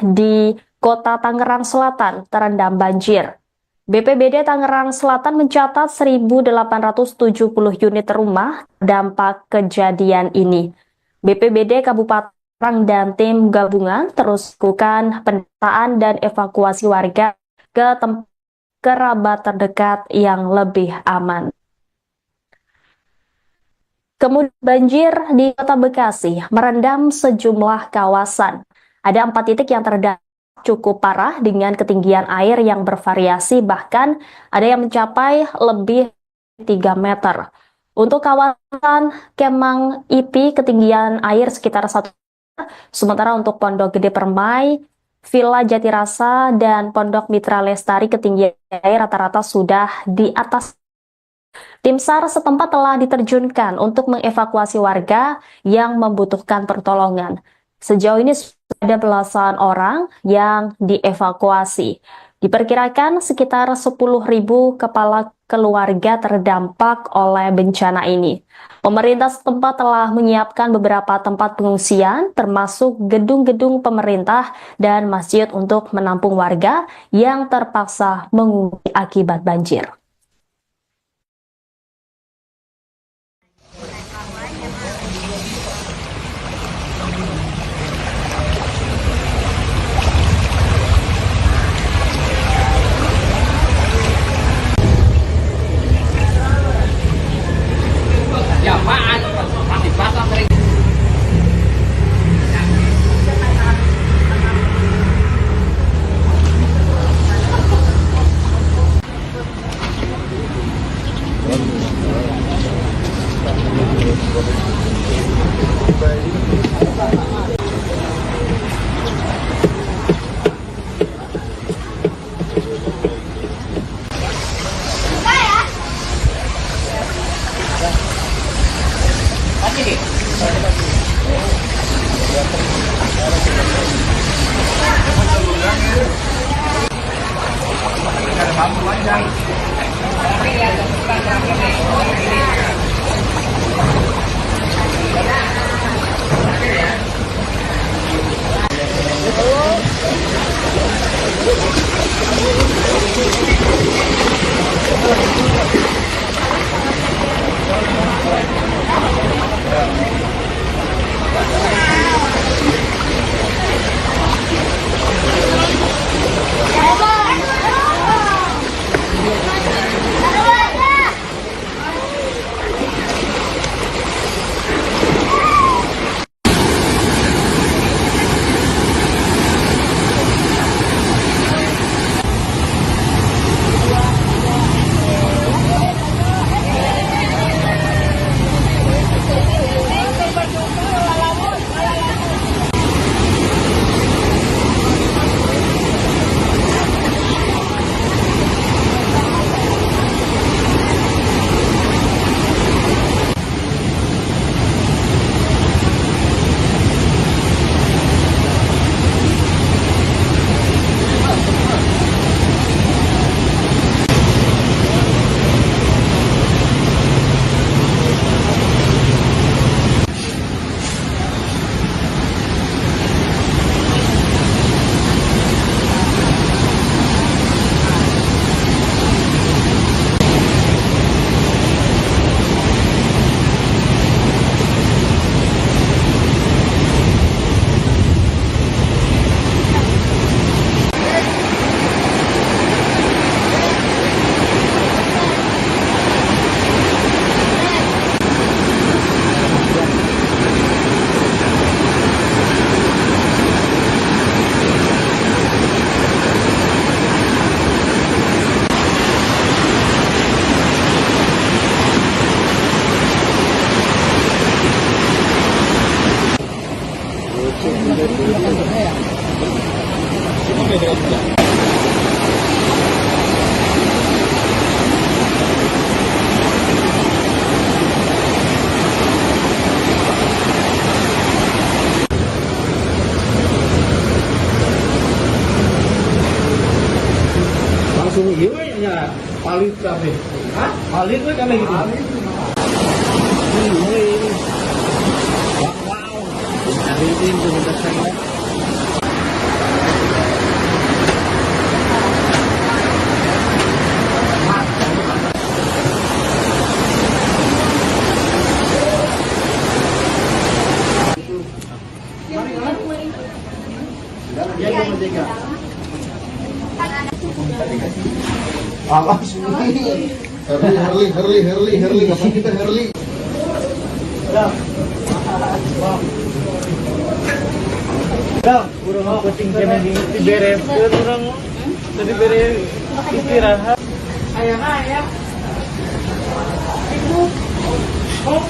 di Kota Tangerang Selatan terendam banjir. BPBD Tangerang Selatan mencatat 1.870 unit rumah dampak kejadian ini. BPBD Kabupaten dan tim gabungan terus melakukan pendataan dan evakuasi warga ke tempat kerabat terdekat yang lebih aman. Kemudian banjir di Kota Bekasi merendam sejumlah kawasan. Ada 4 titik yang terdampak cukup parah dengan ketinggian air yang bervariasi, bahkan ada yang mencapai lebih 3 meter. Untuk kawasan Kemang IP ketinggian air sekitar 1 meter, sementara untuk Pondok Gede Permai, Villa Jatirasa, dan Pondok Mitra Lestari ketinggian air rata-rata sudah di atas. Tim SAR setempat telah diterjunkan untuk mengevakuasi warga yang membutuhkan pertolongan. Sejauh ini ada belasan orang yang dievakuasi. Diperkirakan sekitar 10.000 kepala keluarga terdampak oleh bencana ini. Pemerintah setempat telah menyiapkan beberapa tempat pengungsian, termasuk gedung-gedung pemerintah dan masjid untuk menampung warga yang terpaksa mengungsi akibat banjir. Langsung iya palit kami. Hah? Palit kami gitu. Mulai ini. Wow. Hari ini sudah selesai. Iya, 23. Awas nih. Herli, kapan kita Herli? Dong, burung kucing kena di beres, orang tadi beres istirahat. Ayah. Ibu. Oh.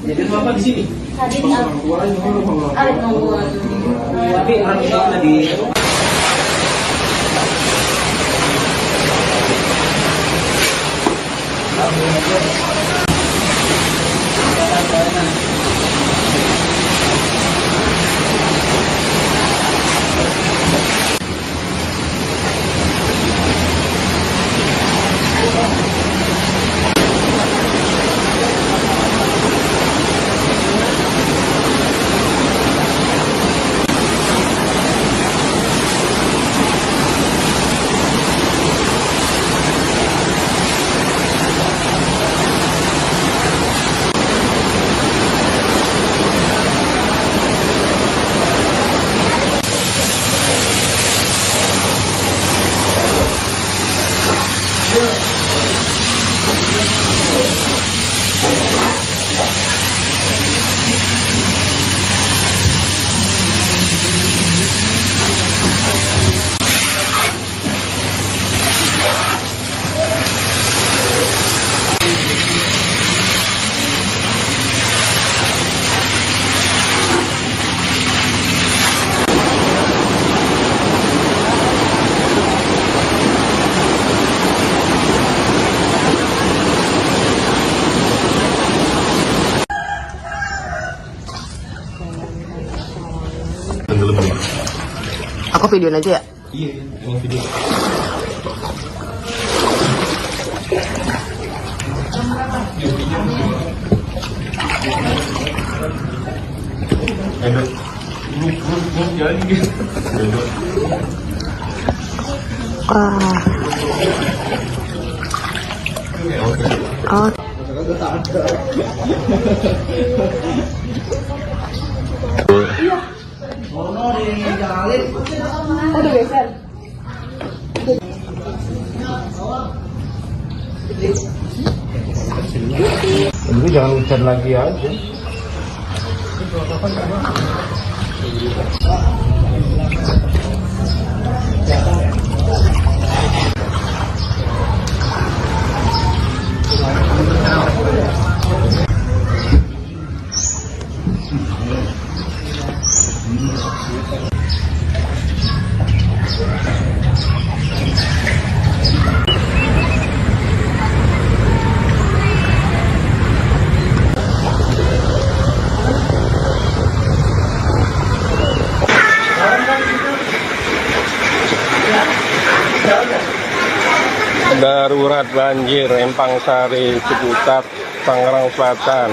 Jadi apa di sini? Tadi di tapi orang di Aku videoin aja ya? Iya, emang video. Oh. Udah geser. Ini jangan hujan lagi aja. Darurat banjir Empang Sari, Ciputat, Tangerang Selatan.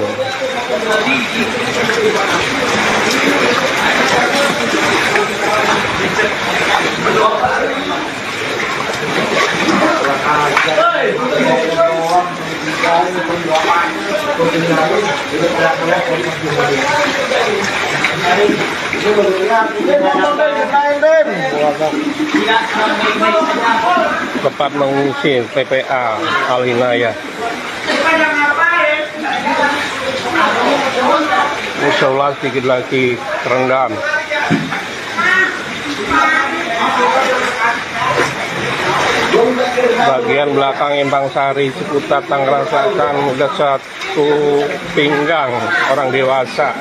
Tempat mengungsi PPA Al-Hinayah. Musola sedikit lagi terendam. Bagian belakang Empang Sari, Ciputat, Tangerang Selatan udah satu pinggang orang dewasa.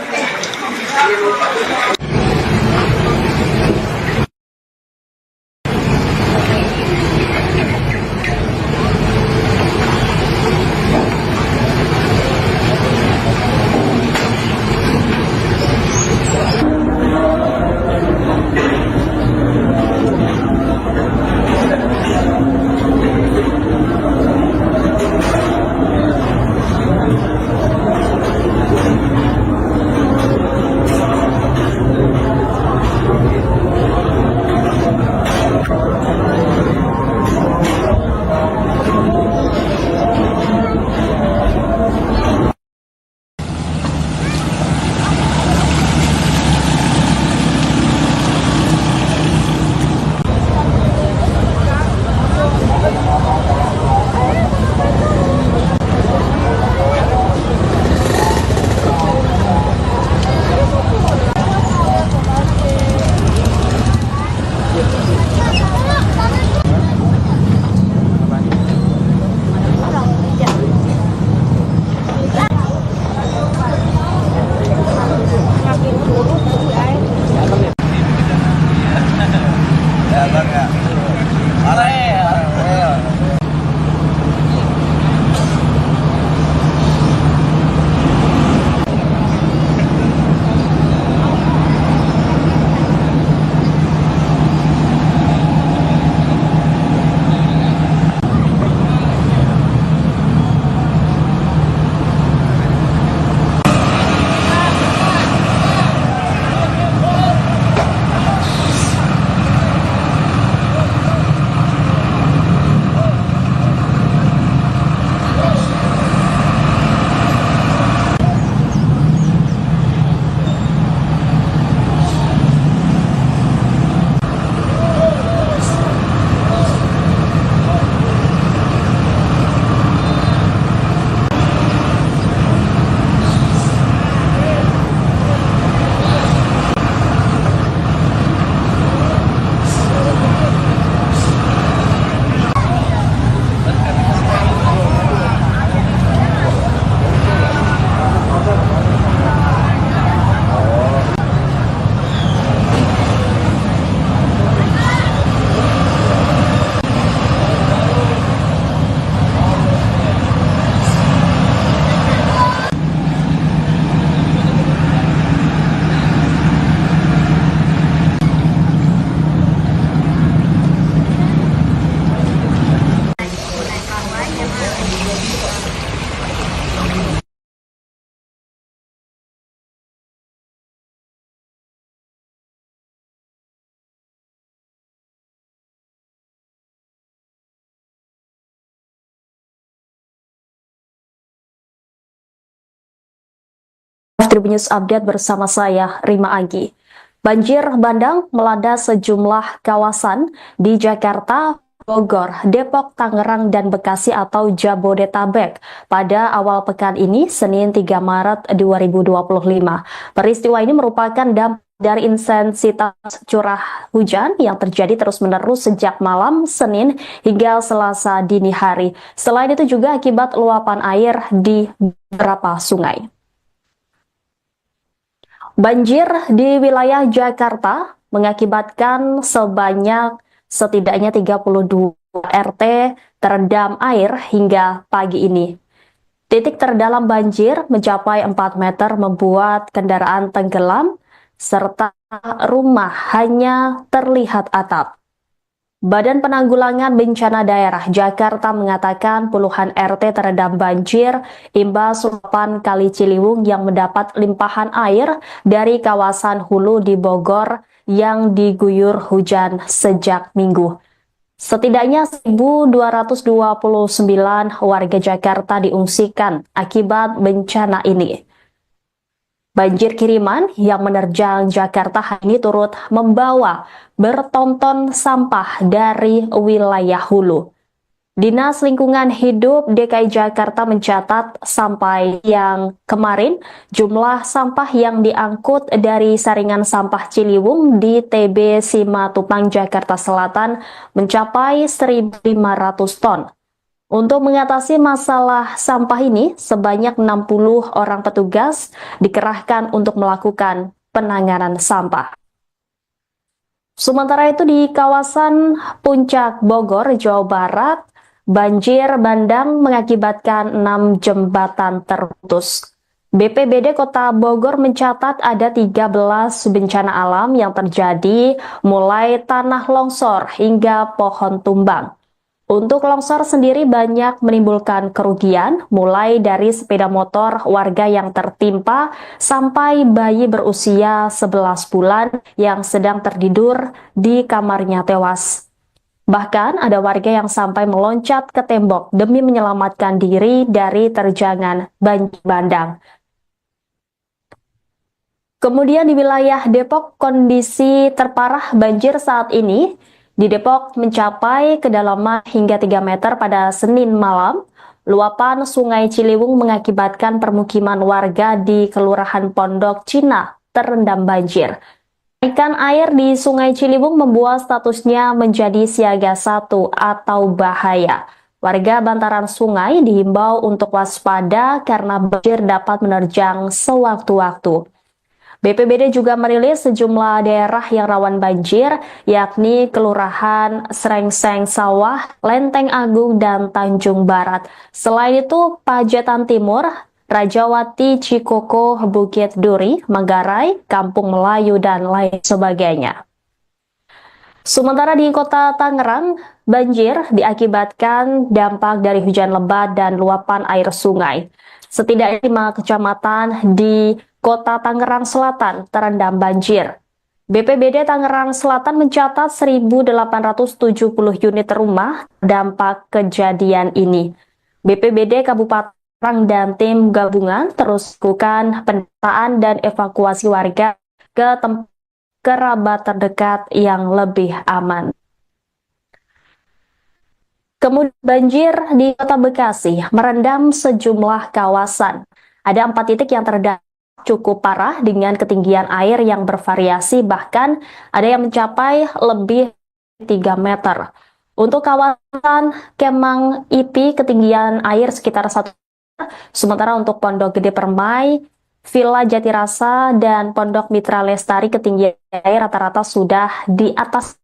Tribun News Update bersama saya, Rima Agi. Banjir bandang melanda sejumlah kawasan di Jakarta, Bogor, Depok, Tangerang, dan Bekasi atau Jabodetabek pada awal pekan ini, Senin 3 Maret 2025. Peristiwa ini merupakan dampak dari intensitas curah hujan yang terjadi terus-menerus sejak malam Senin hingga Selasa dini hari. Selain itu juga akibat luapan air di beberapa sungai. Banjir di wilayah Jakarta mengakibatkan setidaknya 32 RT terendam air hingga pagi ini. Titik terdalam banjir mencapai 4 meter membuat kendaraan tenggelam, serta rumah hanya terlihat atap. Badan Penanggulangan Bencana Daerah Jakarta mengatakan puluhan RT terendam banjir imbas luapan Kali Ciliwung yang mendapat limpahan air dari kawasan hulu di Bogor yang diguyur hujan sejak Minggu. Setidaknya 1.229 warga Jakarta diungsikan akibat bencana ini. Banjir kiriman yang menerjang Jakarta hari ini turut membawa bertonton sampah dari wilayah hulu. Dinas Lingkungan Hidup DKI Jakarta mencatat sampai yang kemarin jumlah sampah yang diangkut dari saringan sampah Ciliwung di TB Simatupang, Jakarta Selatan mencapai 1.500 ton. Untuk mengatasi masalah sampah ini, sebanyak 60 orang petugas dikerahkan untuk melakukan penanganan sampah. Sementara itu di kawasan Puncak Bogor, Jawa Barat, banjir bandang mengakibatkan 6 jembatan terputus. BPBD Kota Bogor mencatat ada 13 bencana alam yang terjadi, mulai tanah longsor hingga pohon tumbang. Untuk longsor sendiri banyak menimbulkan kerugian, mulai dari sepeda motor warga yang tertimpa sampai bayi berusia 11 bulan yang sedang tertidur di kamarnya tewas. Bahkan ada warga yang sampai meloncat ke tembok demi menyelamatkan diri dari terjangan banjir bandang. Kemudian di wilayah Depok, kondisi terparah banjir saat ini di Depok mencapai kedalaman hingga 3 meter pada Senin malam. Luapan Sungai Ciliwung mengakibatkan permukiman warga di Kelurahan Pondok Cina terendam banjir. Kenaikan air di Sungai Ciliwung membuat statusnya menjadi siaga 1 atau bahaya. Warga bantaran sungai dihimbau untuk waspada karena banjir dapat menerjang sewaktu-waktu. BPBD juga merilis sejumlah daerah yang rawan banjir, yakni Kelurahan Srengseng Sawah, Lenteng Agung, dan Tanjung Barat. Selain itu, Pajetan Timur, Rajawati, Cikoko, Bukit Duri, Manggarai, Kampung Melayu, dan lain sebagainya. Sementara di Kota Tangerang, banjir diakibatkan dampak dari hujan lebat dan luapan air sungai. Setidaknya 5 kecamatan di Kota Tangerang Selatan terendam banjir. BPBD Tangerang Selatan mencatat 1.870 unit rumah dampak kejadian ini. BPBD Kabupaten dan tim gabungan terus melakukan pendataan dan evakuasi warga ke tempat kerabat terdekat yang lebih aman. Kemudian banjir di Kota Bekasi merendam sejumlah kawasan. Ada 4 titik yang terdampak cukup parah dengan ketinggian air yang bervariasi, bahkan ada yang mencapai lebih 3 meter. Untuk kawasan Kemang IP ketinggian air sekitar 1 meter, sementara untuk Pondok Gede Permai, Villa Jatirasa, dan Pondok Mitra Lestari ketinggian air rata-rata sudah di atas.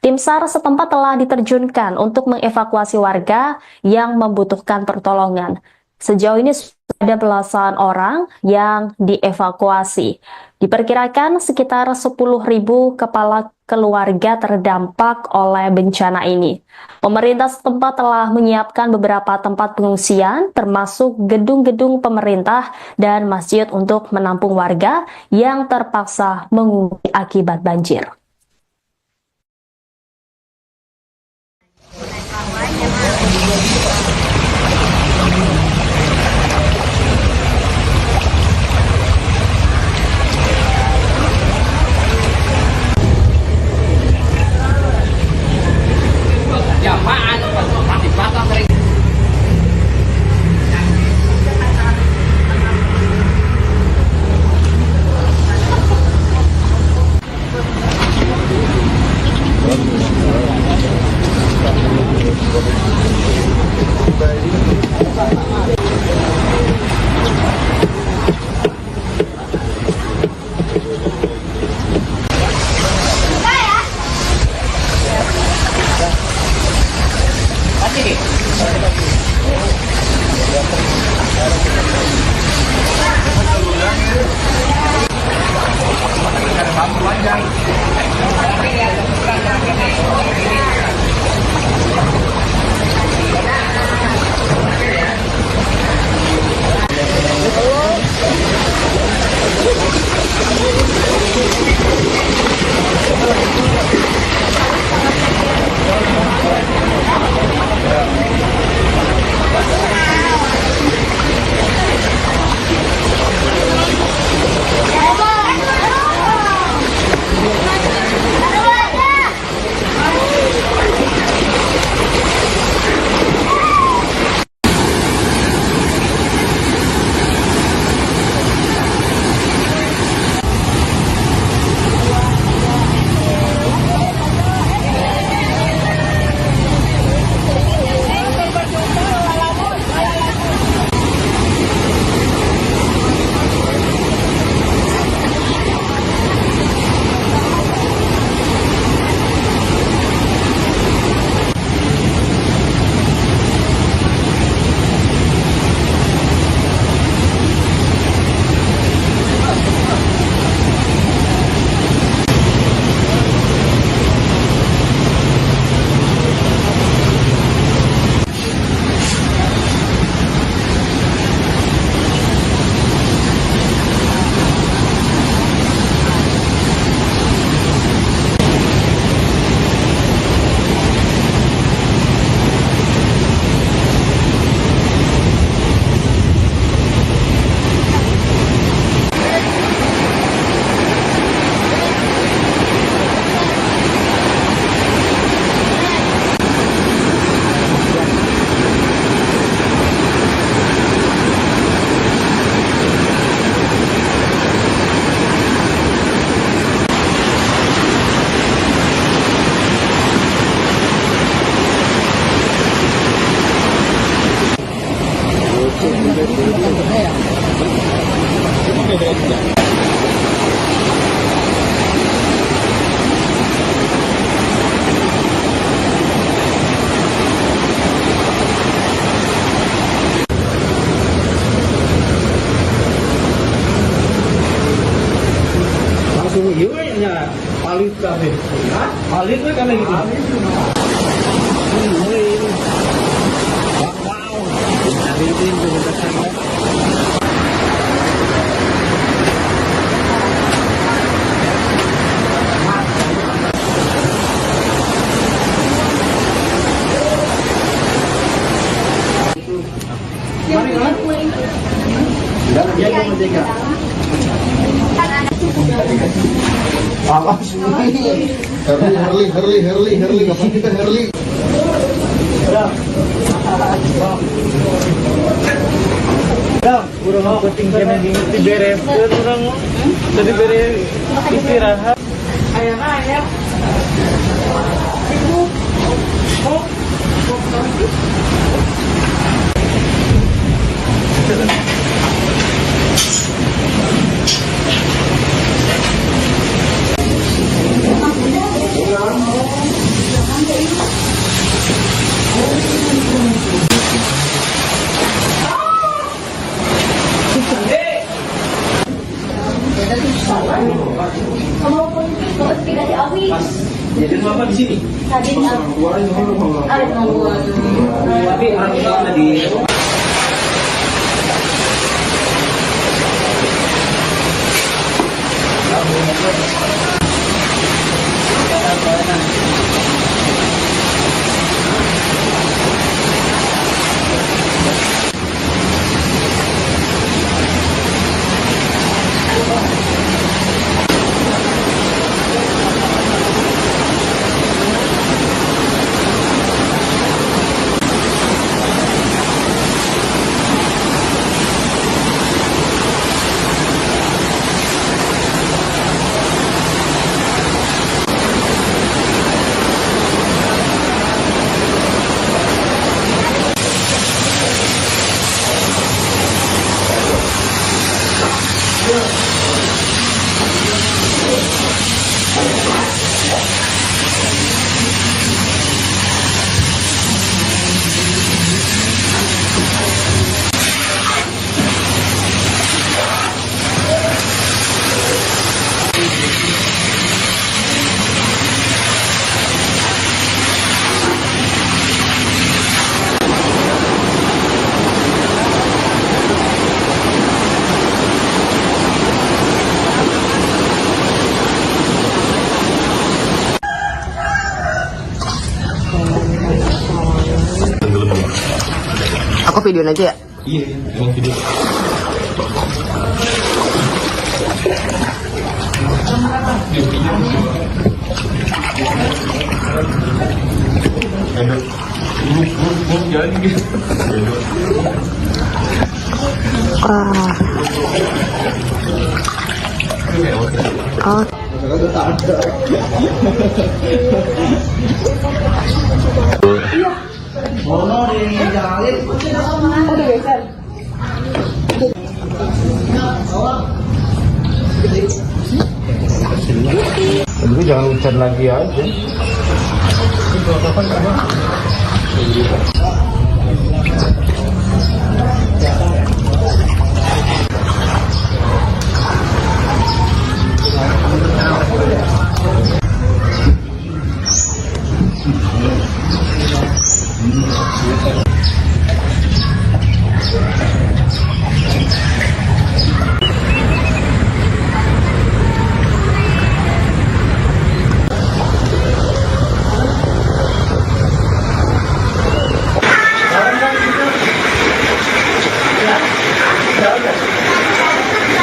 Tim SAR setempat telah diterjunkan untuk mengevakuasi warga yang membutuhkan pertolongan. Sejauh ini ada belasan orang yang dievakuasi. Diperkirakan sekitar 10.000 kepala keluarga terdampak oleh bencana ini. Pemerintah setempat telah menyiapkan beberapa tempat pengungsian, termasuk gedung-gedung pemerintah dan masjid untuk menampung warga yang terpaksa mengungsi akibat banjir. Palit kami. Hah? Palit tuh kami gitu. Awas nih. Herli, kapan kita Herli? Dah, kurang mau penting kena di beres. Kurang tadi beres istirahat. Ayah. Jadi apa di sini? Tadi tapi orang tua tadi. Aku videoin aja ya. Iya, emang video. Jalan gitu. Wah. Oh. Tapi jangan hujan lagi aja.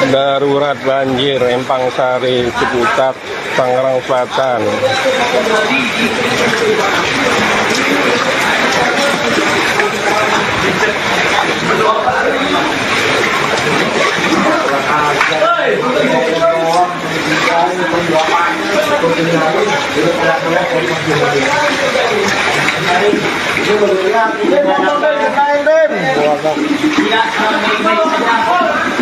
Darurat banjir Empang Sari, Ciputat, Tangerang Selatan.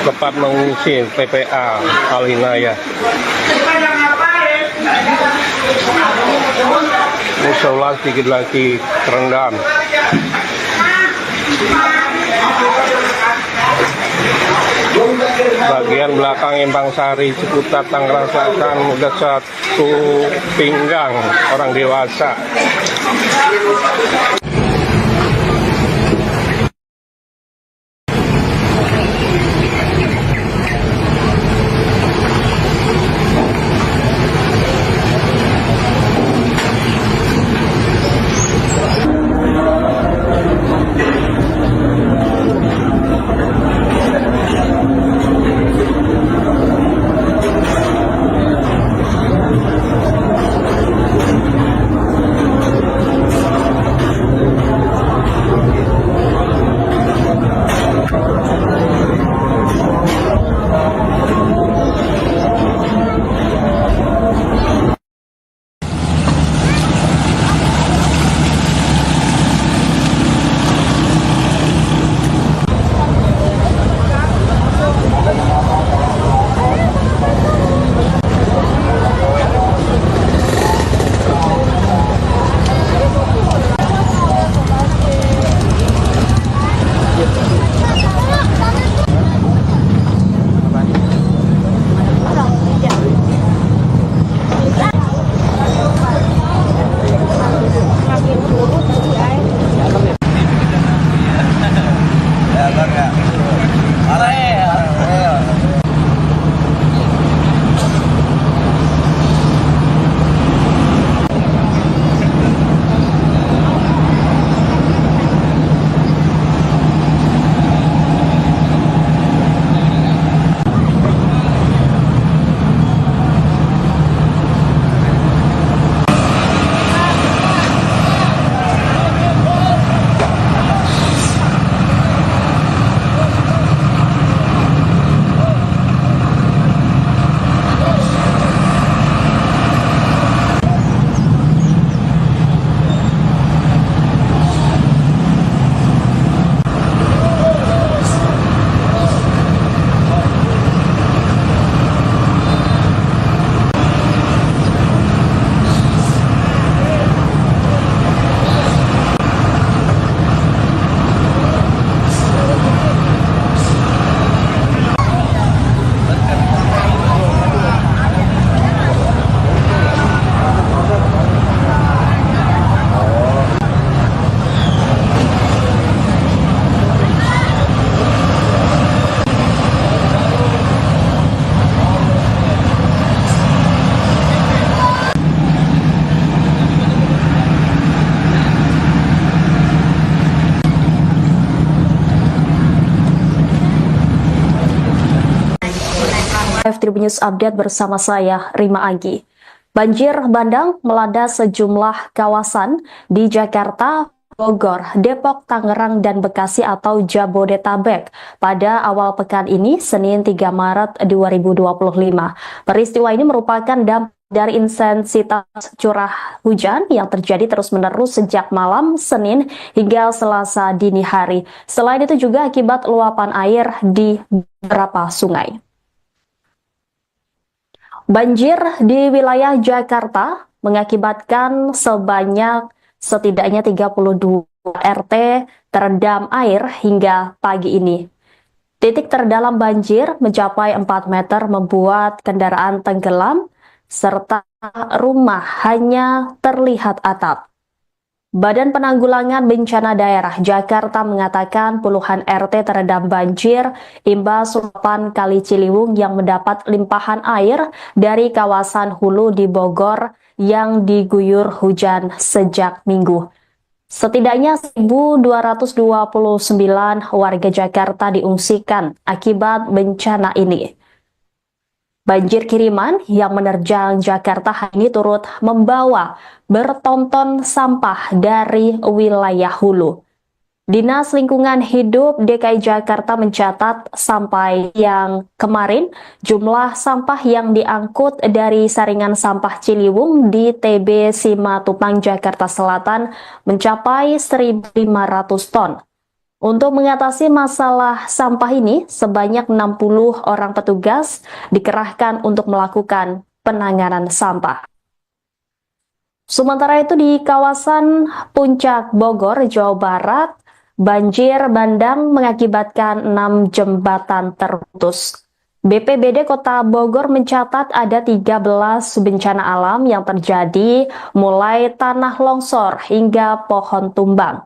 Tempat mengungsi PPA Al-Hinayah. Musola sedikit lagi terendam. Bagian belakang Empang Sari, Ciputat, Tangerang Selatan udah satu pinggang orang dewasa. News Update bersama saya, Rima Agi. Banjir bandang melanda sejumlah kawasan di Jakarta, Bogor, Depok, Tangerang, dan Bekasi atau Jabodetabek pada awal pekan ini, Senin 3 Maret 2025. Peristiwa ini merupakan dampak dari intensitas curah hujan yang terjadi terus-menerus sejak malam Senin hingga Selasa dini hari. Selain itu juga akibat luapan air di beberapa sungai. Banjir di wilayah Jakarta mengakibatkan setidaknya 32 RT terendam air hingga pagi ini. Titik terdalam banjir mencapai 4 meter membuat kendaraan tenggelam, serta rumah hanya terlihat atap. Badan Penanggulangan Bencana Daerah Jakarta mengatakan puluhan RT terendam banjir imbas luapan Kali Ciliwung yang mendapat limpahan air dari kawasan hulu di Bogor yang diguyur hujan sejak Minggu. Setidaknya 1.229 warga Jakarta diungsikan akibat bencana ini. Banjir kiriman yang menerjang Jakarta hari ini turut membawa bertonton sampah dari wilayah hulu. Dinas Lingkungan Hidup DKI Jakarta mencatat sampai yang kemarin jumlah sampah yang diangkut dari saringan sampah Ciliwung di TB Simatupang, Jakarta Selatan mencapai 1.500 ton. Untuk mengatasi masalah sampah ini, sebanyak 60 orang petugas dikerahkan untuk melakukan penanganan sampah. Sementara itu di kawasan Puncak Bogor, Jawa Barat, banjir bandang mengakibatkan 6 jembatan terputus. BPBD Kota Bogor mencatat ada 13 bencana alam yang terjadi, mulai tanah longsor hingga pohon tumbang.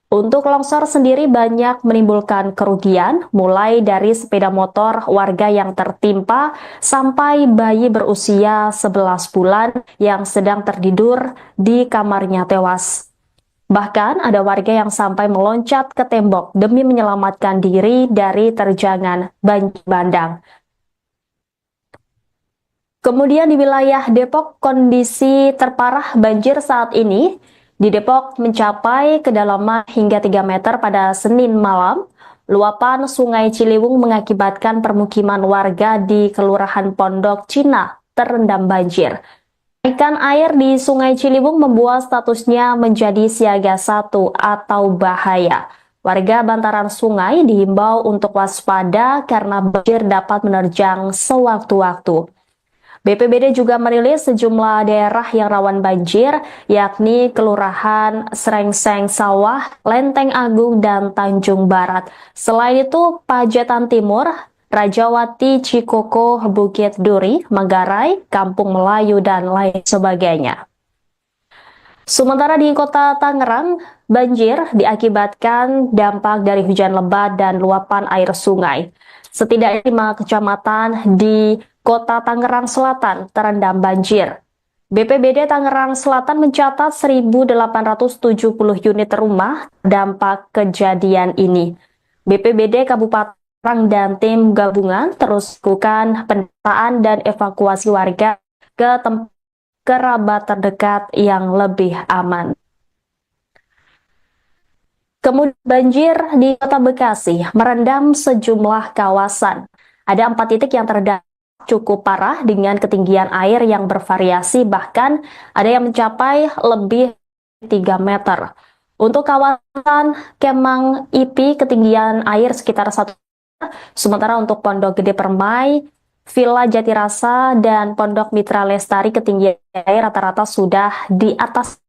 Untuk longsor sendiri banyak menimbulkan kerugian, mulai dari sepeda motor warga yang tertimpa sampai bayi berusia 11 bulan yang sedang tertidur di kamarnya tewas. Bahkan ada warga yang sampai meloncat ke tembok demi menyelamatkan diri dari terjangan banjir bandang. Kemudian di wilayah Depok, kondisi terparah banjir saat ini di Depok mencapai kedalaman hingga 3 meter pada Senin malam. Luapan Sungai Ciliwung mengakibatkan permukiman warga di Kelurahan Pondok Cina terendam banjir. Kenaikan air di Sungai Ciliwung membuat statusnya menjadi siaga 1 atau bahaya. Warga bantaran sungai dihimbau untuk waspada karena banjir dapat menerjang sewaktu-waktu. BPBD juga merilis sejumlah daerah yang rawan banjir, yakni Kelurahan Srengseng Sawah, Lenteng Agung, dan Tanjung Barat. Selain itu, Pajetan Timur, Rajawati, Cikoko, Bukit Duri, Manggarai, Kampung Melayu, dan lain sebagainya. Sementara di Kota Tangerang, banjir diakibatkan dampak dari hujan lebat dan luapan air sungai. Setidaknya 5 kecamatan di Kota Tangerang Selatan terendam banjir. BPBD Tangerang Selatan mencatat 1.870 unit rumah dampak kejadian ini. BPBD Kabupaten Tangerang dan tim gabungan terus melakukan pendataan dan evakuasi warga ke tempat kerabat terdekat yang lebih aman. Kemudian banjir di Kota Bekasi merendam sejumlah kawasan. Ada 4 titik yang terdampak cukup parah dengan ketinggian air yang bervariasi, bahkan ada yang mencapai lebih 3 meter. Untuk kawasan Kemang IP ketinggian air sekitar 1 meter, sementara untuk Pondok Gede Permai, Villa Jatirasa, dan Pondok Mitra Lestari ketinggian air rata-rata sudah di atas.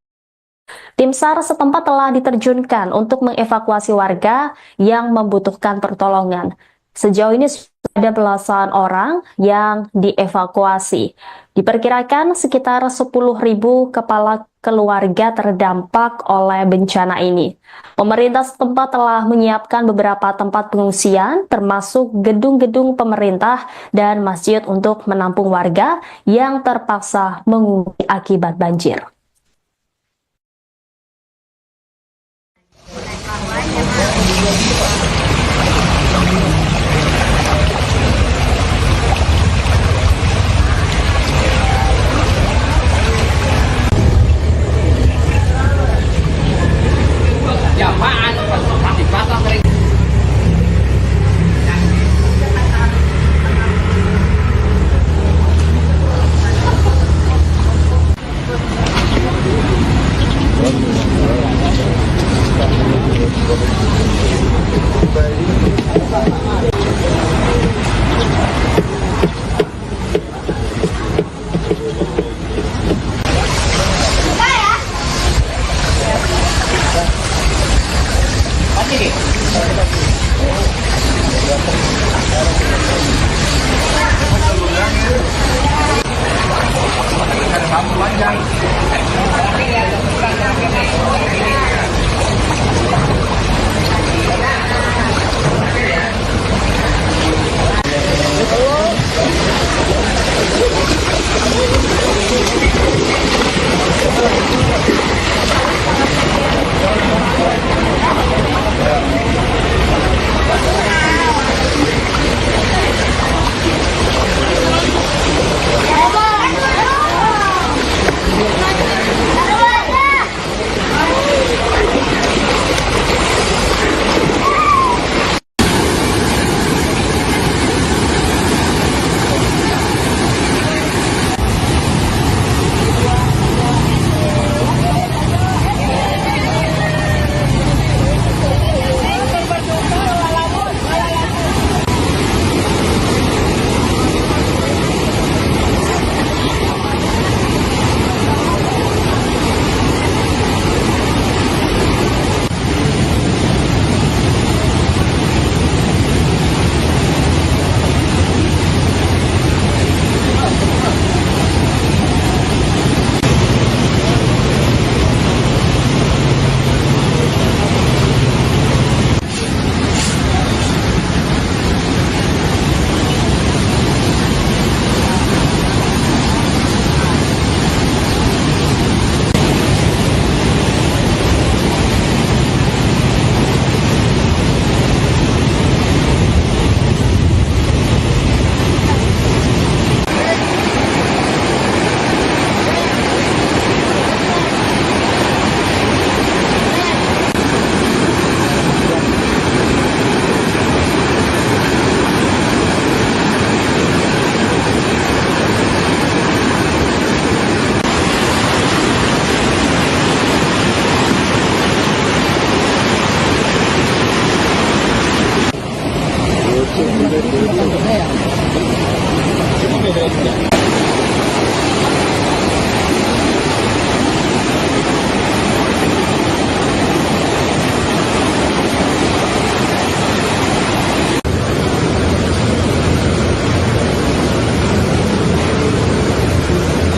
Tim SAR setempat telah diterjunkan untuk mengevakuasi warga yang membutuhkan pertolongan. Sejauh ini ada belasan orang yang dievakuasi. Diperkirakan sekitar 10.000 kepala keluarga terdampak oleh bencana ini. Pemerintah setempat telah menyiapkan beberapa tempat pengungsian, termasuk gedung-gedung pemerintah dan masjid untuk menampung warga yang terpaksa mengungsi akibat banjir.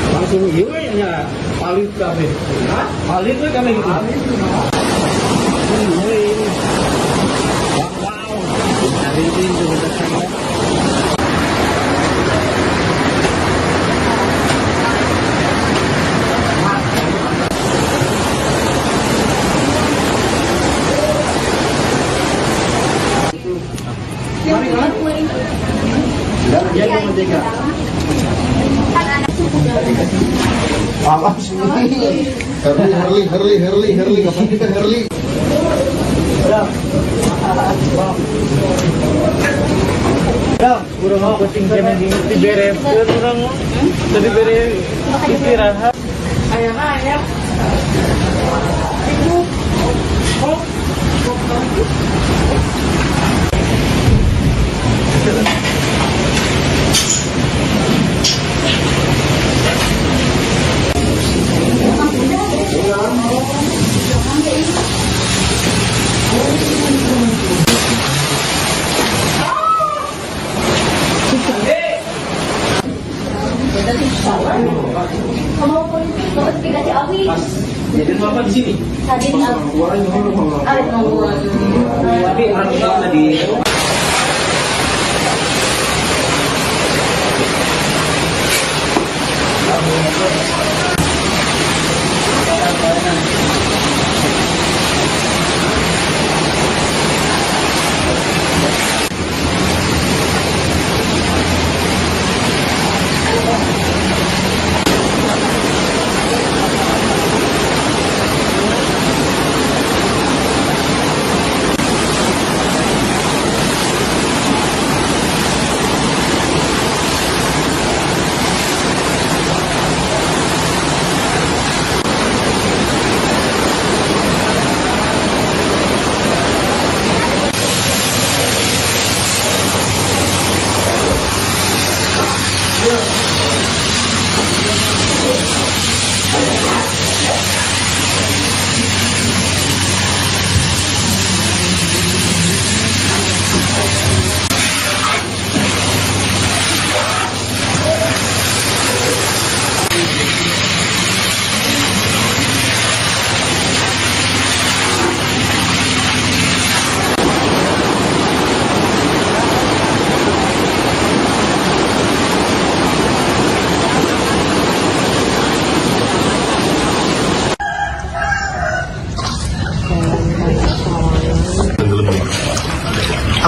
Langsung hiwenya palit kami. Hah? Palit we kami gitu. Wow. Hari ini sudah sampai. Awas ini. Herli. Kapan kita Herli? Ya, kurang mau kucing kena di bere. Kurang tadi bere istirahat. Ayah. Jadi apa di sini? Tadi orang tua tadi.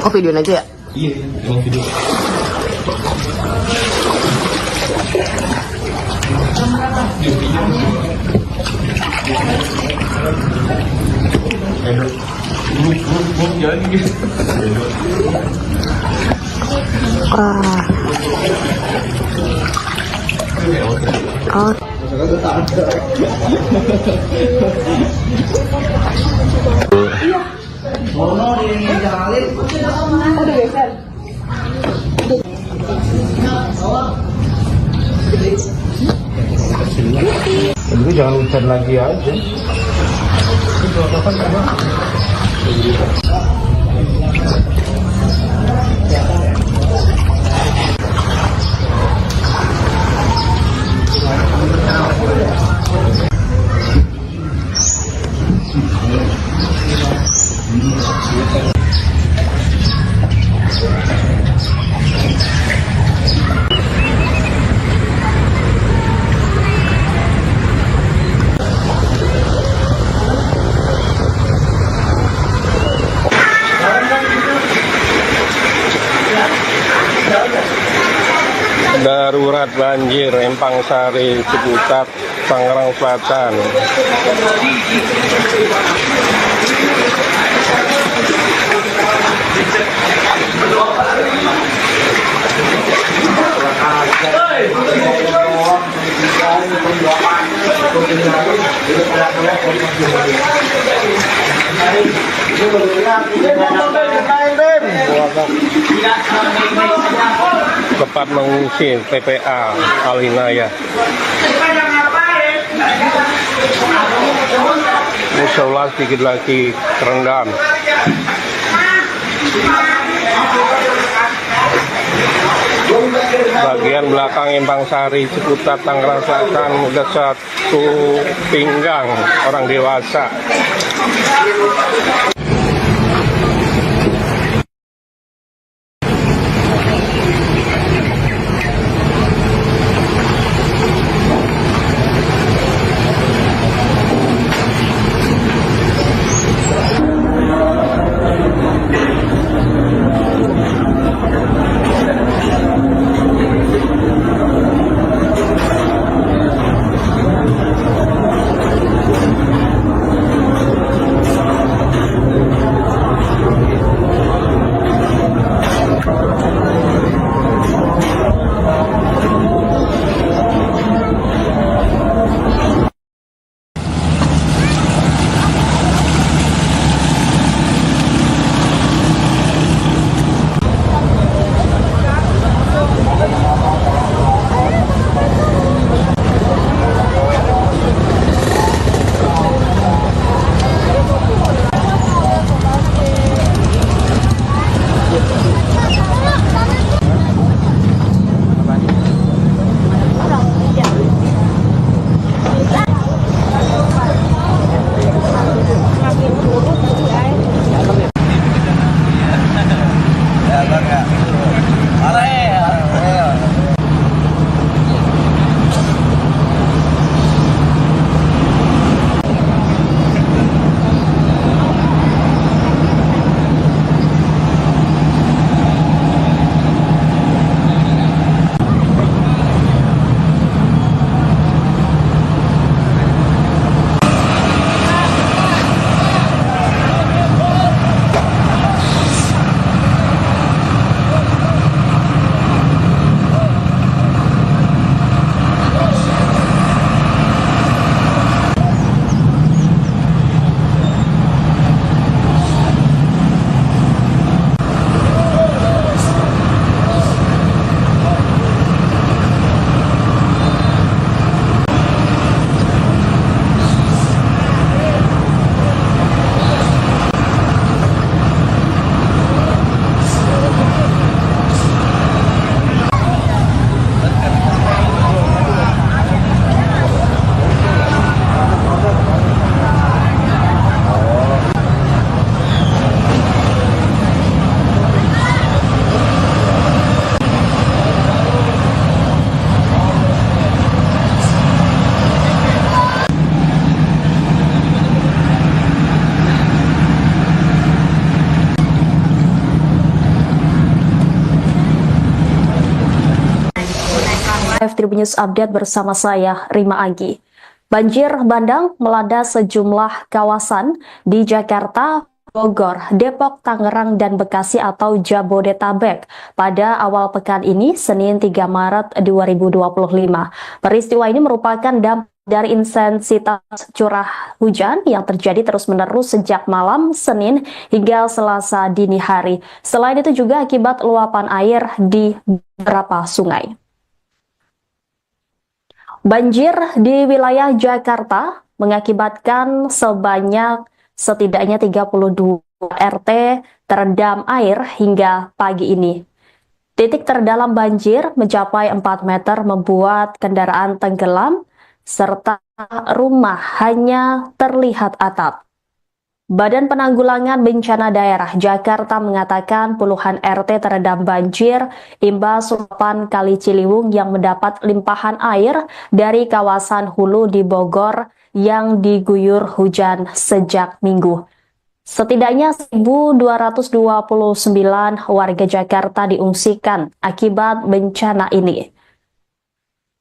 Aku videoin aja ya. Iya, emang video. Oh. Jadi jangan hujan lagi aja. Darurat banjir Empang Sari, Ciputat, Tangerang Selatan. Tempat mengungsi TPA Al-Hinayah. Musola sedikit lagi terendam. Bagian belakang Empang Sari, Ciputat, Tangerang Selatan udah satu pinggang orang dewasa. Tribun News Update bersama saya, Rima Agi. Banjir bandang melanda sejumlah kawasan di Jakarta, Bogor, Depok, Tangerang, dan Bekasi atau Jabodetabek pada awal pekan ini, Senin 3 Maret 2025. Peristiwa ini merupakan dampak dari intensitas curah hujan yang terjadi terus-menerus sejak malam Senin hingga Selasa dini hari. Selain itu juga akibat luapan air di beberapa sungai. Banjir di wilayah Jakarta mengakibatkan setidaknya 32 RT terendam air hingga pagi ini. Titik terdalam banjir mencapai 4 meter membuat kendaraan tenggelam, serta rumah hanya terlihat atap. Badan Penanggulangan Bencana Daerah Jakarta mengatakan puluhan RT terendam banjir imbas luapan Kali Ciliwung yang mendapat limpahan air dari kawasan hulu di Bogor yang diguyur hujan sejak Minggu. Setidaknya 1.229 warga Jakarta diungsikan akibat bencana ini.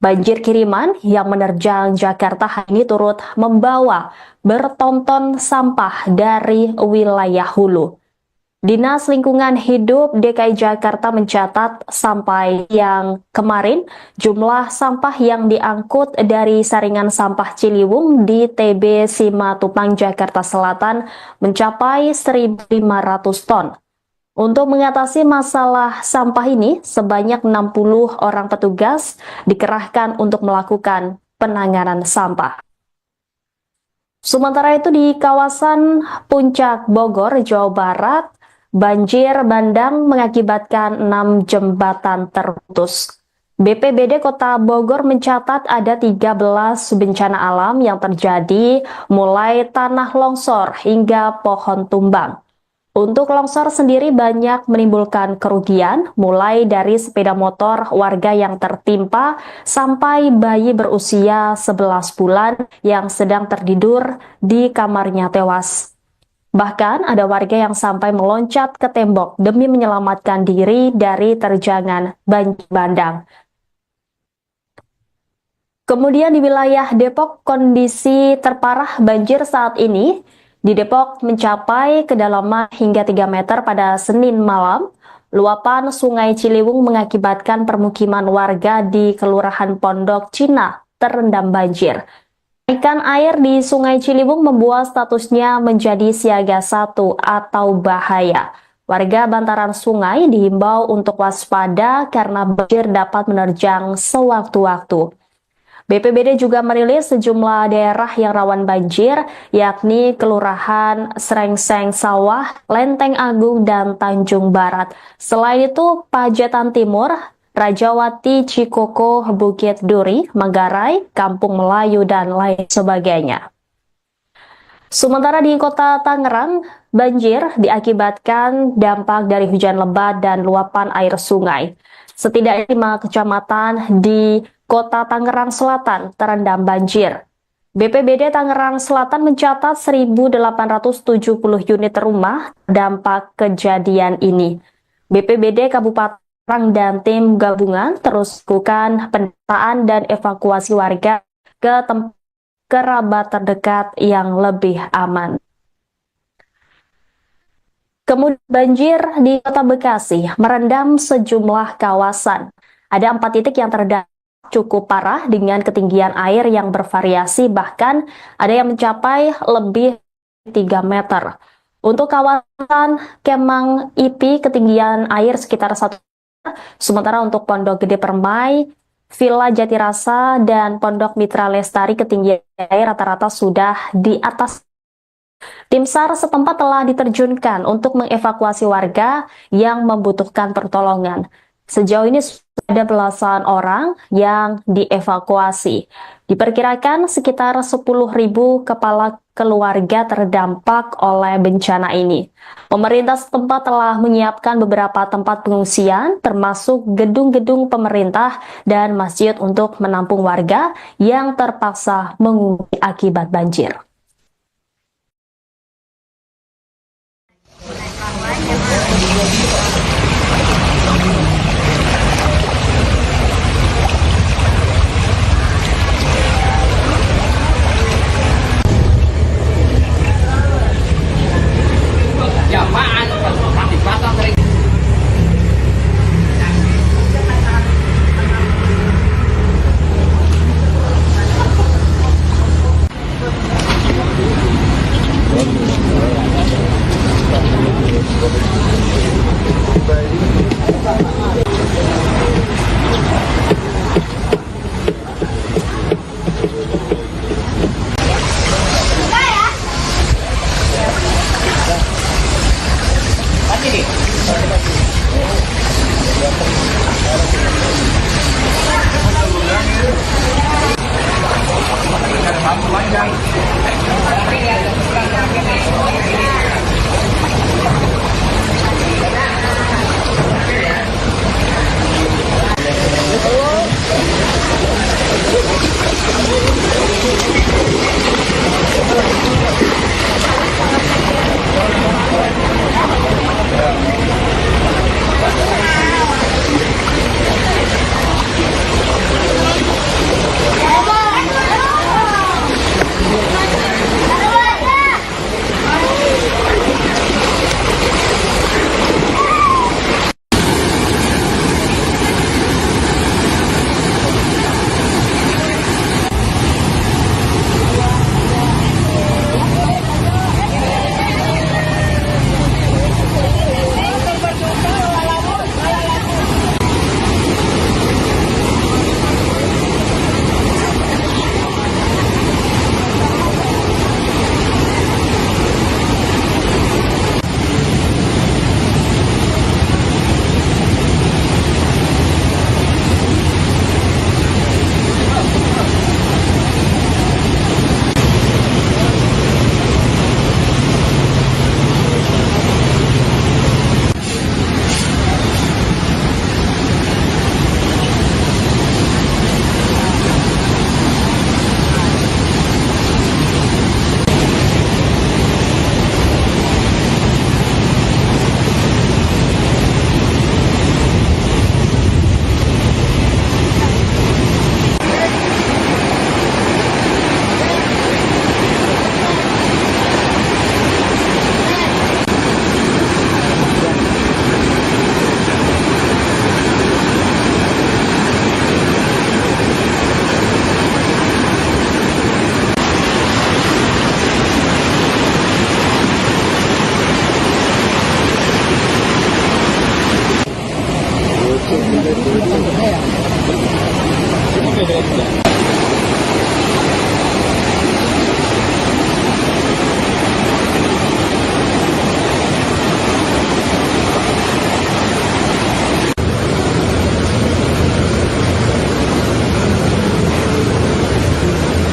Banjir kiriman yang menerjang Jakarta hari ini turut membawa bertonton sampah dari wilayah hulu. Dinas Lingkungan Hidup DKI Jakarta mencatat sampai yang kemarin jumlah sampah yang diangkut dari saringan sampah Ciliwung di TB Simatupang, Jakarta Selatan mencapai 1.500 ton. Untuk mengatasi masalah sampah ini, sebanyak 60 orang petugas dikerahkan untuk melakukan penanganan sampah. Sementara itu di kawasan Puncak Bogor, Jawa Barat, banjir bandang mengakibatkan 6 jembatan terputus. BPBD Kota Bogor mencatat ada 13 bencana alam yang terjadi, mulai tanah longsor hingga pohon tumbang. Untuk longsor sendiri banyak menimbulkan kerugian, mulai dari sepeda motor warga yang tertimpa sampai bayi berusia 11 bulan yang sedang tertidur di kamarnya tewas. Bahkan ada warga yang sampai meloncat ke tembok demi menyelamatkan diri dari terjangan banjir bandang. Kemudian di wilayah Depok, kondisi terparah banjir saat ini di Depok mencapai kedalaman hingga 3 meter pada Senin malam. Luapan Sungai Ciliwung mengakibatkan permukiman warga di Kelurahan Pondok Cina terendam banjir. Kenaikan air di Sungai Ciliwung membuat statusnya menjadi siaga 1 atau bahaya. Warga bantaran sungai dihimbau untuk waspada karena banjir dapat menerjang sewaktu-waktu. BPBD juga merilis sejumlah daerah yang rawan banjir, yakni Kelurahan Srengseng Sawah, Lenteng Agung, dan Tanjung Barat. Selain itu, Pajatan Timur, Rajawati, Cikoko, Bukit Duri, Manggarai, Kampung Melayu, dan lain sebagainya. Sementara di Kota Tangerang, banjir diakibatkan dampak dari hujan lebat dan luapan air sungai. Setidaknya 5 kecamatan di Kota Tangerang Selatan terendam banjir. BPBD Tangerang Selatan mencatat 1.870 unit rumah dampak kejadian ini. BPBD Kabupaten Tangerang dan tim gabungan terus melakukan pendataan dan evakuasi warga ke tempat kerabat terdekat yang lebih aman. Kemudian banjir di Kota Bekasi merendam sejumlah kawasan. Ada 4 titik yang terdampak cukup parah dengan ketinggian air yang bervariasi, bahkan ada yang mencapai lebih 3 meter. Untuk kawasan Kemang IP ketinggian air sekitar 1 meter, sementara untuk Pondok Gede Permai, Villa Jatirasa, dan Pondok Mitra Lestari ketinggian air rata-rata sudah di atas. Tim SAR setempat telah diterjunkan untuk mengevakuasi warga yang membutuhkan pertolongan. Sejauh ini ada belasan orang yang dievakuasi. Diperkirakan sekitar 10.000 kepala keluarga terdampak oleh bencana ini. Pemerintah setempat telah menyiapkan beberapa tempat pengungsian, termasuk gedung-gedung pemerintah dan masjid untuk menampung warga yang terpaksa mengungsi akibat banjir.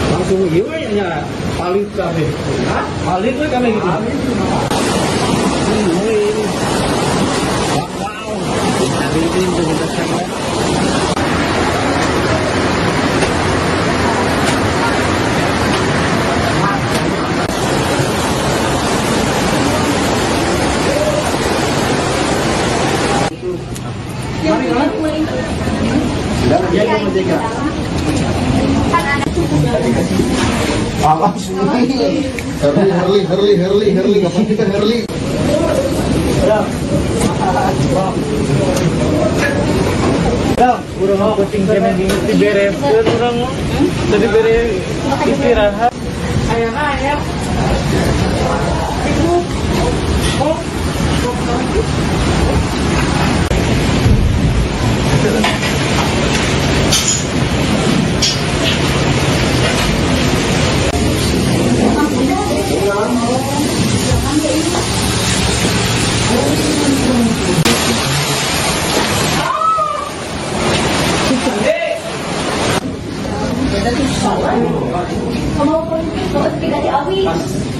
Langsung iya palit kami. Palit tuh kami gitu. Awas ini. Herli. Kapan kita Herli? Kurang mau kucing kena di bere, kurang tadi bere istirahat. Ayah.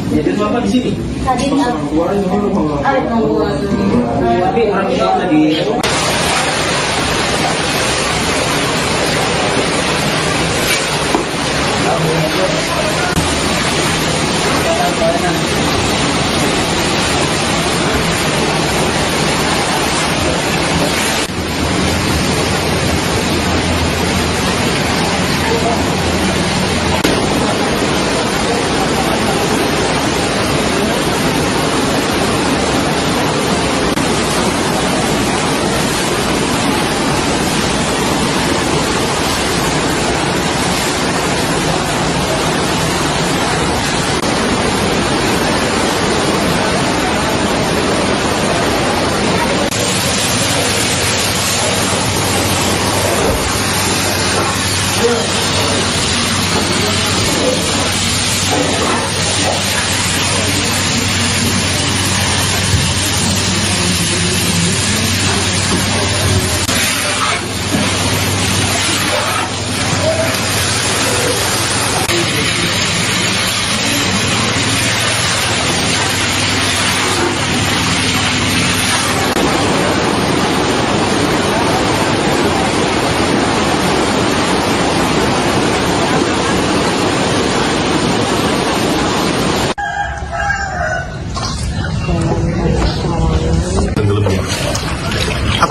Jadi apa di sini? Tadi tapi orang itu tadi.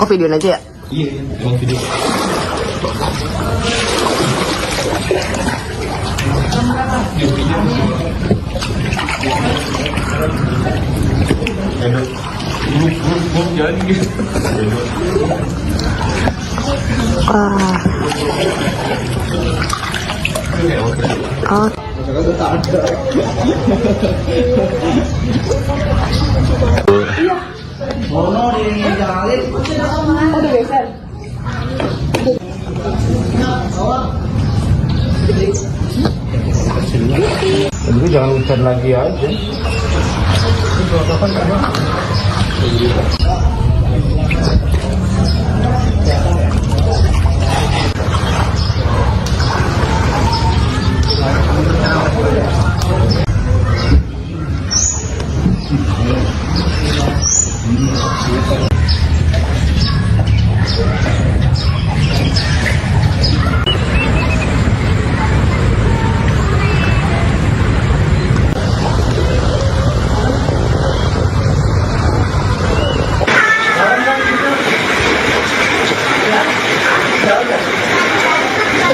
videoin aja ya? Iya, emang video. Oh. Jadi jangan hujan lagi aja.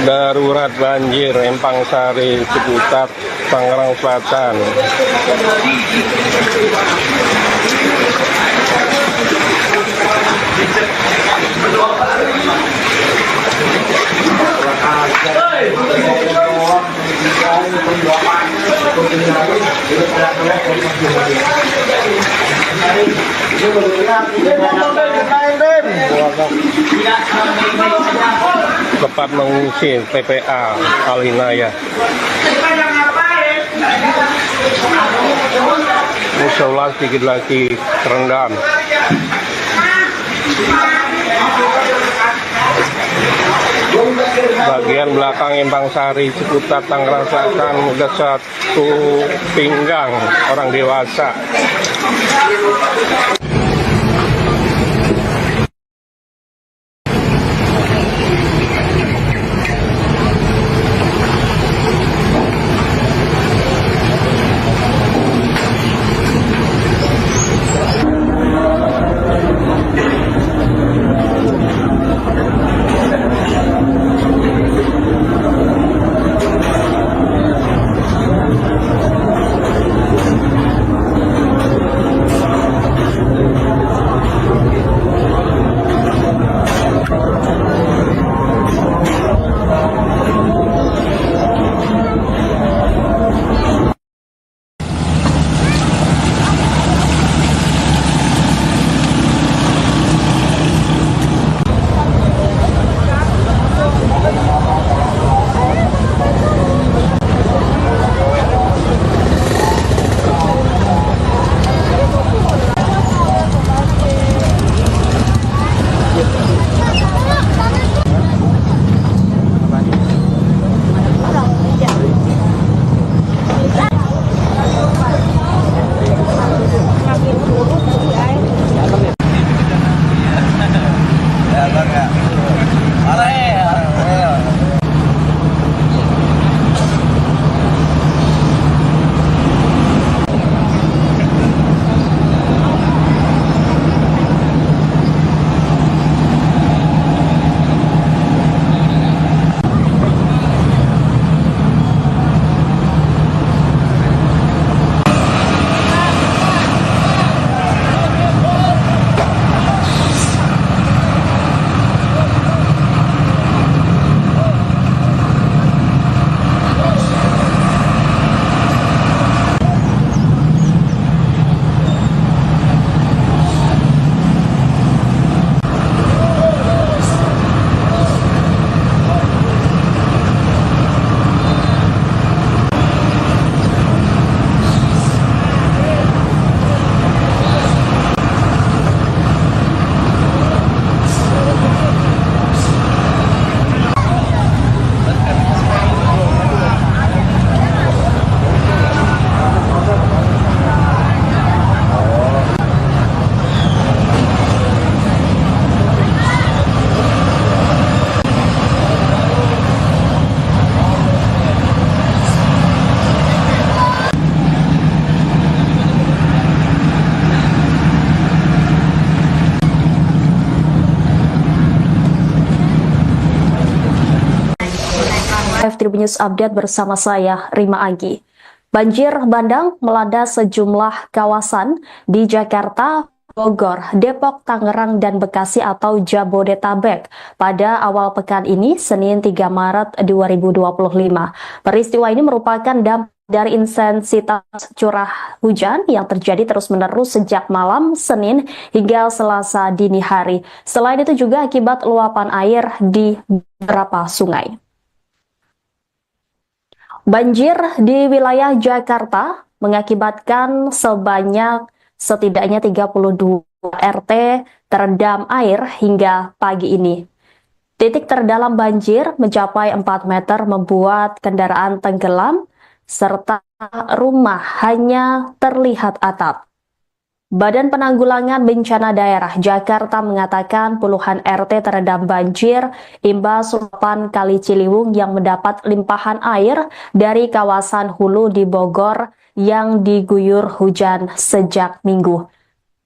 Darurat banjir Empang Sari, Ciputat, Tangerang Selatan. Tempat mengungsi TPA Alinaya. Musola sedikit lagi terendam. Bagian belakang Empang Sari, Ciputat, Tangerang Selatan udah 1 pinggang orang dewasa. YouTube News Update bersama saya, Rima Agi. Banjir bandang melanda sejumlah kawasan di Jakarta, Bogor, Depok, Tangerang, dan Bekasi atau Jabodetabek pada awal pekan ini, Senin 3 Maret 2025. Peristiwa ini merupakan dampak dari intensitas curah hujan yang terjadi terus-menerus sejak malam Senin hingga Selasa dini hari. Selain itu juga akibat luapan air di beberapa sungai. Banjir di wilayah Jakarta mengakibatkan setidaknya 32 RT terendam air hingga pagi ini. Titik terdalam banjir mencapai 4 meter membuat kendaraan tenggelam, serta rumah hanya terlihat atap. Badan Penanggulangan Bencana Daerah Jakarta mengatakan puluhan RT terendam banjir imbas luapan Kali Ciliwung yang mendapat limpahan air dari kawasan hulu di Bogor yang diguyur hujan sejak Minggu.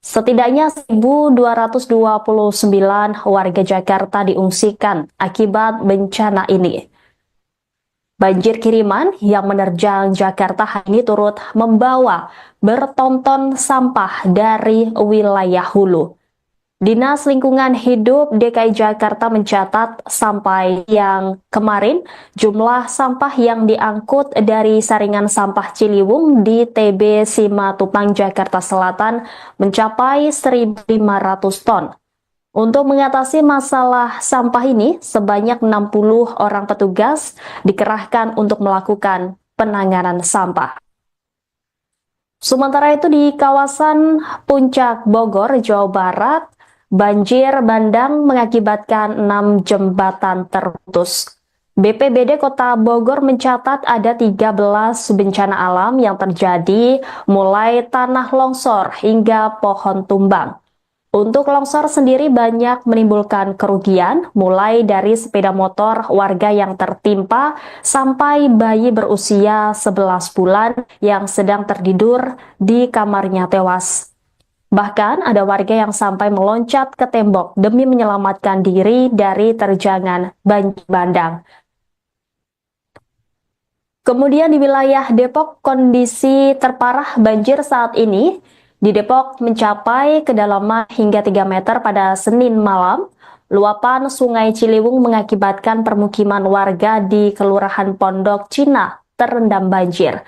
Setidaknya 1.229 warga Jakarta diungsikan akibat bencana ini. Banjir kiriman yang menerjang Jakarta hari ini turut membawa bertonton sampah dari wilayah hulu. Dinas Lingkungan Hidup DKI Jakarta mencatat sampai yang kemarin jumlah sampah yang diangkut dari saringan sampah Ciliwung di TB Simatupang, Jakarta Selatan mencapai 1.500 ton. Untuk mengatasi masalah sampah ini, sebanyak 60 orang petugas dikerahkan untuk melakukan penanganan sampah. Sementara itu di kawasan Puncak Bogor, Jawa Barat, banjir bandang mengakibatkan 6 jembatan terputus. BPBD Kota Bogor mencatat ada 13 bencana alam yang terjadi, mulai tanah longsor hingga pohon tumbang. Untuk longsor sendiri banyak menimbulkan kerugian, mulai dari sepeda motor warga yang tertimpa sampai bayi berusia 11 bulan yang sedang tertidur di kamarnya tewas. Bahkan ada warga yang sampai meloncat ke tembok demi menyelamatkan diri dari terjangan banjir bandang. Kemudian di wilayah Depok, kondisi terparah banjir saat ini di Depok mencapai kedalaman hingga 3 meter pada Senin malam. Luapan Sungai Ciliwung mengakibatkan permukiman warga di Kelurahan Pondok Cina terendam banjir.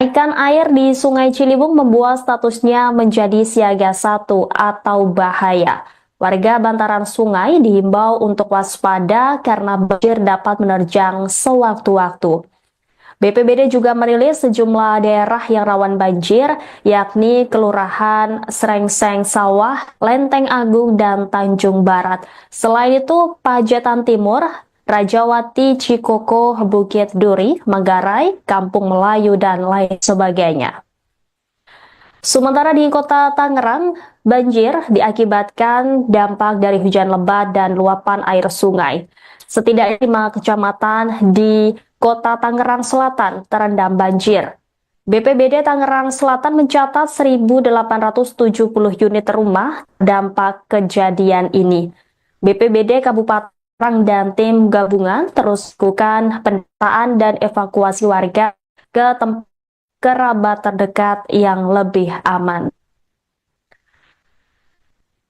Kenaikan air di Sungai Ciliwung membuat statusnya menjadi siaga 1 atau bahaya. Warga bantaran sungai dihimbau untuk waspada karena banjir dapat menerjang sewaktu-waktu. BPBD juga merilis sejumlah daerah yang rawan banjir, yakni Kelurahan Srengseng Sawah, Lenteng Agung, dan Tanjung Barat. Selain itu, Pajatan Timur, Rajawati, Cikoko, Bukit Duri, Manggarai, Kampung Melayu, dan lain sebagainya. Sementara di Kota Tangerang, banjir diakibatkan dampak dari hujan lebat dan luapan air sungai. Setidaknya 5 kecamatan di Kota Tangerang Selatan terendam banjir. BPBD Tangerang Selatan mencatat 1.870 unit rumah dampak kejadian ini. BPBD Kabupaten Tangerang dan tim gabungan terus melakukan pendataan dan evakuasi warga ke tempat kerabat terdekat yang lebih aman.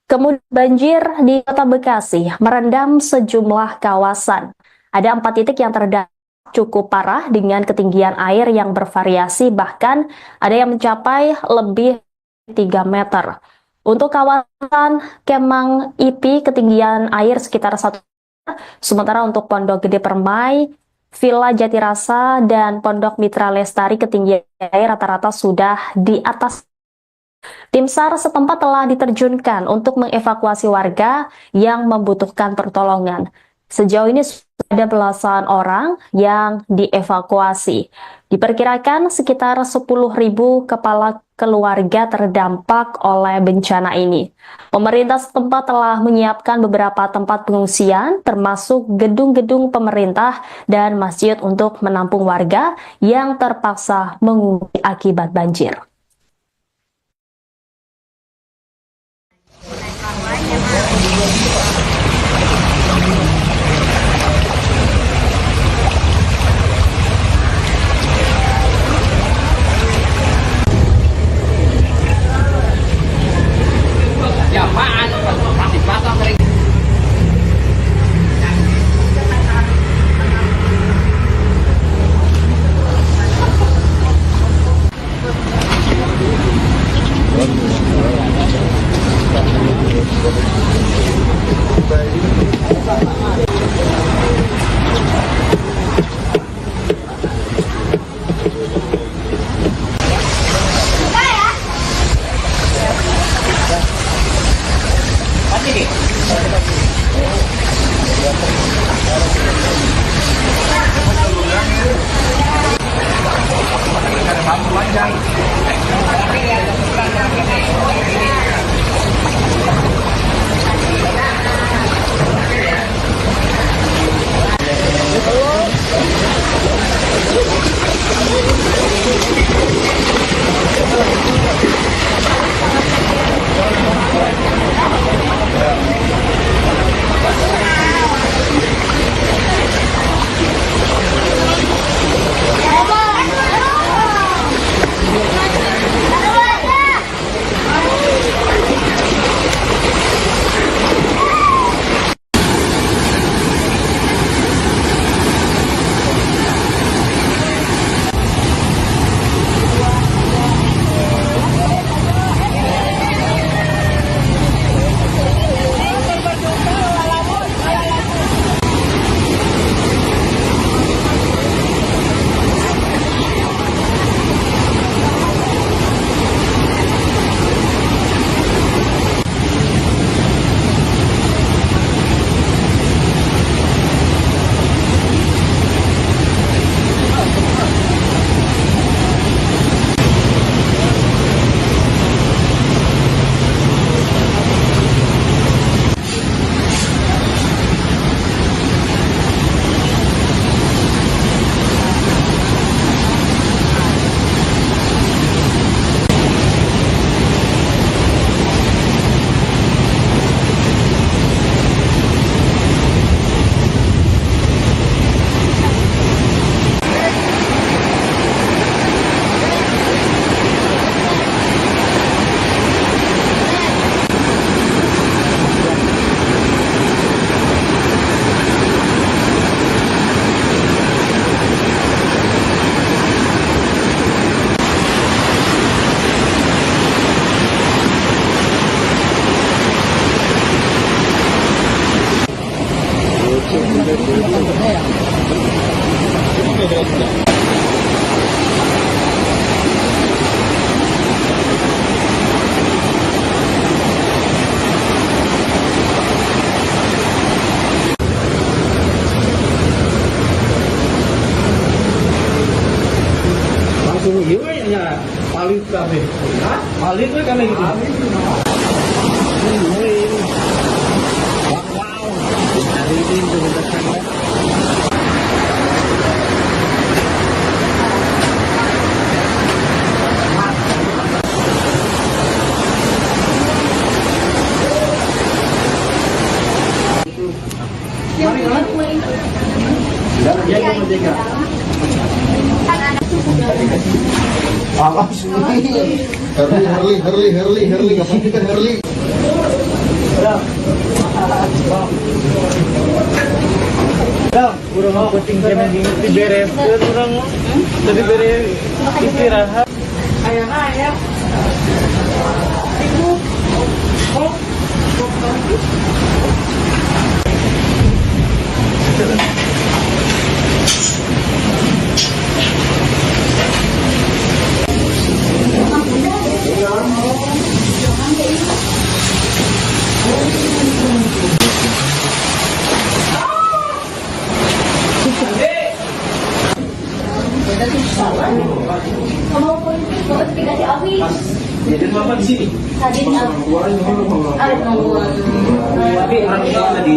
Kemudian banjir di Kota Bekasi merendam sejumlah kawasan. Ada 4 titik yang terdampak cukup parah dengan ketinggian air yang bervariasi, bahkan ada yang mencapai lebih 3 meter. Untuk kawasan Kemang IP ketinggian air sekitar 1 meter, sementara untuk Pondok Gede Permai, Villa Jatirasa, dan Pondok Mitra Lestari ketinggian air rata-rata sudah di atas. Tim SAR setempat telah diterjunkan untuk mengevakuasi warga yang membutuhkan pertolongan. Sejauh ini ada belasan orang yang dievakuasi. Diperkirakan sekitar 10.000 kepala keluarga terdampak oleh bencana ini. Pemerintah setempat telah menyiapkan beberapa tempat pengungsian, termasuk gedung-gedung pemerintah dan masjid untuk menampung warga yang terpaksa mengungsi akibat banjir. Langsung ya palit kami. Palit tuh kami gitu. Wow. Hari ini sudah Awas nih. Herli, kapan kita Herli? Kurang mau penting kami di beres, kurang tadi beres istirahat. Ayah. Ibu. Oh. Jadi mama di sini. Tadi orang tua tadi.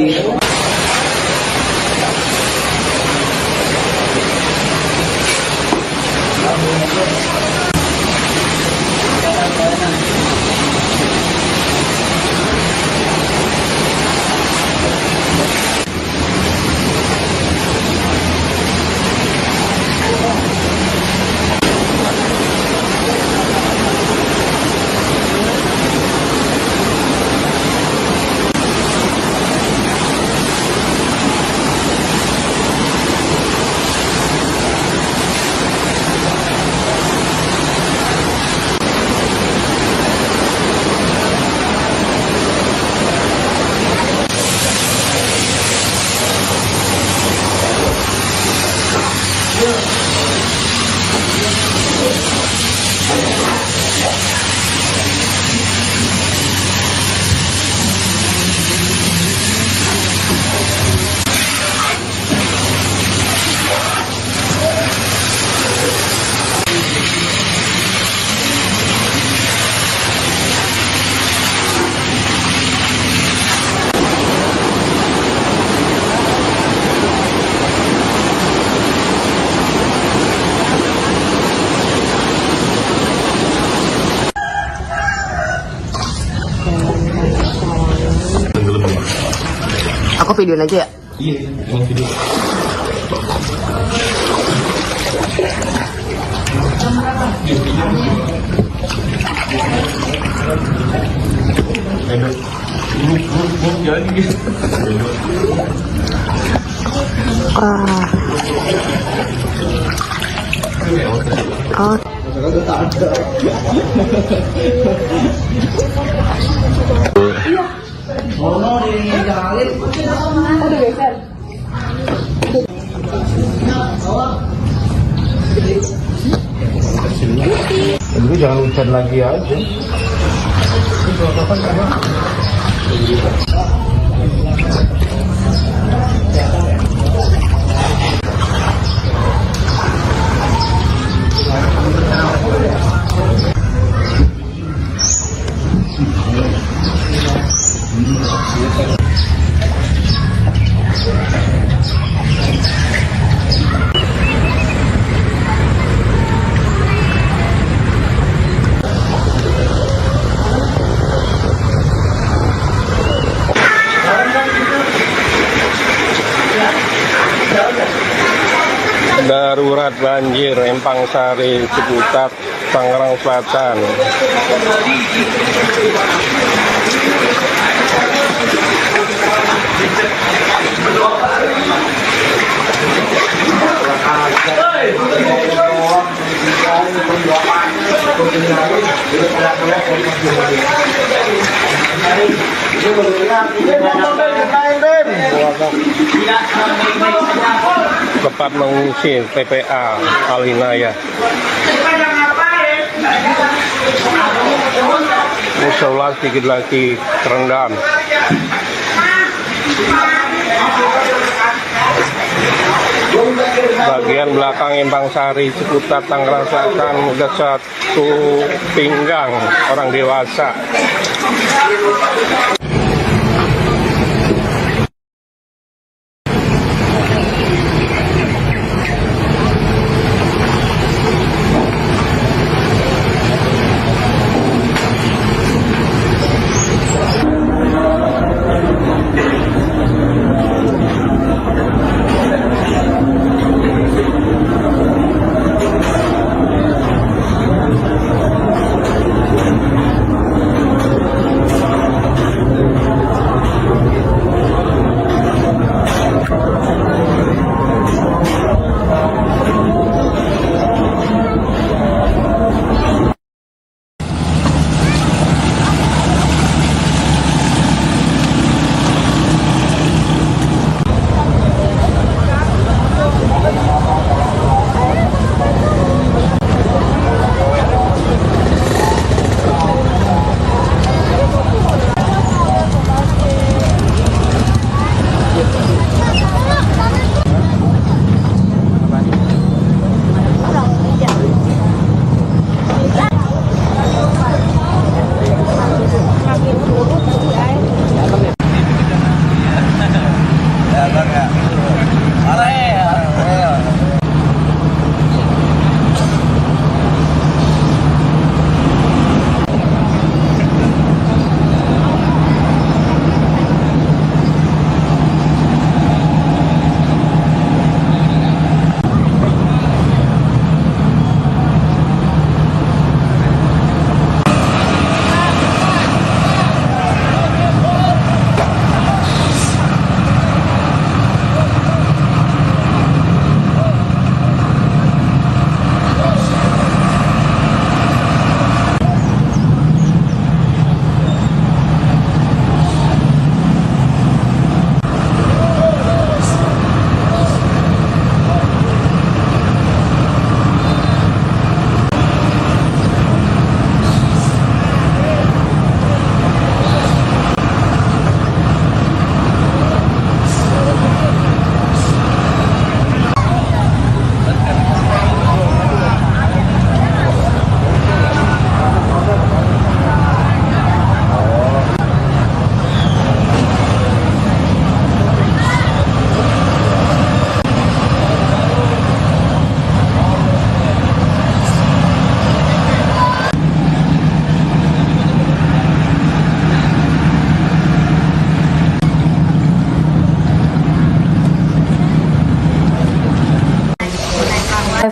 Aku videoin aja ya. Iya, mau video. Oh. Jadi jangan hujan lagi aja. Darurat banjir Empang Sari, Ciputat, Tangerang Selatan. Tempat mengungsi TPA Alinaya. Musola sedikit lagi terendam. Bagian belakang Empang Sari, Ciputat, Tangerang Selatan udah satu pinggang orang dewasa.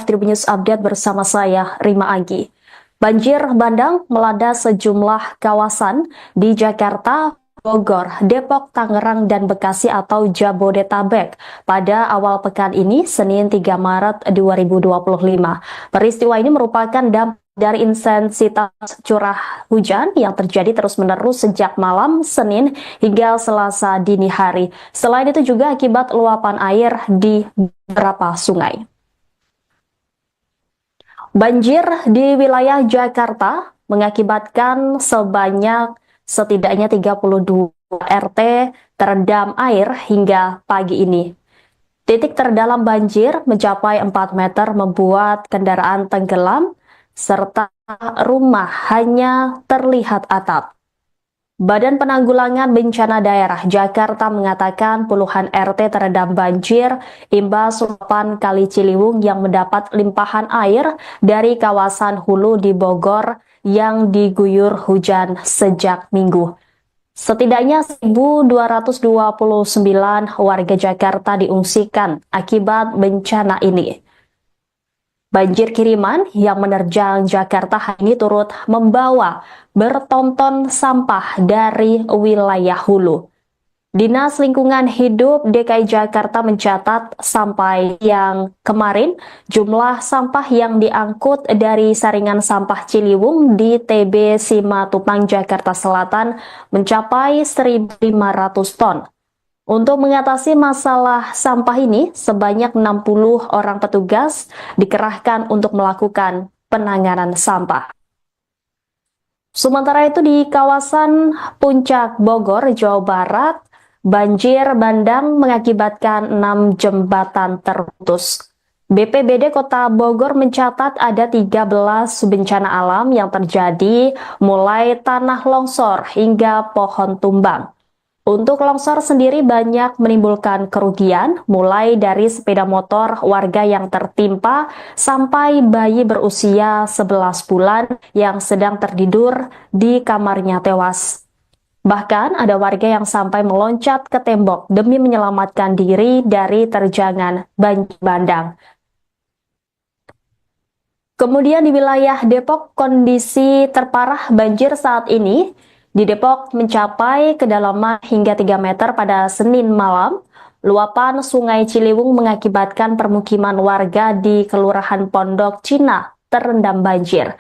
Live Tribun News Update bersama saya, Rima Agi. Banjir bandang melanda sejumlah kawasan di Jakarta, Bogor, Depok, Tangerang, dan Bekasi atau Jabodetabek pada awal pekan ini, Senin 3 Maret 2025. Peristiwa ini merupakan dampak dari intensitas curah hujan yang terjadi terus-menerus sejak malam Senin hingga Selasa dini hari. Selain itu juga akibat luapan air di beberapa sungai. Banjir di wilayah Jakarta mengakibatkan setidaknya 32 RT terendam air hingga pagi ini. Titik terdalam banjir mencapai 4 meter membuat kendaraan tenggelam, serta rumah hanya terlihat atap. Badan Penanggulangan Bencana Daerah Jakarta mengatakan puluhan RT terendam banjir imbas luapan Kali Ciliwung yang mendapat limpahan air dari kawasan hulu di Bogor yang diguyur hujan sejak Minggu. Setidaknya 1.229 warga Jakarta diungsikan akibat bencana ini. Banjir kiriman yang menerjang Jakarta hari ini turut membawa bertonton sampah dari wilayah hulu. Dinas Lingkungan Hidup DKI Jakarta mencatat sampai yang kemarin jumlah sampah yang diangkut dari saringan sampah Ciliwung di TB Simatupang, Jakarta Selatan mencapai 1.500 ton. Untuk mengatasi masalah sampah ini, sebanyak 60 orang petugas dikerahkan untuk melakukan penanganan sampah. Sementara itu di kawasan Puncak Bogor, Jawa Barat, banjir bandang mengakibatkan 6 jembatan terputus. BPBD Kota Bogor mencatat ada 13 bencana alam yang terjadi, mulai tanah longsor hingga pohon tumbang. Untuk longsor sendiri banyak menimbulkan kerugian, mulai dari sepeda motor warga yang tertimpa sampai bayi berusia 11 bulan yang sedang tertidur di kamarnya tewas. Bahkan ada warga yang sampai meloncat ke tembok demi menyelamatkan diri dari terjangan banjir bandang. Kemudian di wilayah Depok, kondisi terparah banjir saat ini di Depok mencapai kedalaman hingga 3 meter pada Senin malam. Luapan Sungai Ciliwung mengakibatkan permukiman warga di Kelurahan Pondok Cina terendam banjir.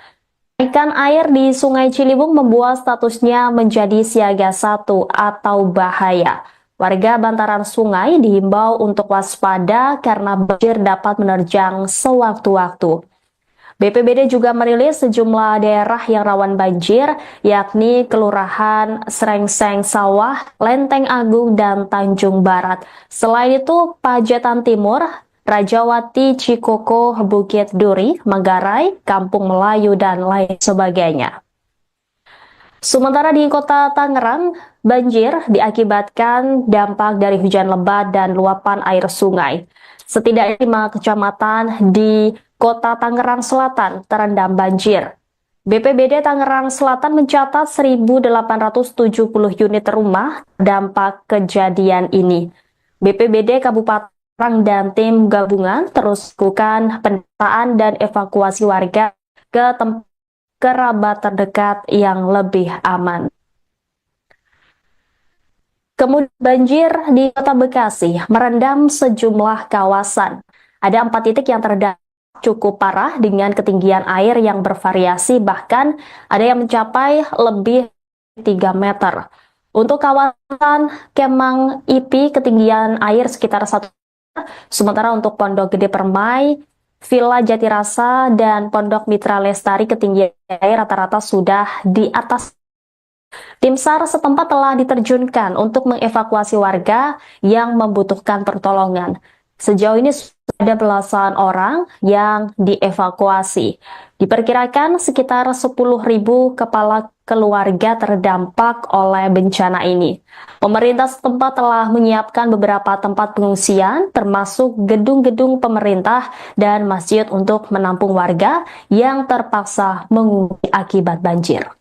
Kenaikan air di Sungai Ciliwung membuat statusnya menjadi siaga 1 atau bahaya. Warga bantaran sungai dihimbau untuk waspada karena banjir dapat menerjang sewaktu-waktu. BPBD juga merilis sejumlah daerah yang rawan banjir, yakni Kelurahan Srengseng Sawah, Lenteng Agung, dan Tanjung Barat. Selain itu, Pajetan Timur, Rajawati, Cikoko, Bukit Duri, Manggarai, Kampung Melayu, dan lain sebagainya. Sementara di Kota Tangerang, banjir diakibatkan dampak dari hujan lebat dan luapan air sungai. Setidaknya 5 kecamatan di Kota Tangerang Selatan terendam banjir. BPBD Tangerang Selatan mencatat 1.870 unit rumah dampak kejadian ini. BPBD Kabupaten dan tim gabungan terus lakukan pendataan dan evakuasi warga ke tempat kerabat terdekat yang lebih aman. Kemudian banjir di Kota Bekasi merendam sejumlah kawasan. Ada 4 titik yang terdampak cukup parah dengan ketinggian air yang bervariasi, bahkan ada yang mencapai lebih 3 meter. Untuk kawasan Kemang IP ketinggian air sekitar 1 meter, sementara untuk Pondok Gede Permai, Villa Jatirasa, dan Pondok Mitra Lestari ketinggian air rata-rata sudah di atas. Tim SAR setempat telah diterjunkan untuk mengevakuasi warga yang membutuhkan pertolongan. Sejauh ini ada belasan orang yang dievakuasi. Diperkirakan sekitar 10.000 kepala keluarga terdampak oleh bencana ini. Pemerintah setempat telah menyiapkan beberapa tempat pengungsian, termasuk gedung-gedung pemerintah dan masjid untuk menampung warga yang terpaksa mengungsi akibat banjir.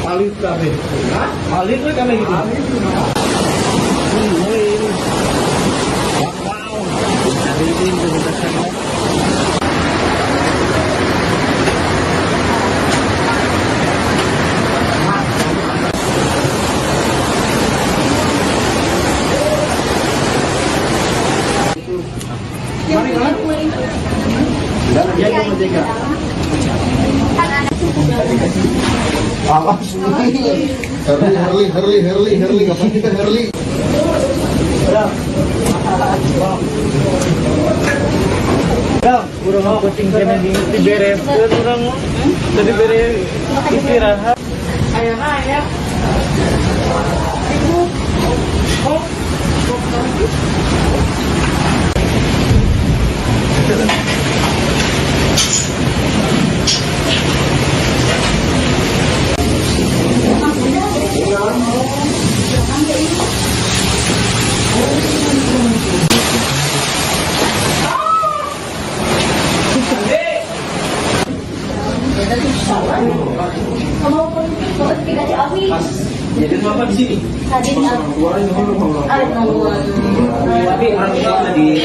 Alit kami. Alit kami gitu. Awas nih. Herli, kapan kita Herli? Kurang mau kucing kena di beres, kurang mau. Tadi beres istirahat. Ayah. Jadi apa di sini? Tadi di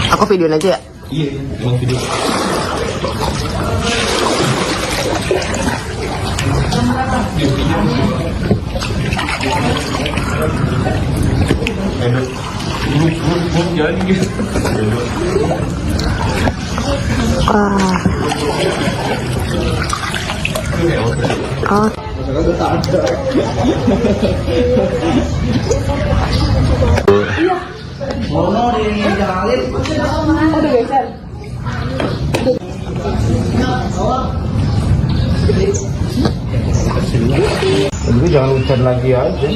Aku videoin aja ya. Iya, emang video. Jalan gitu. Oh. Jadi jangan hujan lagi aja.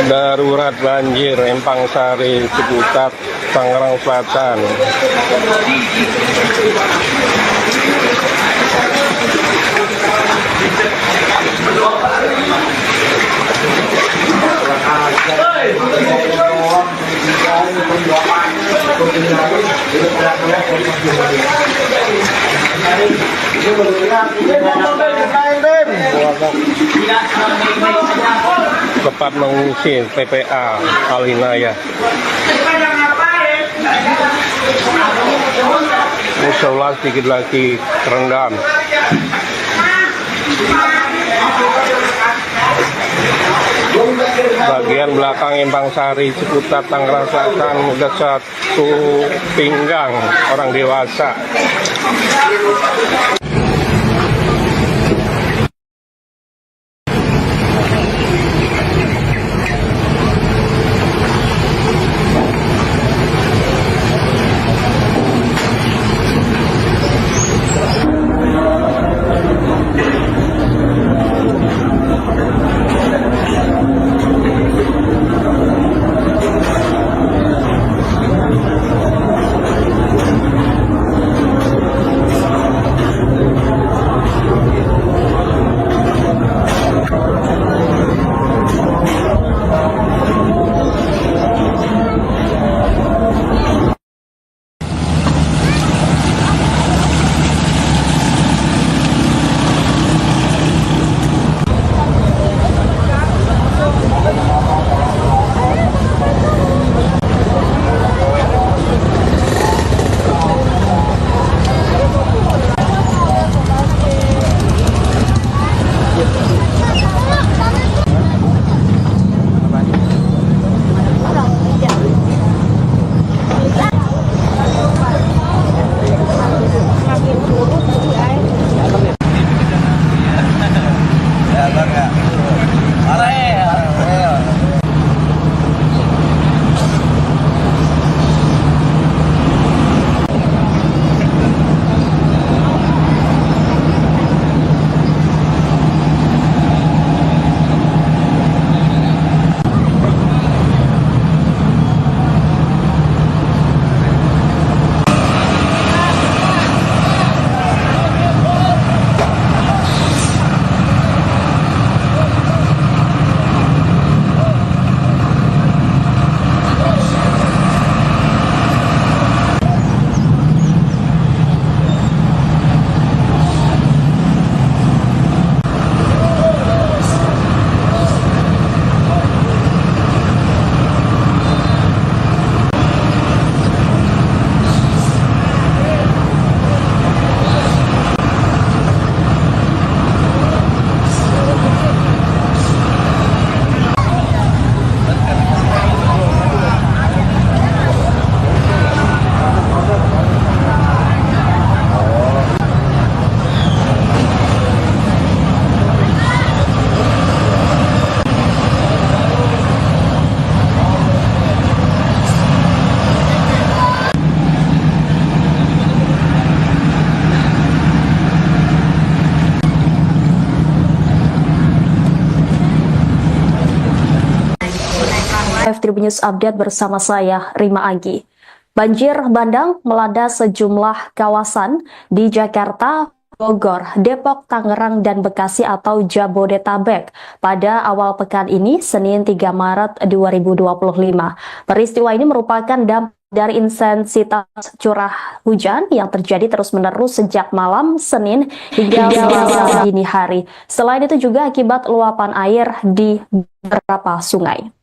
Darurat banjir Empang Sari, Ciputat, Tangerang Selatan. Cepat mengungsi TPA Al-Hinayah. Musola sedikit lagi terendam. Bagian belakang Empang Sari, Ciputat, Tangerang Selatan udah 1 pinggang orang dewasa. Live Tribun News Update bersama saya, Rima Anggi. Banjir bandang melanda sejumlah kawasan di Jakarta, Bogor, Depok, Tangerang, dan Bekasi atau Jabodetabek pada awal pekan ini, Senin 3 Maret 2025. Peristiwa ini merupakan dampak dari intensitas curah hujan yang terjadi terus-menerus sejak malam Senin hingga Selasa dini hari. Selain itu juga akibat luapan air di beberapa sungai.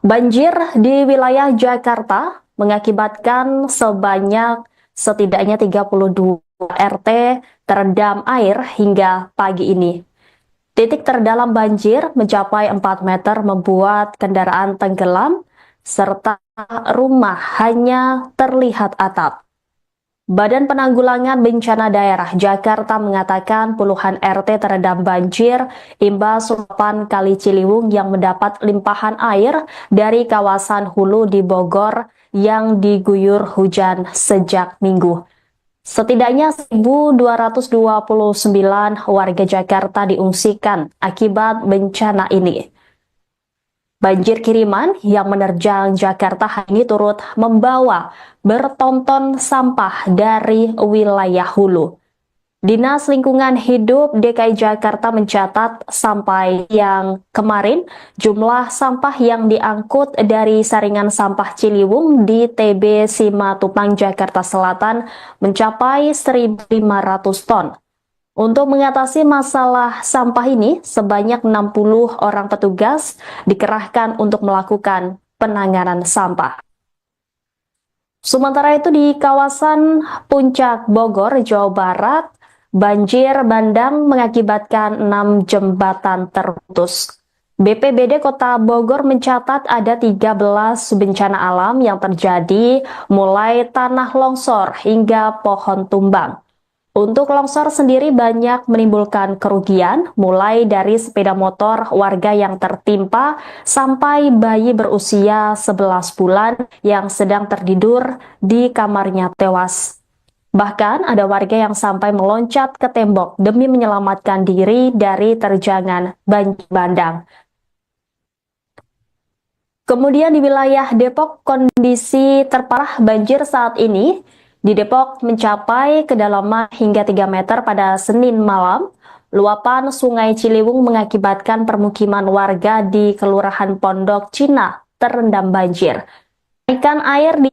Banjir di wilayah Jakarta mengakibatkan setidaknya 32 RT terendam air hingga pagi ini. Titik terdalam banjir mencapai 4 meter membuat kendaraan tenggelam, serta rumah hanya terlihat atap. Badan Penanggulangan Bencana Daerah Jakarta mengatakan puluhan RT terendam banjir imbas luapan Kali Ciliwung yang mendapat limpahan air dari kawasan hulu di Bogor yang diguyur hujan sejak Minggu. Setidaknya 1.229 warga Jakarta diungsikan akibat bencana ini. Banjir kiriman yang menerjang Jakarta hari ini turut membawa bertonton sampah dari wilayah hulu. Dinas Lingkungan Hidup DKI Jakarta mencatat sampai yang kemarin jumlah sampah yang diangkut dari saringan sampah Ciliwung di TB Simatupang, Jakarta Selatan mencapai 1.500 ton. Untuk mengatasi masalah sampah ini, sebanyak 60 orang petugas dikerahkan untuk melakukan penanganan sampah. Sementara itu di kawasan Puncak Bogor, Jawa Barat, banjir bandang mengakibatkan 6 jembatan terputus. BPBD Kota Bogor mencatat ada 13 bencana alam yang terjadi mulai tanah longsor hingga pohon tumbang. Untuk longsor sendiri banyak menimbulkan kerugian, mulai dari sepeda motor warga yang tertimpa sampai bayi berusia 11 bulan yang sedang tertidur di kamarnya tewas. Bahkan ada warga yang sampai meloncat ke tembok demi menyelamatkan diri dari terjangan banjir bandang. Kemudian di wilayah Depok, kondisi terparah banjir saat ini di Depok mencapai kedalaman hingga 3 meter pada Senin malam. Luapan Sungai Ciliwung mengakibatkan permukiman warga di Kelurahan Pondok Cina terendam banjir. Ikan air di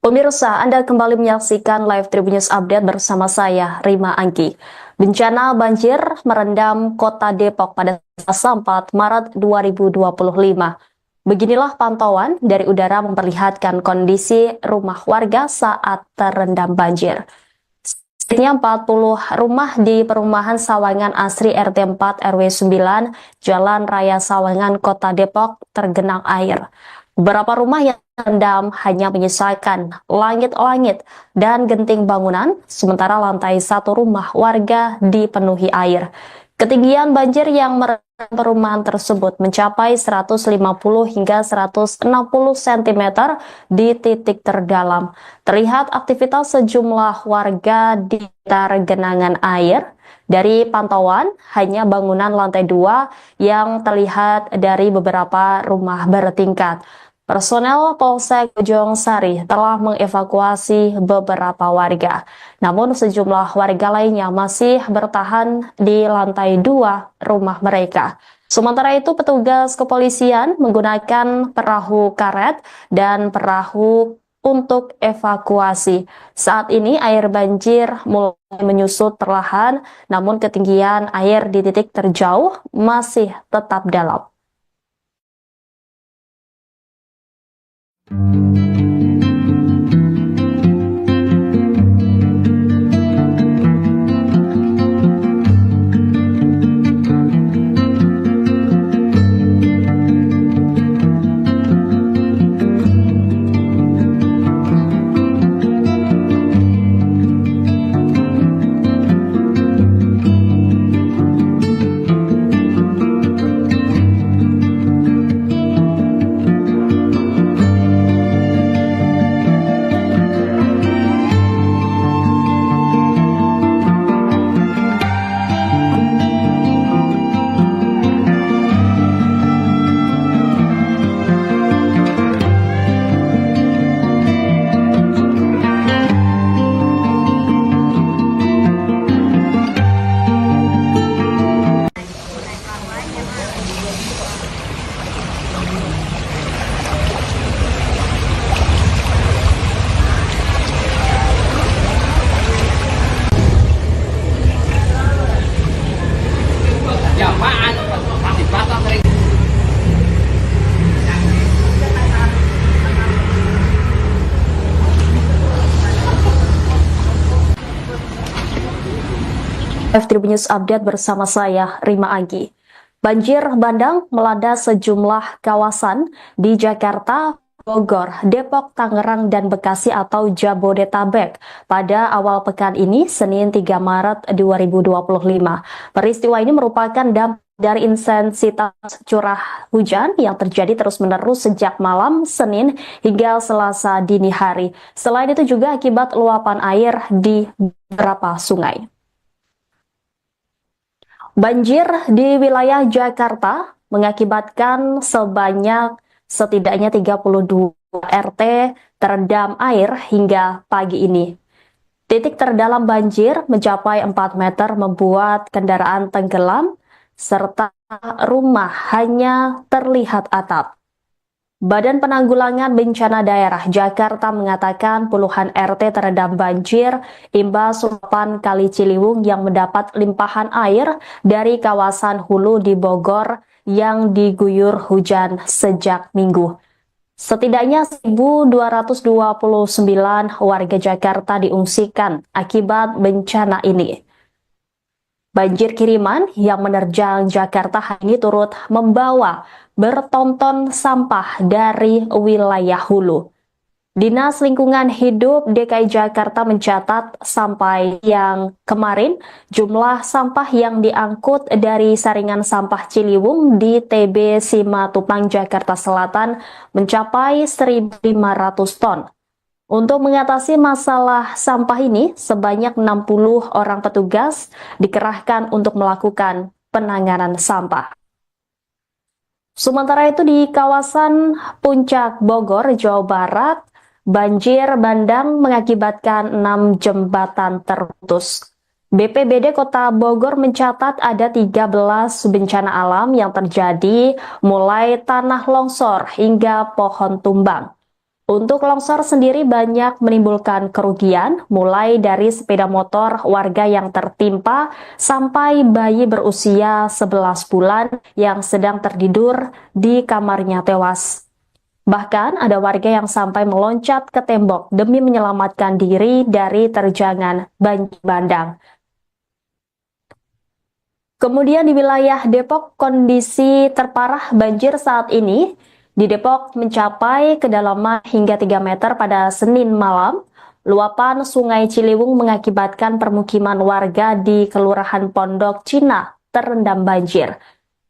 Pemirsa, Anda kembali menyaksikan Live Tribun News Update bersama saya, Rima Anggi. Bencana banjir merendam kota Depok pada Selasa 4 Maret 2025. Beginilah pantauan dari udara memperlihatkan kondisi rumah warga saat terendam banjir. Sedikitnya 40 rumah di perumahan Sawangan Asri RT 4 RW 9 Jalan Raya Sawangan Kota Depok tergenang air. Beberapa rumah yang terendam hanya menyisakan langit-langit dan genting bangunan, sementara lantai 1 rumah warga dipenuhi air. Ketinggian banjir yang merendam perumahan tersebut mencapai 150 hingga 160 cm di titik terdalam. Terlihat aktivitas sejumlah warga di sekitar genangan air. Dari pantauan, hanya bangunan lantai 2 yang terlihat dari beberapa rumah bertingkat. Personel Polsek Bojong Sari telah mengevakuasi beberapa warga. Namun sejumlah warga lainnya masih bertahan di lantai 2 rumah mereka. Sementara itu petugas kepolisian menggunakan perahu karet dan perahu untuk evakuasi. Saat ini air banjir mulai menyusut perlahan, namun ketinggian air di titik terjauh masih tetap dalam. Tribun News Update bersama saya, Rima Agi. Banjir bandang melanda sejumlah kawasan di Jakarta, Bogor, Depok, Tangerang, dan Bekasi atau Jabodetabek pada awal pekan ini, Senin 3 Maret 2025. Peristiwa ini merupakan dampak dari intensitas curah hujan yang terjadi terus-menerus sejak malam Senin hingga Selasa dini hari. Selain itu juga akibat luapan air di beberapa sungai. Banjir di wilayah Jakarta mengakibatkan setidaknya 32 RT terendam air hingga pagi ini. Titik terdalam banjir mencapai 4 meter membuat kendaraan tenggelam, serta rumah hanya terlihat atap. Badan Penanggulangan Bencana Daerah Jakarta mengatakan puluhan RT terendam banjir imbas luapan Kali Ciliwung yang mendapat limpahan air dari kawasan hulu di Bogor yang diguyur hujan sejak Minggu. Setidaknya 1.229 warga Jakarta diungsikan akibat bencana ini. Banjir kiriman yang menerjang Jakarta hari ini turut membawa bertonton sampah dari wilayah hulu. Dinas Lingkungan Hidup DKI Jakarta mencatat sampai yang kemarin jumlah sampah yang diangkut dari saringan sampah Ciliwung di TB Simatupang Jakarta Selatan mencapai 1.500 ton. Untuk mengatasi masalah sampah ini, sebanyak 60 orang petugas dikerahkan untuk melakukan penanganan sampah. Sementara itu di kawasan Puncak Bogor, Jawa Barat, banjir bandang mengakibatkan 6 jembatan terputus. BPBD Kota Bogor mencatat ada 13 bencana alam yang terjadi mulai tanah longsor hingga pohon tumbang. Untuk longsor sendiri banyak menimbulkan kerugian, mulai dari sepeda motor warga yang tertimpa sampai bayi berusia 11 bulan yang sedang tertidur di kamarnya tewas. Bahkan ada warga yang sampai meloncat ke tembok demi menyelamatkan diri dari terjangan banjir bandang. Kemudian di wilayah Depok, kondisi terparah banjir saat ini di Depok mencapai kedalaman hingga 3 meter pada Senin malam. Luapan Sungai Ciliwung mengakibatkan permukiman warga di Kelurahan Pondok Cina terendam banjir.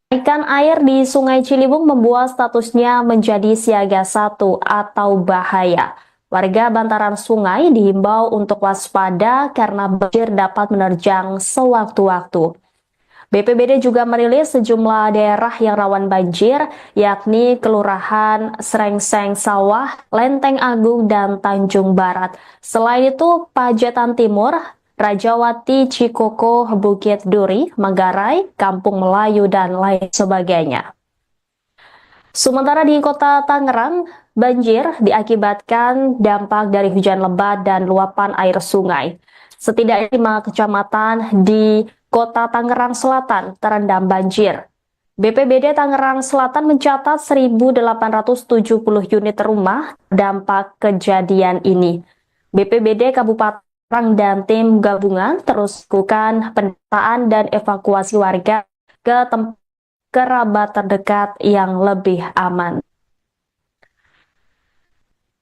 Kenaikan air di Sungai Ciliwung membuat statusnya menjadi siaga 1 atau bahaya. Warga bantaran sungai dihimbau untuk waspada karena banjir dapat menerjang sewaktu-waktu. BPBD juga merilis sejumlah daerah yang rawan banjir, yakni Kelurahan Srengseng Sawah, Lenteng Agung, dan Tanjung Barat. Selain itu, Pajetan Timur, Rajawati, Cikoko, Bukit Duri, Manggarai, Kampung Melayu, dan lain sebagainya. Sementara di Kota Tangerang, banjir diakibatkan dampak dari hujan lebat dan luapan air sungai. Setidaknya 5 kecamatan di Kota Tangerang Selatan terendam banjir. BPBD Tangerang Selatan mencatat 1.870 unit rumah dampak kejadian ini. BPBD Kabupaten dan tim gabungan terus lakukan pendataan dan evakuasi warga ke tempat kerabat terdekat yang lebih aman.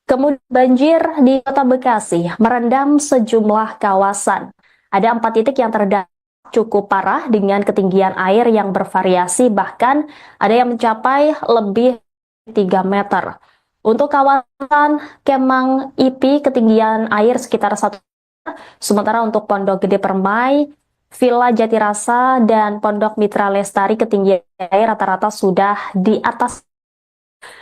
Kemudian banjir di Kota Bekasi merendam sejumlah kawasan. Ada 4 titik yang terdampak cukup parah dengan ketinggian air yang bervariasi, bahkan ada yang mencapai lebih 3 meter. Untuk kawasan Kemang IP ketinggian air sekitar 1 meter, sementara untuk Pondok Gede Permai, Villa Jatirasa, dan Pondok Mitra Lestari ketinggian air rata-rata sudah di atas.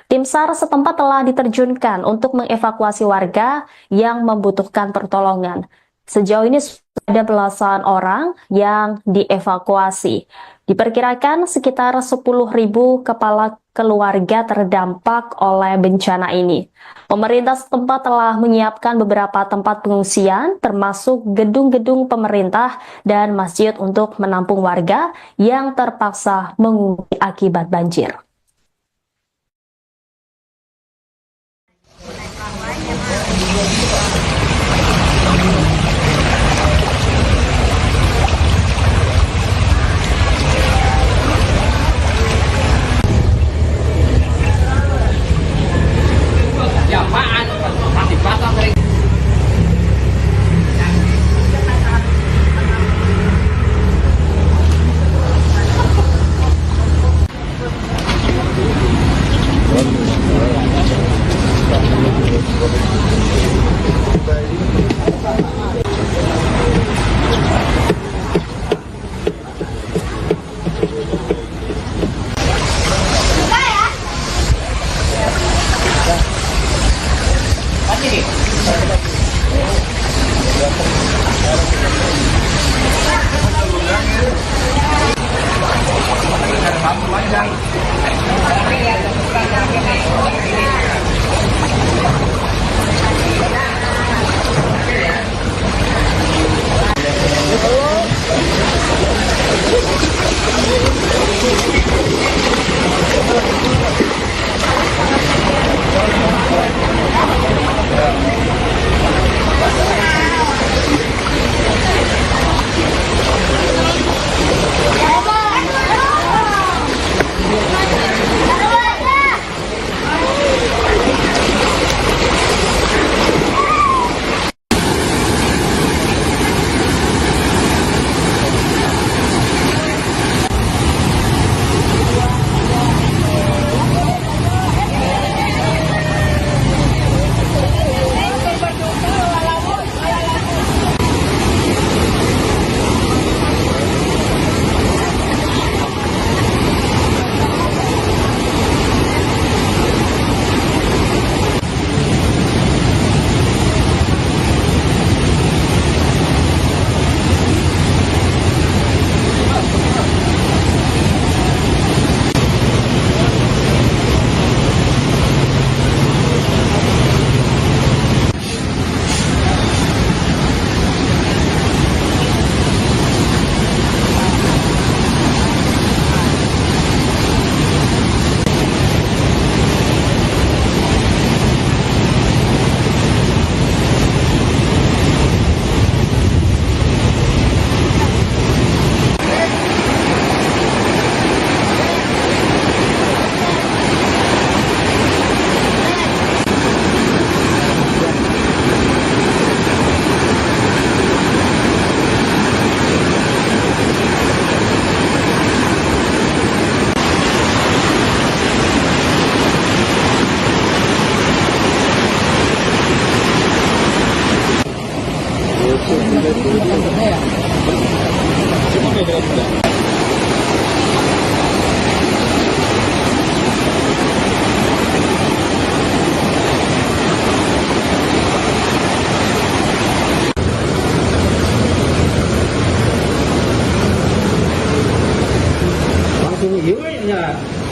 Tim SAR setempat telah diterjunkan untuk mengevakuasi warga yang membutuhkan pertolongan. Sejauh ini ada belasan orang yang dievakuasi. Diperkirakan sekitar 10.000 kepala keluarga terdampak oleh bencana ini. Pemerintah setempat telah menyiapkan beberapa tempat pengungsian, termasuk gedung-gedung pemerintah dan masjid untuk menampung warga yang terpaksa mengungsi akibat banjir.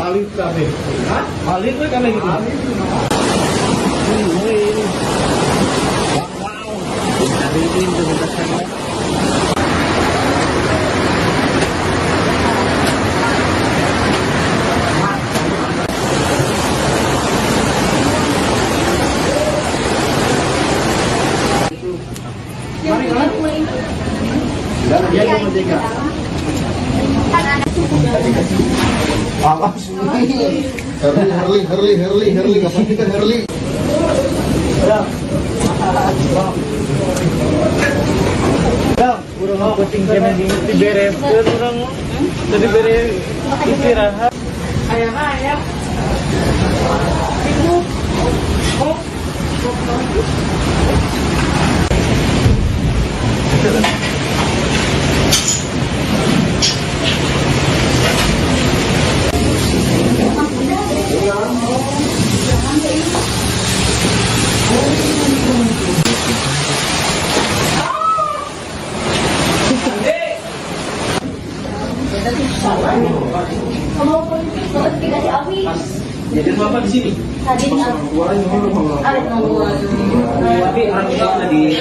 Paling kafe. Hah? Paling tuh kan gitu. Awas nih. Herli, pastikan Herli. Kurang mau kucing kena di beres, kurang tadi beres istirahat. Ayah. Jadi apa di sini? Tadi awet nunggu. Tapi orang di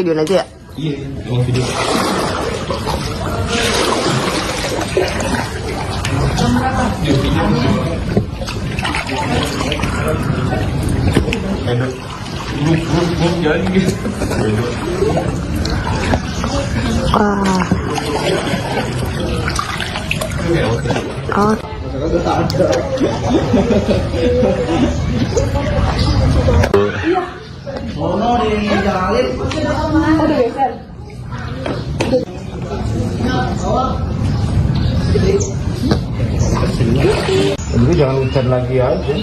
video nanti ya? Iya, emang video. Jalan gitu. Oh. Jadi jangan hujan lagi aja.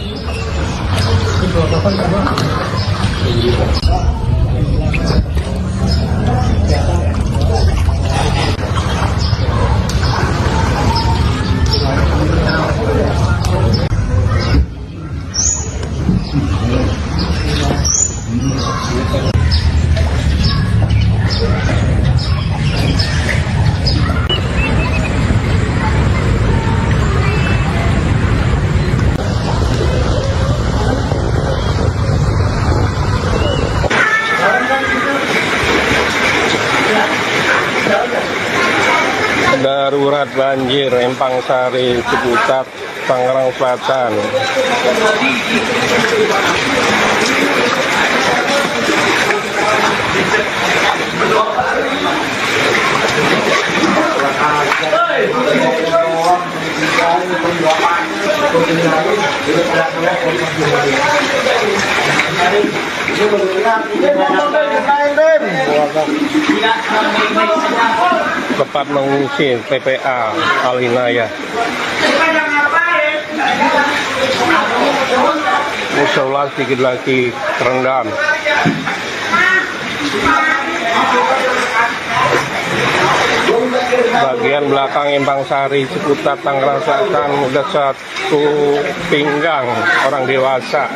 Darurat banjir Empang Sari, Ciputat, Tangerang Selatan. Tempat mengungsi TPA Al-Inayah. Musola sedikit lagi terendam. Bagian belakang Empang Sari, Ciputat, Tangerang Selatan udah 1 pinggang orang dewasa.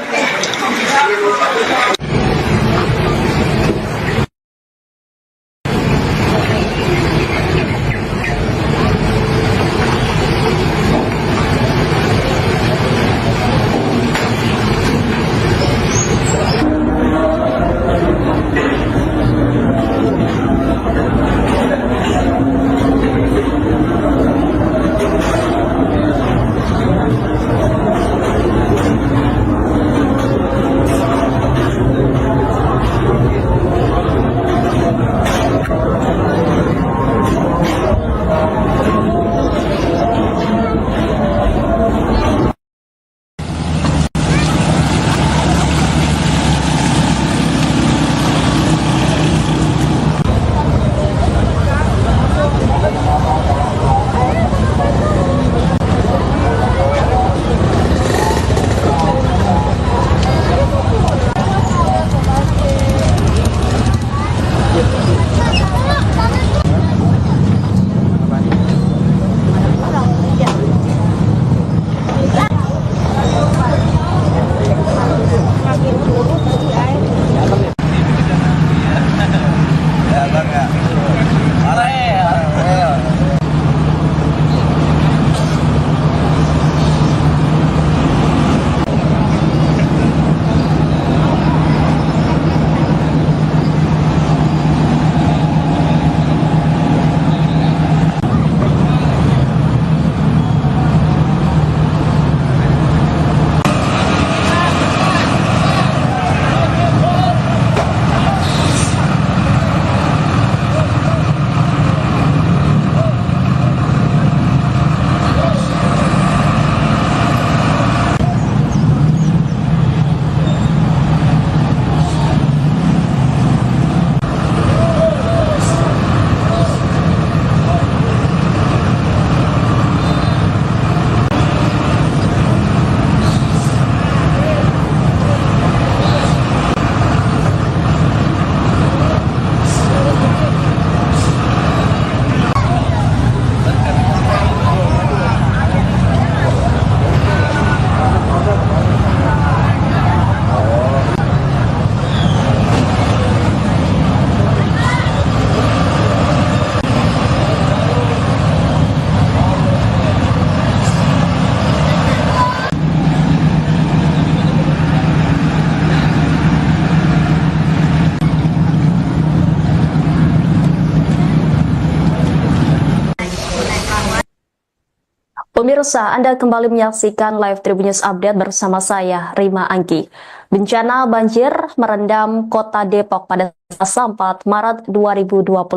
Pemirsa, Anda kembali menyaksikan live Tribun News Update bersama saya, Rima Angki. Bencana banjir merendam kota Depok pada Selasa 4 Maret 2025.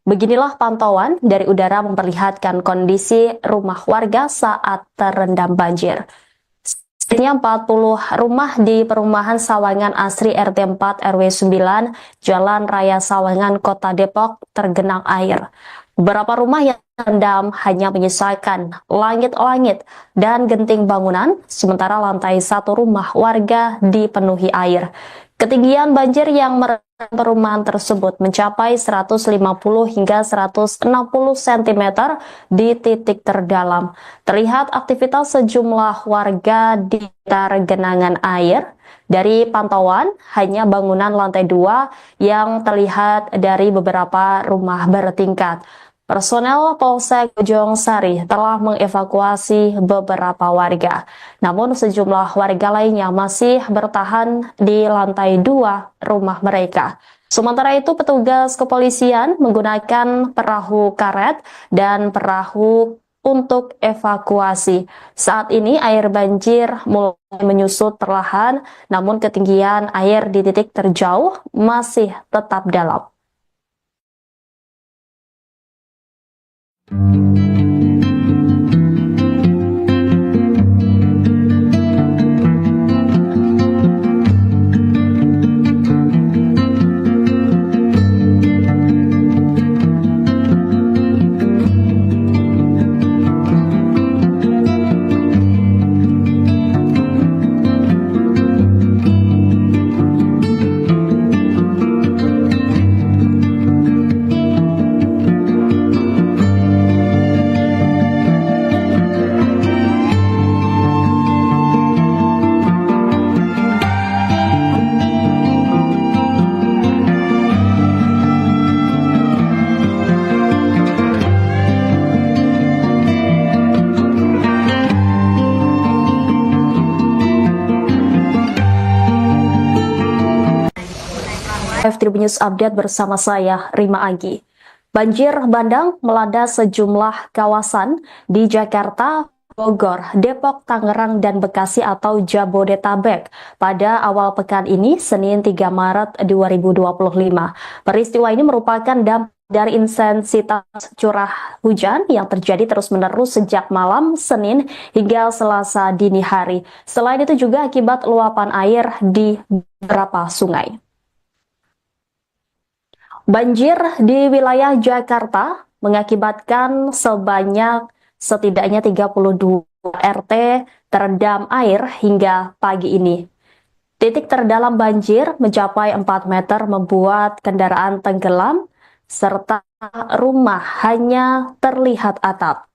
Beginilah pantauan dari udara memperlihatkan kondisi rumah warga saat terendam banjir. Sedikitnya 40 rumah di perumahan Sawangan Asri RT 4 RW 9 Jalan Raya Sawangan Kota Depok tergenang air. Beberapa rumah yang terendam hanya menyisakan langit-langit dan genting bangunan, sementara lantai satu rumah warga dipenuhi air. Ketinggian banjir yang merendam perumahan tersebut mencapai 150 hingga 160 cm di titik terdalam. Terlihat aktivitas sejumlah warga di sekitar genangan air. Dari pantauan, hanya bangunan lantai 2 yang terlihat dari beberapa rumah bertingkat. Personel Polsek Bojong Sari telah mengevakuasi beberapa warga. Namun sejumlah warga lainnya masih bertahan di lantai 2 rumah mereka. Sementara itu petugas kepolisian menggunakan perahu karet dan perahu untuk evakuasi. Saat ini air banjir mulai menyusut perlahan, namun ketinggian air di titik terjauh masih tetap dalam. Live Tribun News Update bersama saya, Rima Angki. Banjir bandang melanda sejumlah kawasan di Jakarta, Bogor, Depok, Tangerang, dan Bekasi atau Jabodetabek pada awal pekan ini, Senin 3 Maret 2025. Peristiwa ini merupakan dampak dari intensitas curah hujan yang terjadi terus-menerus sejak malam Senin hingga Selasa dini hari. Selain itu juga akibat luapan air di beberapa sungai. Banjir di wilayah Jakarta mengakibatkan setidaknya 32 RT terendam air hingga pagi ini. Titik terdalam banjir mencapai 4 meter membuat kendaraan tenggelam, serta rumah hanya terlihat atap.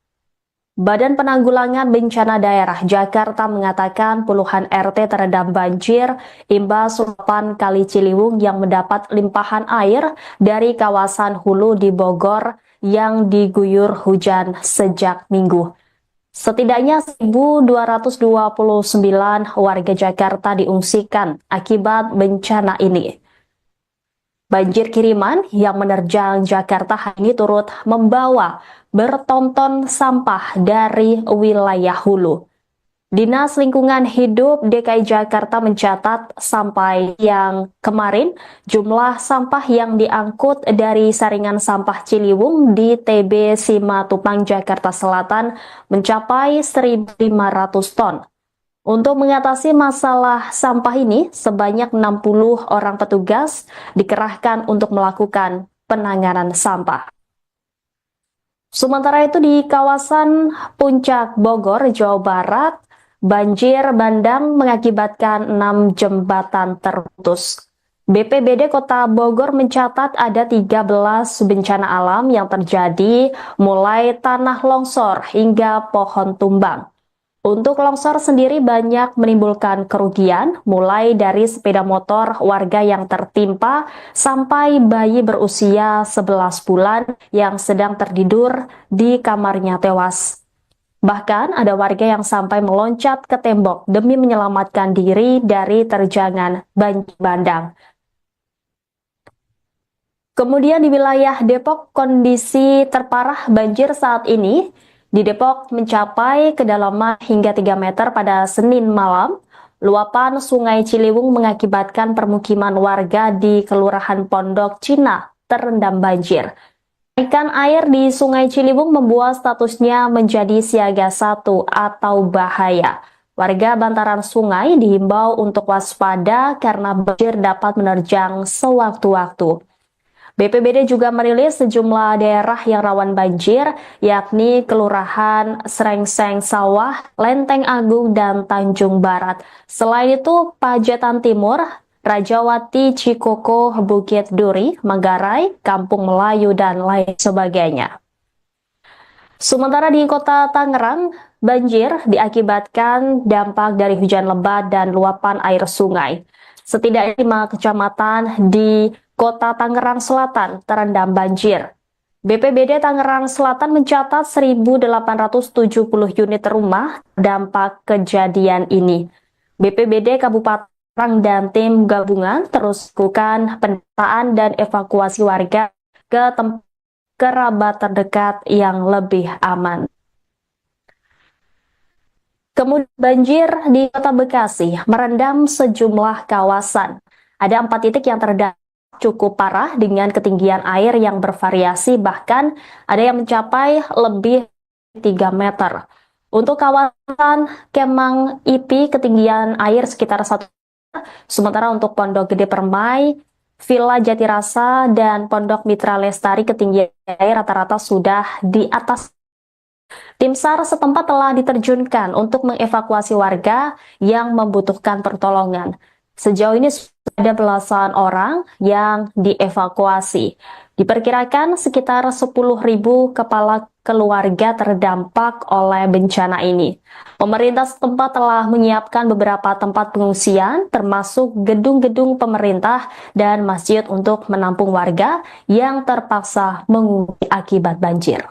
Badan Penanggulangan Bencana Daerah Jakarta mengatakan puluhan RT terendam banjir imbas luapan Kali Ciliwung yang mendapat limpahan air dari kawasan hulu di Bogor yang diguyur hujan sejak Minggu. Setidaknya 1.229 warga Jakarta diungsikan akibat bencana ini. Banjir kiriman yang menerjang Jakarta hari ini turut membawa bertonton sampah dari wilayah hulu. Dinas Lingkungan Hidup DKI Jakarta mencatat sampai yang kemarin jumlah sampah yang diangkut dari saringan sampah Ciliwung di TB Simatupang Jakarta Selatan mencapai 1.500 ton. Untuk mengatasi masalah sampah ini, sebanyak 60 orang petugas dikerahkan untuk melakukan penanganan sampah. Sementara itu di kawasan Puncak Bogor, Jawa Barat, banjir bandang mengakibatkan 6 jembatan terputus. BPBD Kota Bogor mencatat ada 13 bencana alam yang terjadi mulai tanah longsor hingga pohon tumbang. Untuk longsor sendiri banyak menimbulkan kerugian, mulai dari sepeda motor warga yang tertimpa sampai bayi berusia 11 bulan yang sedang tertidur di kamarnya tewas. Bahkan ada warga yang sampai meloncat ke tembok demi menyelamatkan diri dari terjangan banjir bandang. Kemudian di wilayah Depok, kondisi terparah banjir saat ini Di Depok mencapai kedalaman hingga 3 meter pada Senin malam. Luapan Sungai Ciliwung mengakibatkan permukiman warga di Kelurahan Pondok Cina terendam banjir. Kenaikan air di Sungai Ciliwung membuat statusnya menjadi siaga 1 atau bahaya. Warga bantaran sungai dihimbau untuk waspada karena banjir dapat menerjang sewaktu-waktu. BPBD juga merilis sejumlah daerah yang rawan banjir, yakni Kelurahan Srengseng Sawah, Lenteng Agung, dan Tanjung Barat. Selain itu, Pajetan Timur, Rajawati, Cikoko, Bukit Duri, Manggarai, Kampung Melayu, dan lain sebagainya. Sementara di Kota Tangerang, banjir diakibatkan dampak dari hujan lebat dan luapan air sungai. Setidaknya 5 kecamatan di Kota Tangerang Selatan terendam banjir. BPBD Tangerang Selatan mencatat 1.870 unit rumah dampak kejadian ini. BPBD Kabupaten dan tim gabungan terus lakukan pendataan dan evakuasi warga ke tempat kerabat terdekat yang lebih aman. Kemudian banjir di Kota Bekasi merendam sejumlah kawasan. Ada 4 titik yang terdampak cukup parah dengan ketinggian air yang bervariasi, bahkan ada yang mencapai lebih 3 meter. Untuk kawasan Kemang IP ketinggian air sekitar 1 meter, sementara untuk Pondok Gede Permai, Villa Jatirasa, dan Pondok Mitra Lestari ketinggian air rata-rata sudah di atas. Tim SAR setempat telah diterjunkan untuk mengevakuasi warga yang membutuhkan pertolongan. Sejauh ini ada belasan orang yang dievakuasi. Diperkirakan sekitar 10.000 kepala keluarga terdampak oleh bencana ini. Pemerintah setempat telah menyiapkan beberapa tempat pengungsian, termasuk gedung-gedung pemerintah dan masjid untuk menampung warga yang terpaksa mengungsi akibat banjir.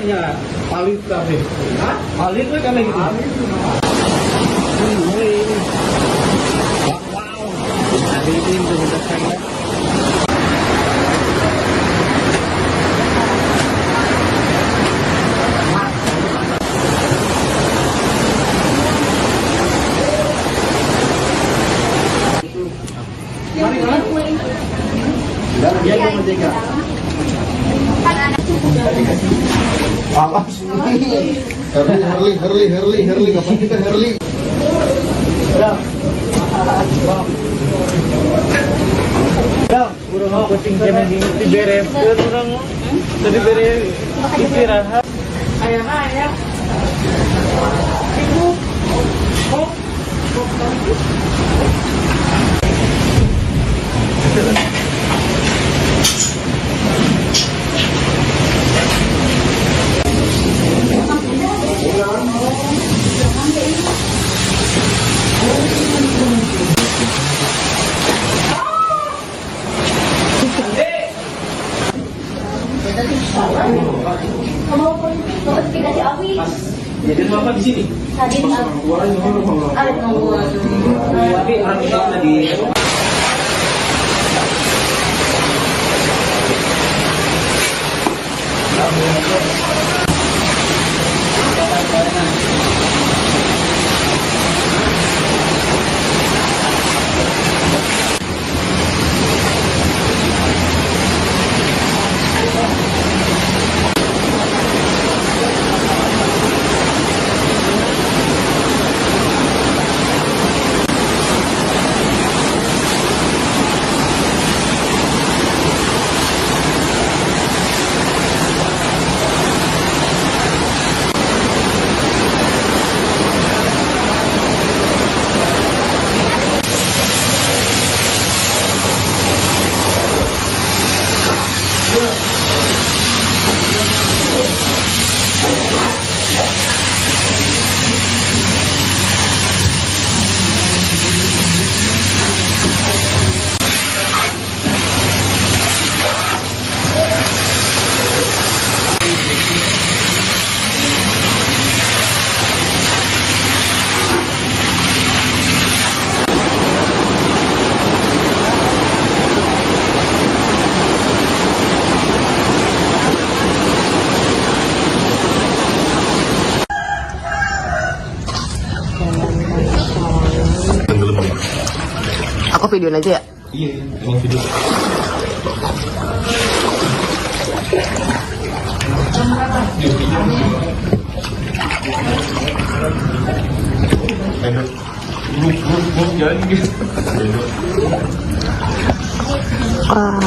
Ya, Alif tapi. Alif itu kan gitu. Wow. Ada ini untuk saya. Herli, kapan kita Herli? Kurang mau kucing kena di beres, kurang tadi beres istirahat. Ayah. Jadi apa di sini? Tadi ada nomor. Tapi orang tadi. Aku videoin aja ya. Iya, emang video. Buk jalan gitu. Oh.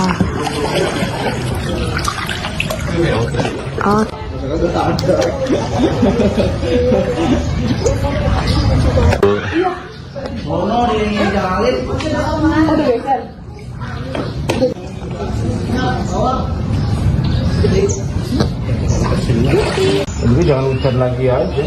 Jadi jangan hujan lagi aja.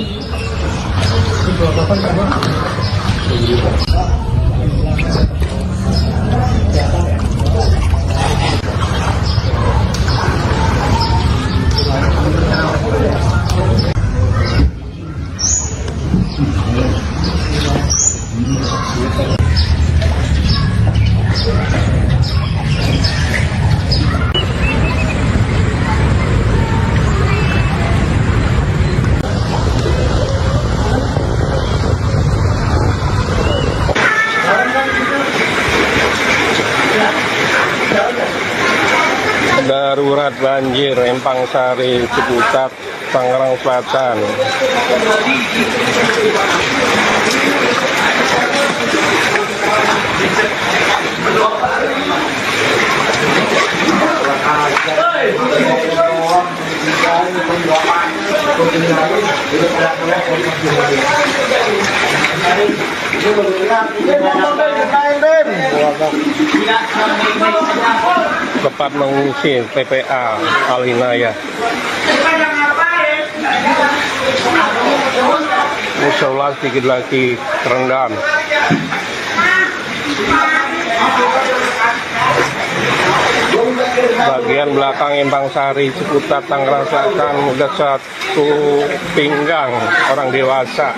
Darurat banjir Empang Sari, Ciputat, Tangerang Selatan. Tepat mengungsi TPA Al-Hinayah. Musola sedikit lagi terendam. bagian belakang Empang Sari Ciputat Tangerang Selatan udah satu pinggang orang dewasa.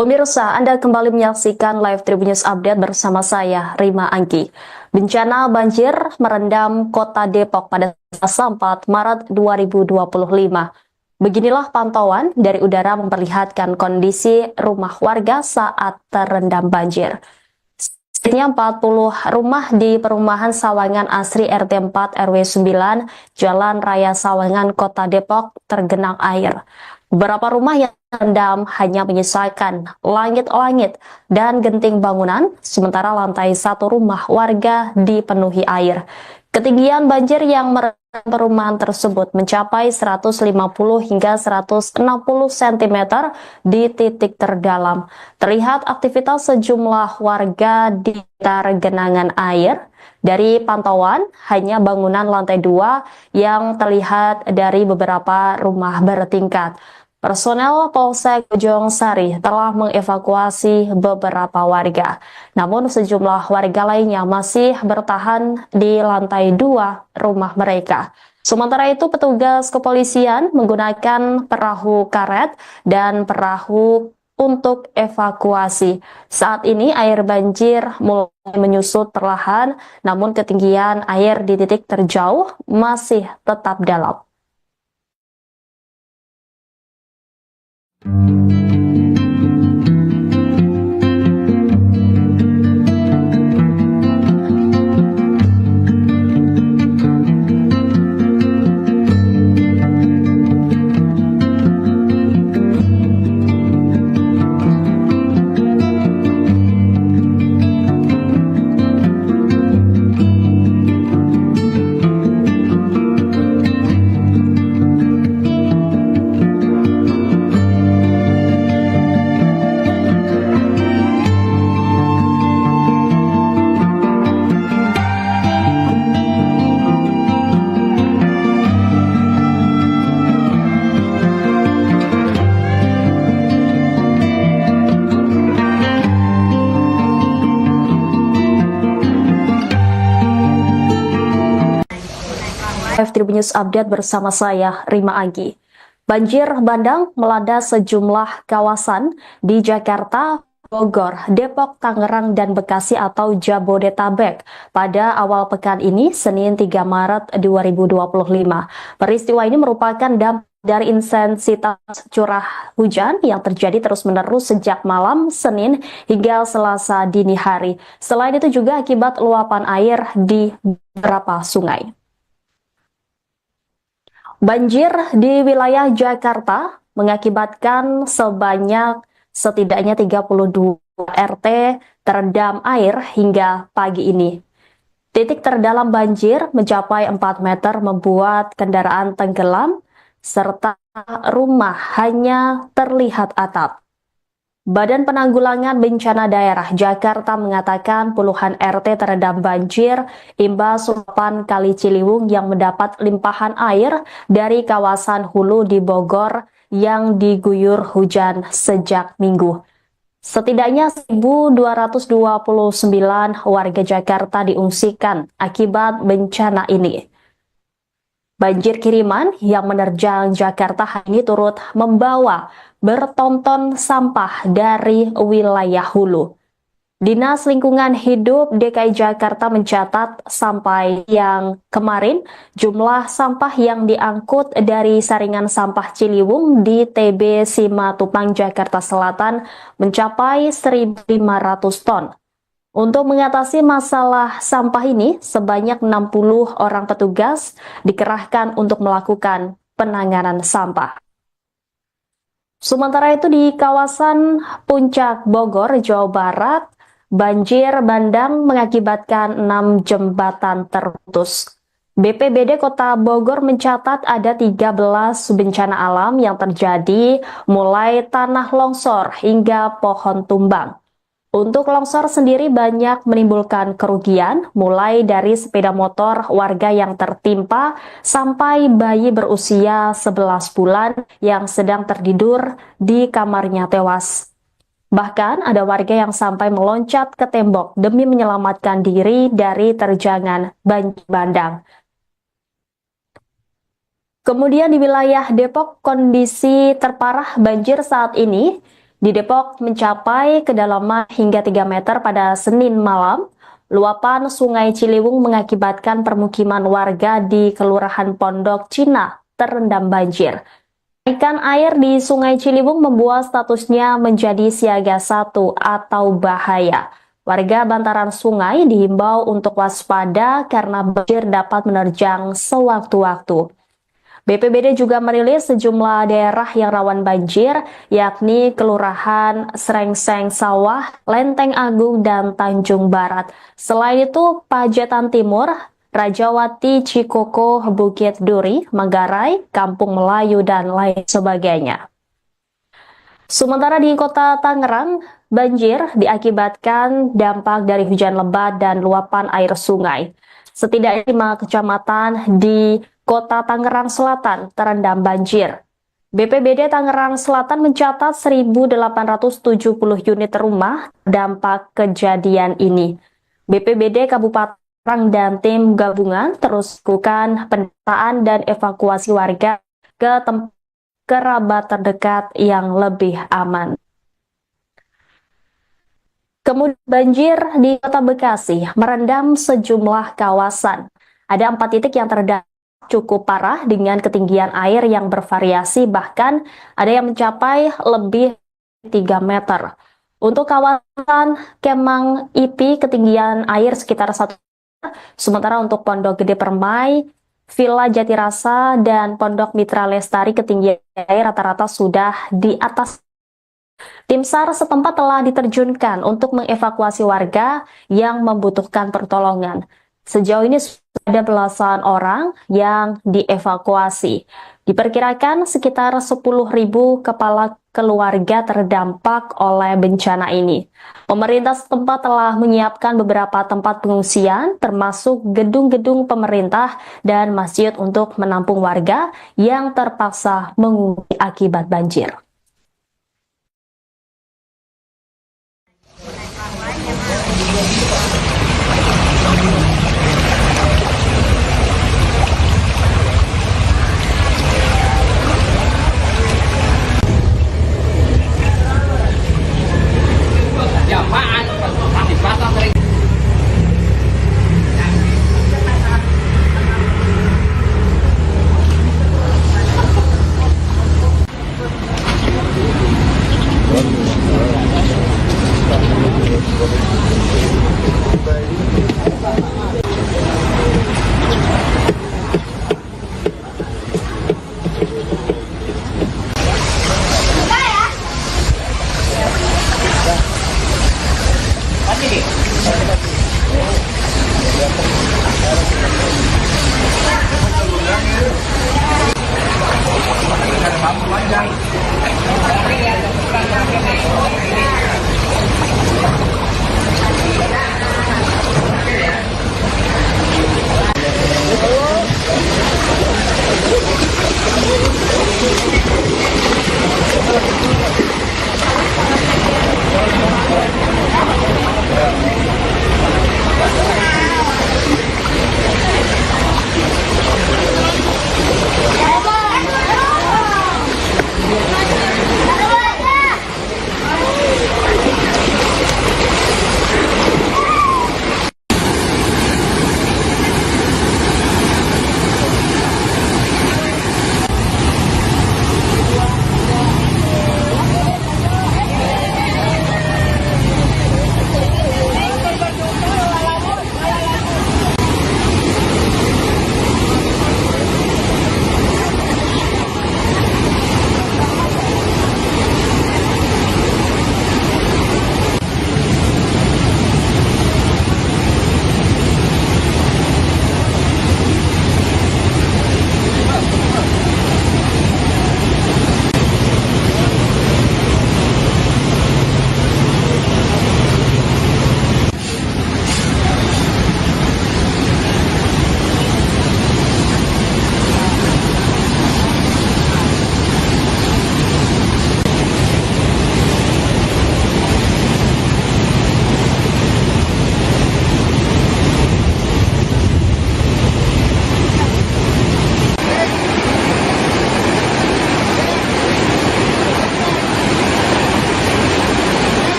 Pemirsa, Anda kembali menyaksikan live Tribun News Update bersama saya, Rima Angki. Bencana banjir merendam kota Depok pada Selasa 4 Maret 2025. Beginilah pantauan dari udara memperlihatkan kondisi rumah warga saat terendam banjir. Sedikitnya 40 rumah di perumahan Sawangan Asri RT 4 RW 9 Jalan Raya Sawangan Kota Depok tergenang air. Beberapa rumah yang terendam hanya menyisakan langit-langit dan genting bangunan, sementara lantai satu rumah warga dipenuhi air. Ketinggian banjir yang merendam perumahan tersebut mencapai 150 hingga 160 cm di titik terdalam. Terlihat aktivitas sejumlah warga di sekitar genangan air. Dari pantauan, hanya bangunan lantai 2 yang terlihat dari beberapa rumah bertingkat. Personel Polsek Bojong Sari telah mengevakuasi beberapa warga. Namun sejumlah warga lainnya masih bertahan di lantai 2 rumah mereka. Sementara itu petugas kepolisian menggunakan perahu karet dan perahu untuk evakuasi. Saat ini air banjir mulai menyusut perlahan, namun ketinggian air di titik terjauh masih tetap dalam. Tribun News Update bersama saya, Rima Agi. Banjir bandang melanda sejumlah kawasan di Jakarta, Bogor, Depok, Tangerang, dan Bekasi atau Jabodetabek pada awal pekan ini, Senin 3 Maret 2025. Peristiwa ini merupakan dampak dari intensitas curah hujan yang terjadi terus-menerus sejak malam Senin hingga Selasa dini hari. Selain itu juga akibat luapan air di beberapa sungai. Banjir di wilayah Jakarta mengakibatkan setidaknya 32 RT terendam air hingga pagi ini. Titik terdalam banjir mencapai 4 meter membuat kendaraan tenggelam, serta rumah hanya terlihat atap. Badan Penanggulangan Bencana Daerah Jakarta mengatakan puluhan RT terendam banjir imbas luapan Kali Ciliwung yang mendapat limpahan air dari kawasan hulu di Bogor yang diguyur hujan sejak Minggu. Setidaknya 1.229 warga Jakarta diungsikan akibat bencana ini. Banjir kiriman yang menerjang Jakarta hari ini turut membawa bertonton sampah dari wilayah hulu. Dinas Lingkungan Hidup DKI Jakarta mencatat sampai yang kemarin jumlah sampah yang diangkut dari saringan sampah Ciliwung di TB Simatupang Jakarta Selatan mencapai 1.500 ton. Untuk mengatasi masalah sampah ini, sebanyak 60 orang petugas dikerahkan untuk melakukan penanganan sampah. Sementara itu di kawasan Puncak Bogor, Jawa Barat, banjir bandang mengakibatkan 6 jembatan terputus. BPBD Kota Bogor mencatat ada 13 bencana alam yang terjadi mulai tanah longsor hingga pohon tumbang. Untuk longsor sendiri banyak menimbulkan kerugian, mulai dari sepeda motor warga yang tertimpa sampai bayi berusia 11 bulan yang sedang tertidur di kamarnya tewas. Bahkan ada warga yang sampai meloncat ke tembok demi menyelamatkan diri dari terjangan banjir bandang. Kemudian di wilayah Depok, kondisi terparah banjir saat ini di Depok mencapai kedalaman hingga 3 meter pada Senin malam. Luapan Sungai Ciliwung mengakibatkan permukiman warga di Kelurahan Pondok Cina terendam banjir. Kenaikan air di Sungai Ciliwung membuat statusnya menjadi siaga 1 atau bahaya. Warga bantaran sungai dihimbau untuk waspada karena banjir dapat menerjang sewaktu-waktu. BPBD juga merilis sejumlah daerah yang rawan banjir, yakni Kelurahan Srengseng Sawah, Lenteng Agung, dan Tanjung Barat. Selain itu, Pajetan Timur, Rajawati, Cikoko, Bukit Duri, Manggarai, Kampung Melayu, dan lain sebagainya. Sementara di Kota Tangerang, banjir diakibatkan dampak dari hujan lebat dan luapan air sungai. Setidaknya 5 kecamatan di Kota Tangerang Selatan terendam banjir. BPBD Tangerang Selatan mencatat 1.870 unit rumah dampak kejadian ini. BPBD Kabupaten Tangerang dan tim gabungan terus lakukan pendataan dan evakuasi warga ke tempat kerabat terdekat yang lebih aman. Kemudian banjir di Kota Bekasi merendam sejumlah kawasan. Ada 4 titik yang terdampak cukup parah dengan ketinggian air yang bervariasi, bahkan ada yang mencapai lebih 3 meter. Untuk kawasan Kemang IP ketinggian air sekitar 1 meter, sementara untuk Pondok Gede Permai, Villa Jatirasa, dan Pondok Mitra Lestari ketinggian air rata-rata sudah di atas. Tim SAR setempat telah diterjunkan untuk mengevakuasi warga yang membutuhkan pertolongan. Sejauh ini ada belasan orang yang dievakuasi. Diperkirakan sekitar 10.000 kepala keluarga terdampak oleh bencana ini. Pemerintah setempat telah menyiapkan beberapa tempat pengungsian, termasuk gedung-gedung pemerintah dan masjid untuk menampung warga yang terpaksa mengungsi akibat banjir.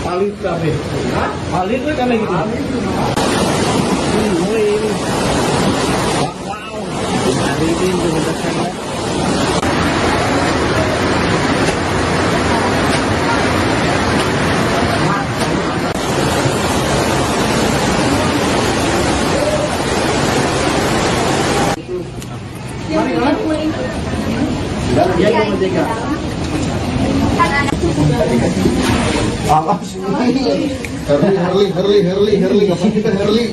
Palit kafe. Palit tuh kan gitu. Herli, apa kita Herli?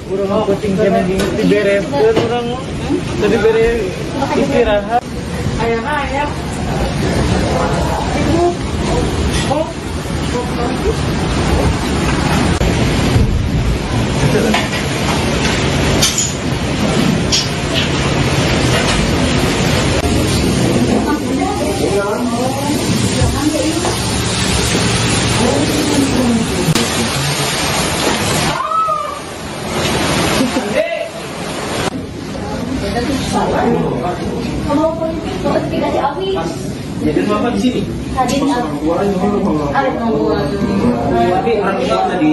Kurang mau kucing kena di beres, kurang tadi beres istirahat. Ayah. Jadi apa di sini? Tadi awet nomor. Tapi orang tadi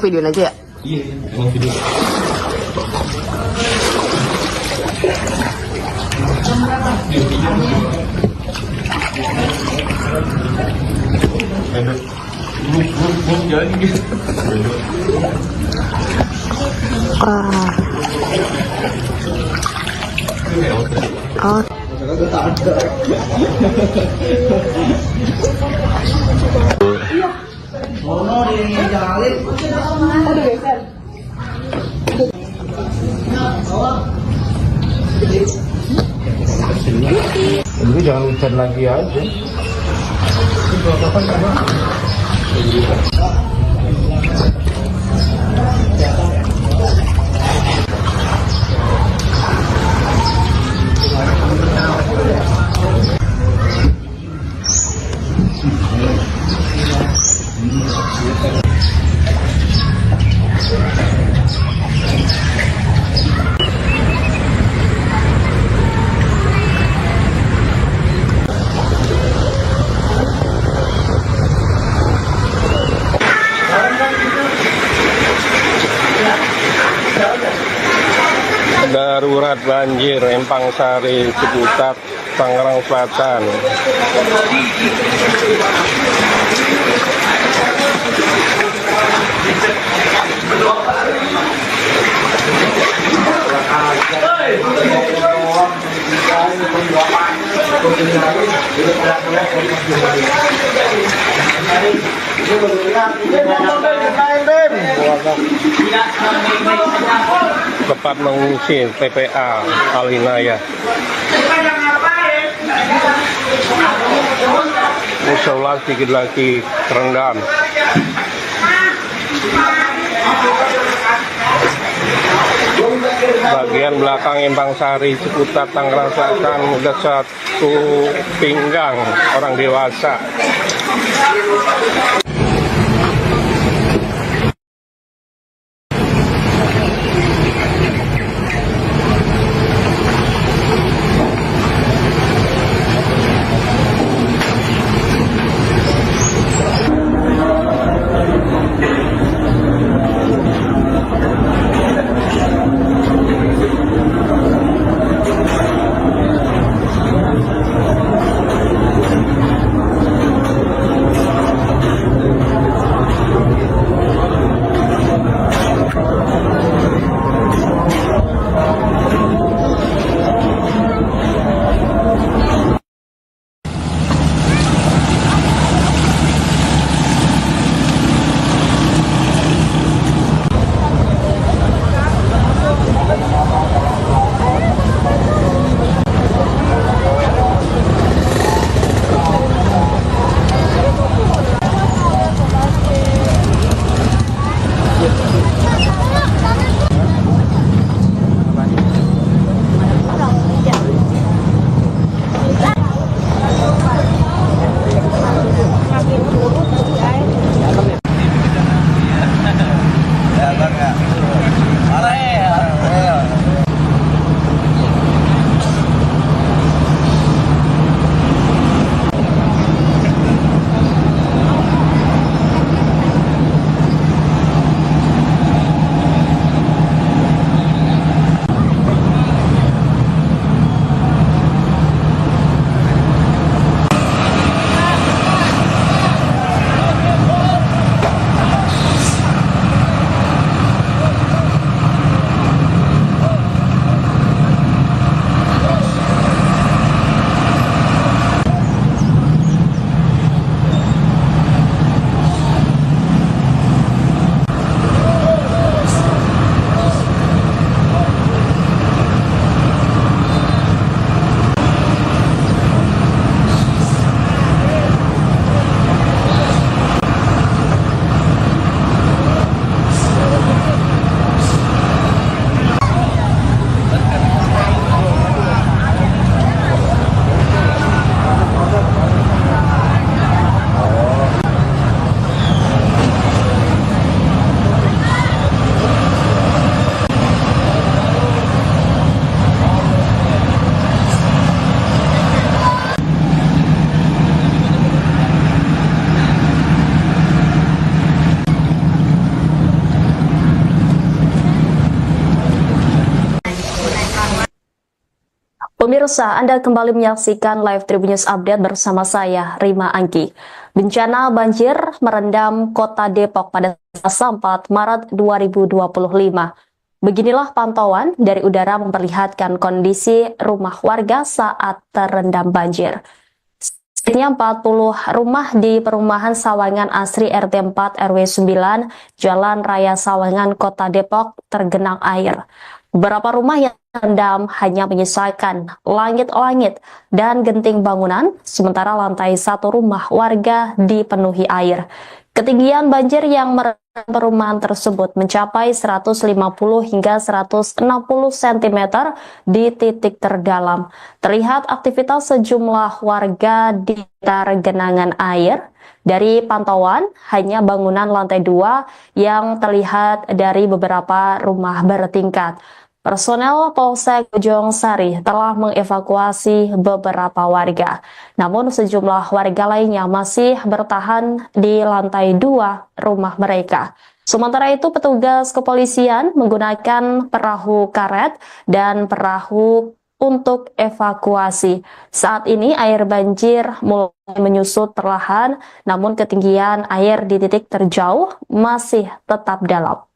videoin aja ya? Iya, emang video. Jalan gitu. Oh. Jadi jangan hujan lagi aja. Darurat banjir Empang Sari, Ciputat, Tangerang Selatan. Tempat mengungsi TPA Al-Hinayah. Musola sedikit lagi terendam. Bagian belakang Empang Sari, Ciputat, Tangerang Selatan udah 1 pinggang orang dewasa. Pemirsa, Anda kembali menyaksikan live Tribun News Update bersama saya, Rima Angki. Bencana banjir merendam kota Depok pada Selasa 4 Maret 2025. Beginilah pantauan dari udara memperlihatkan kondisi rumah warga saat terendam banjir. Sedikitnya 40 rumah di perumahan Sawangan Asri RT 4 RW 9 Jalan Raya Sawangan Kota Depok tergenang air. Beberapa rumah yang terendam hanya menyisakan langit-langit dan genting bangunan, sementara lantai satu rumah warga dipenuhi air. Ketinggian banjir yang merendam perumahan tersebut mencapai 150 hingga 160 cm di titik terdalam. Terlihat aktivitas sejumlah warga di sekitar genangan air. Dari pantauan, hanya bangunan lantai 2 yang terlihat dari beberapa rumah bertingkat. Personel Polsek Bojong Sari telah mengevakuasi beberapa warga. Namun sejumlah warga lainnya masih bertahan di lantai 2 rumah mereka. Sementara itu petugas kepolisian menggunakan perahu karet dan perahu untuk evakuasi. Saat ini air banjir mulai menyusut perlahan, namun ketinggian air di titik terjauh masih tetap dalam.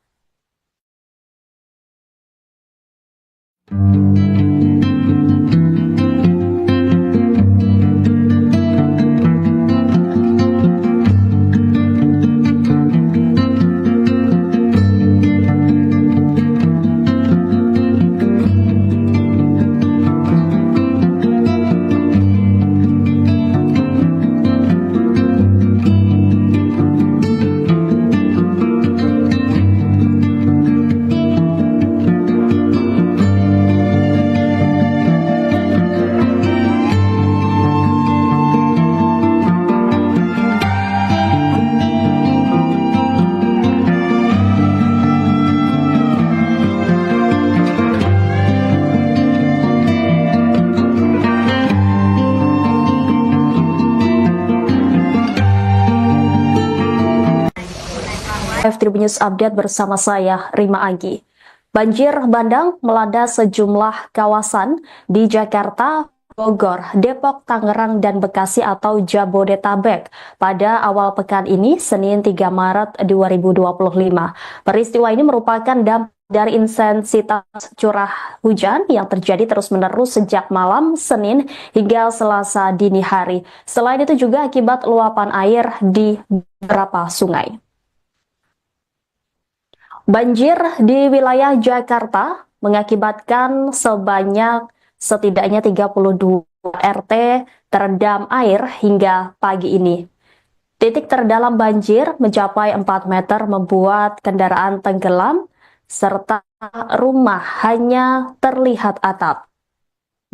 Live Tribun News Update bersama saya, Rima Angki. Banjir bandang melanda sejumlah kawasan di Jakarta, Bogor, Depok, Tangerang, dan Bekasi atau Jabodetabek pada awal pekan ini, Senin 3 Maret 2025. Peristiwa ini merupakan dampak dari intensitas curah hujan yang terjadi terus-menerus sejak malam Senin hingga Selasa dini hari. Selain itu juga akibat luapan air di beberapa sungai. Banjir di wilayah Jakarta mengakibatkan setidaknya 32 RT terendam air hingga pagi ini. Titik terdalam banjir mencapai 4 meter membuat kendaraan tenggelam, serta rumah hanya terlihat atap.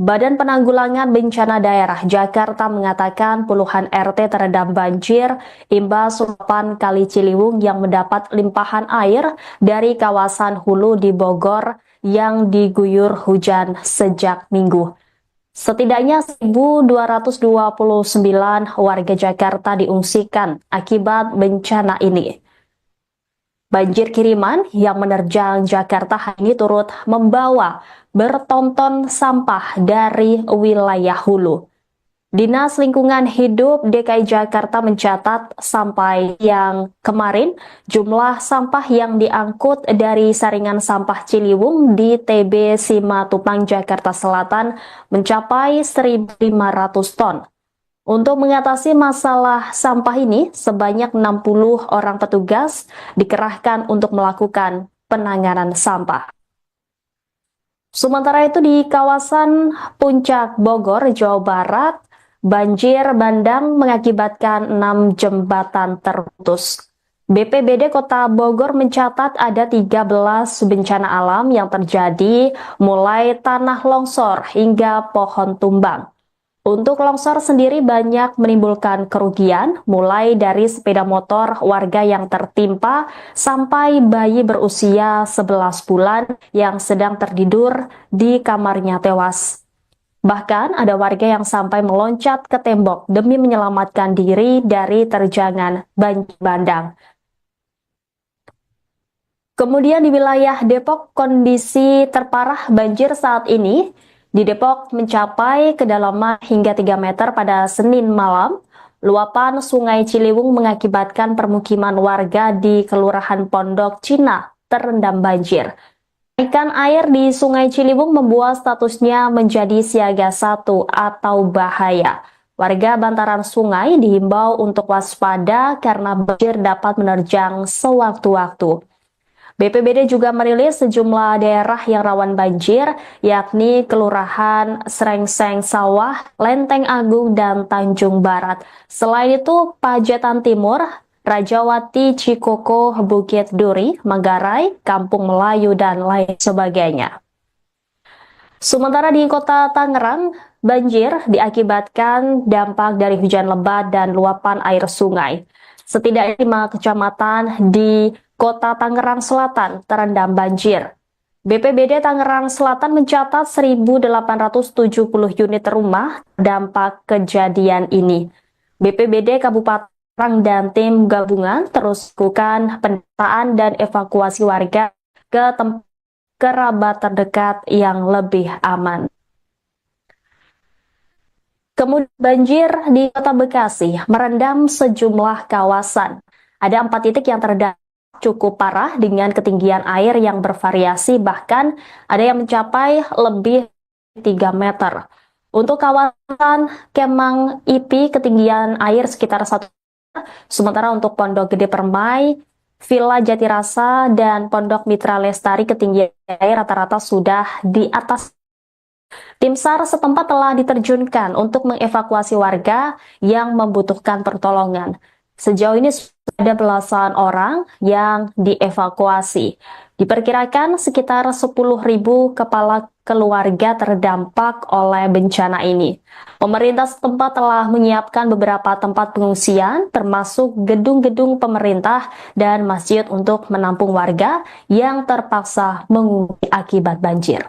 Badan Penanggulangan Bencana Daerah Jakarta mengatakan puluhan RT terendam banjir imbas luapan Kali Ciliwung yang mendapat limpahan air dari kawasan hulu di Bogor yang diguyur hujan sejak Minggu. Setidaknya 1.229 warga Jakarta diungsikan akibat bencana ini. Banjir kiriman yang menerjang Jakarta hari ini turut membawa bertonton sampah dari wilayah hulu. Dinas Lingkungan Hidup DKI Jakarta mencatat sampai yang kemarin jumlah sampah yang diangkut dari saringan sampah Ciliwung di TB Simatupang Jakarta Selatan mencapai 1.500 ton. Untuk mengatasi masalah sampah ini, sebanyak 60 orang petugas dikerahkan untuk melakukan penanganan sampah. Sementara itu di kawasan Puncak Bogor, Jawa Barat, banjir bandang mengakibatkan 6 jembatan terputus. BPBD Kota Bogor mencatat ada 13 bencana alam yang terjadi mulai tanah longsor hingga pohon tumbang. Untuk longsor sendiri banyak menimbulkan kerugian, mulai dari sepeda motor warga yang tertimpa sampai bayi berusia 11 bulan yang sedang tertidur di kamarnya tewas. Bahkan ada warga yang sampai meloncat ke tembok demi menyelamatkan diri dari terjangan banjir bandang. Kemudian di wilayah Depok, kondisi terparah banjir saat ini Di Depok mencapai kedalaman hingga 3 meter pada Senin malam. Luapan Sungai Ciliwung mengakibatkan permukiman warga di Kelurahan Pondok Cina terendam banjir. Kenaikan air di Sungai Ciliwung membuat statusnya menjadi siaga 1 atau bahaya. Warga bantaran sungai dihimbau untuk waspada karena banjir dapat menerjang sewaktu-waktu. BPBD juga merilis sejumlah daerah yang rawan banjir, yakni Kelurahan Srengseng Sawah, Lenteng Agung, dan Tanjung Barat. Selain itu, Pajetan Timur, Rajawati, Cikoko, Bukit Duri, Manggarai, Kampung Melayu, dan lain sebagainya. Sementara di Kota Tangerang, banjir diakibatkan dampak dari hujan lebat dan luapan air sungai. Setidaknya 5 kecamatan di Kota Tangerang Selatan terendam banjir. BPBD Tangerang Selatan mencatat 1.870 unit rumah dampak kejadian ini. BPBD Kabupaten dan tim gabungan terus lakukan pendataan dan evakuasi warga ke tempat kerabat terdekat yang lebih aman. Kemudian banjir di Kota Bekasi merendam sejumlah kawasan. Ada 4 titik yang terdampak cukup parah dengan ketinggian air yang bervariasi, bahkan ada yang mencapai lebih 3 meter. Untuk kawasan Kemang IP ketinggian air sekitar 1 meter, sementara untuk Pondok Gede Permai, Villa Jatirasa, dan Pondok Mitra Lestari ketinggian air rata-rata sudah di atas. Tim SAR setempat telah diterjunkan untuk mengevakuasi warga yang membutuhkan pertolongan. Sejauh ini ada belasan orang yang dievakuasi. Diperkirakan sekitar 10.000 kepala keluarga terdampak oleh bencana ini. Pemerintah setempat telah menyiapkan beberapa tempat pengungsian, termasuk gedung-gedung pemerintah dan masjid untuk menampung warga yang terpaksa mengungsi akibat banjir.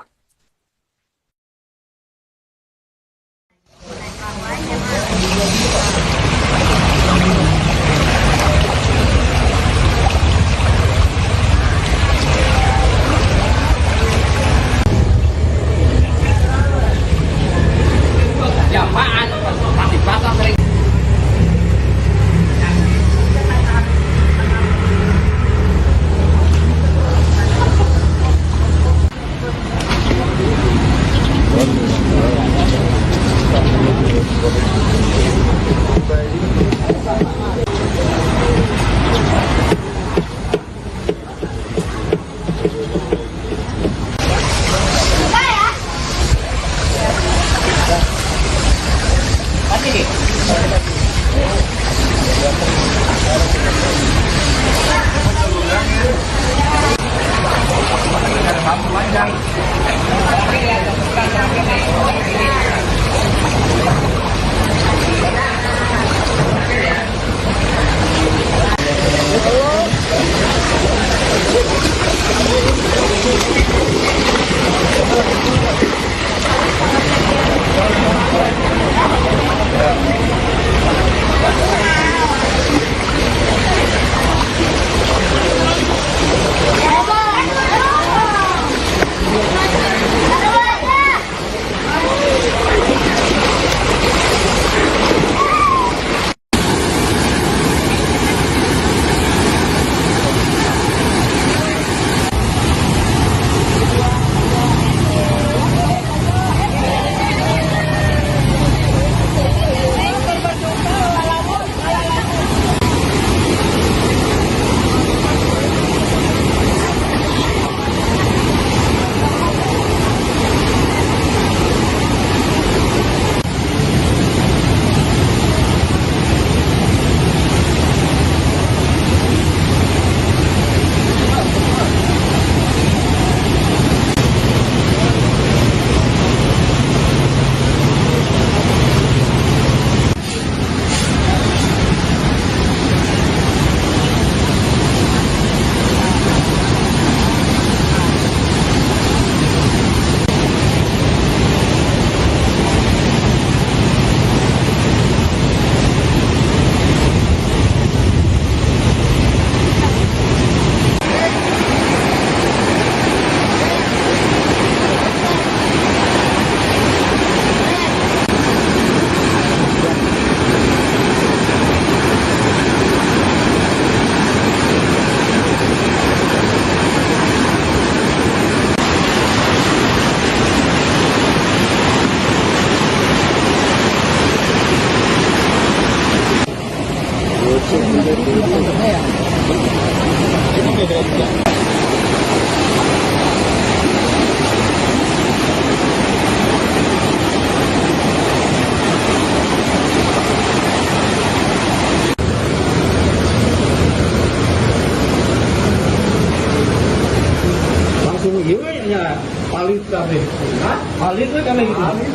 Alif kafe. Hah? Alif tuh kan gitu. Alif.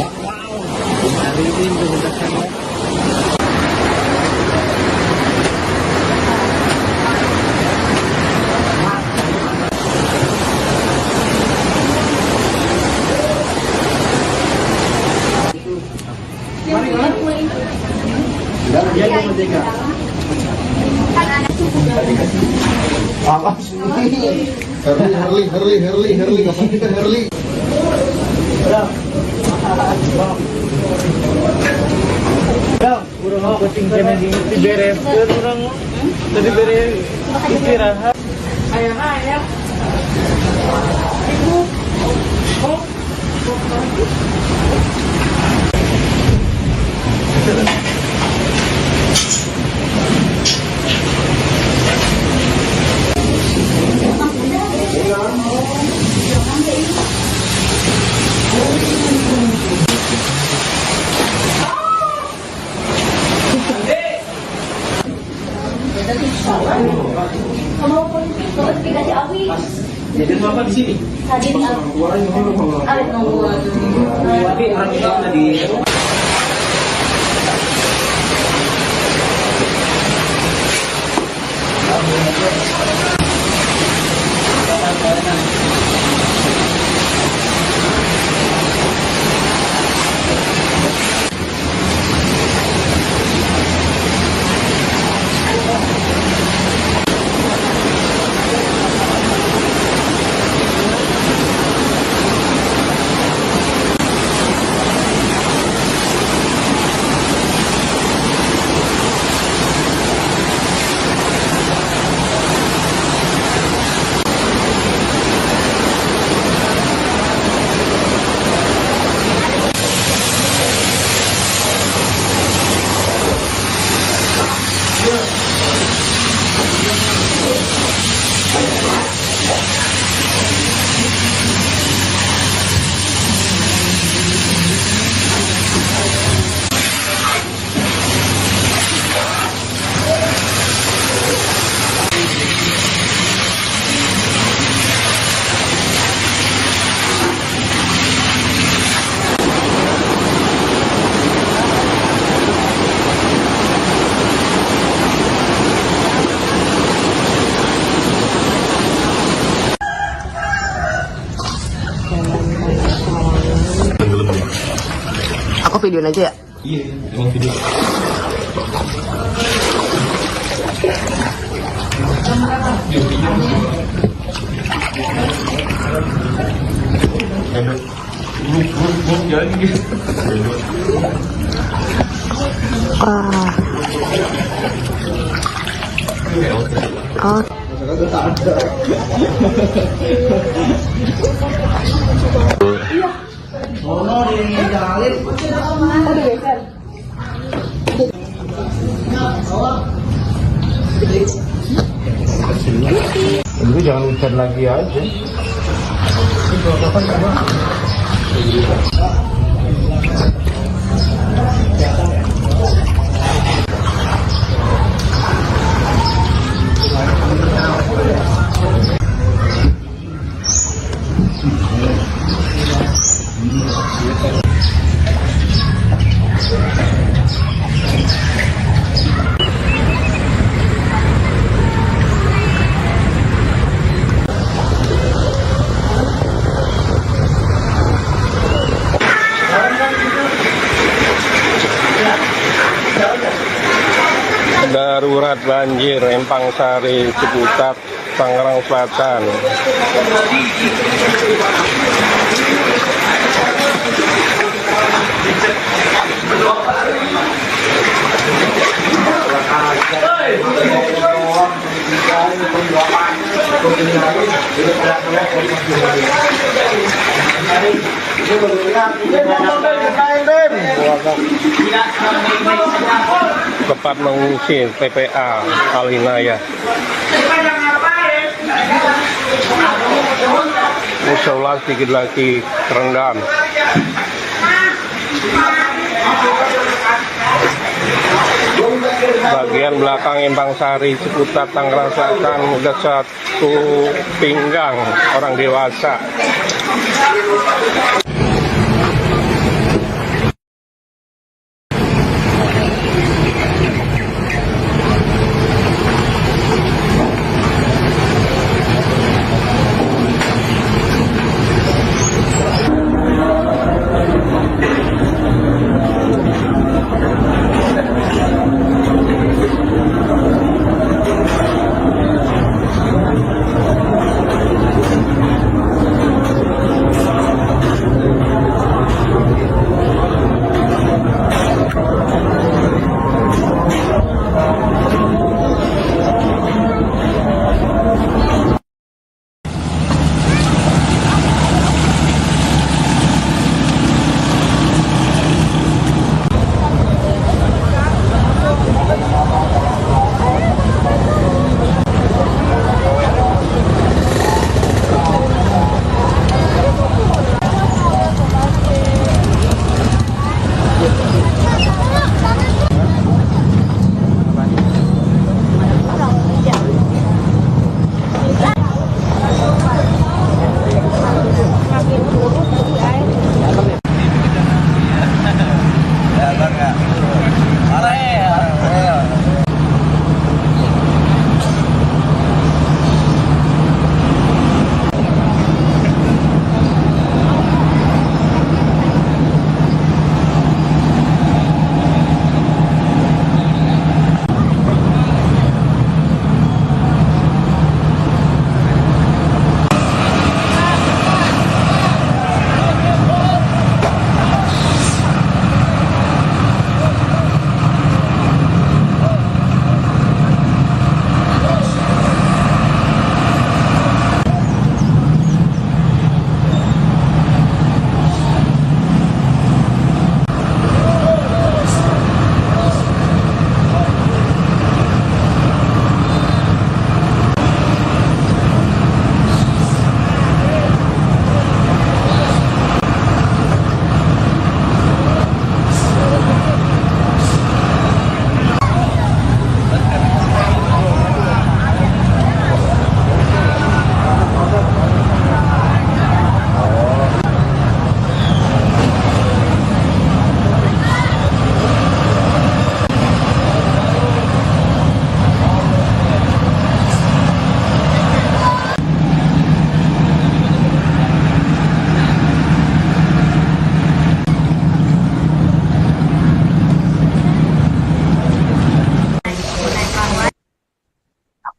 Wow. Alif itu udah. Herli, kapan kita Herli? Kurang mau kucing kena diberes, kurang tadi beres istirahat. Ayah. Jadi apa di sini? Tadi awet nomor. Tapi orang itu tadi. Aku videoin aja ya. Iya, emang video. Jalan gitu. Oh. Jadi jangan hujan lagi aja. Darurat banjir Empang Sari, Ciputat, Tangerang Selatan. Tempat mengungsi TPA Al-Hinayah. Musola sedikit lagi terendam. Bagian belakang Empang Sari, Ciputat, Tangerang Selatan udah satu pinggang orang dewasa.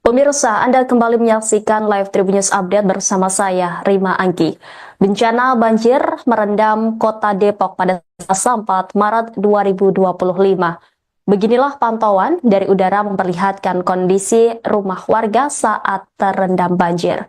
Pemirsa, Anda kembali menyaksikan live Tribun News Update bersama saya, Rima Angki. Bencana banjir merendam kota Depok pada Selasa 4 Maret 2025. Beginilah pantauan dari udara memperlihatkan kondisi rumah warga saat terendam banjir.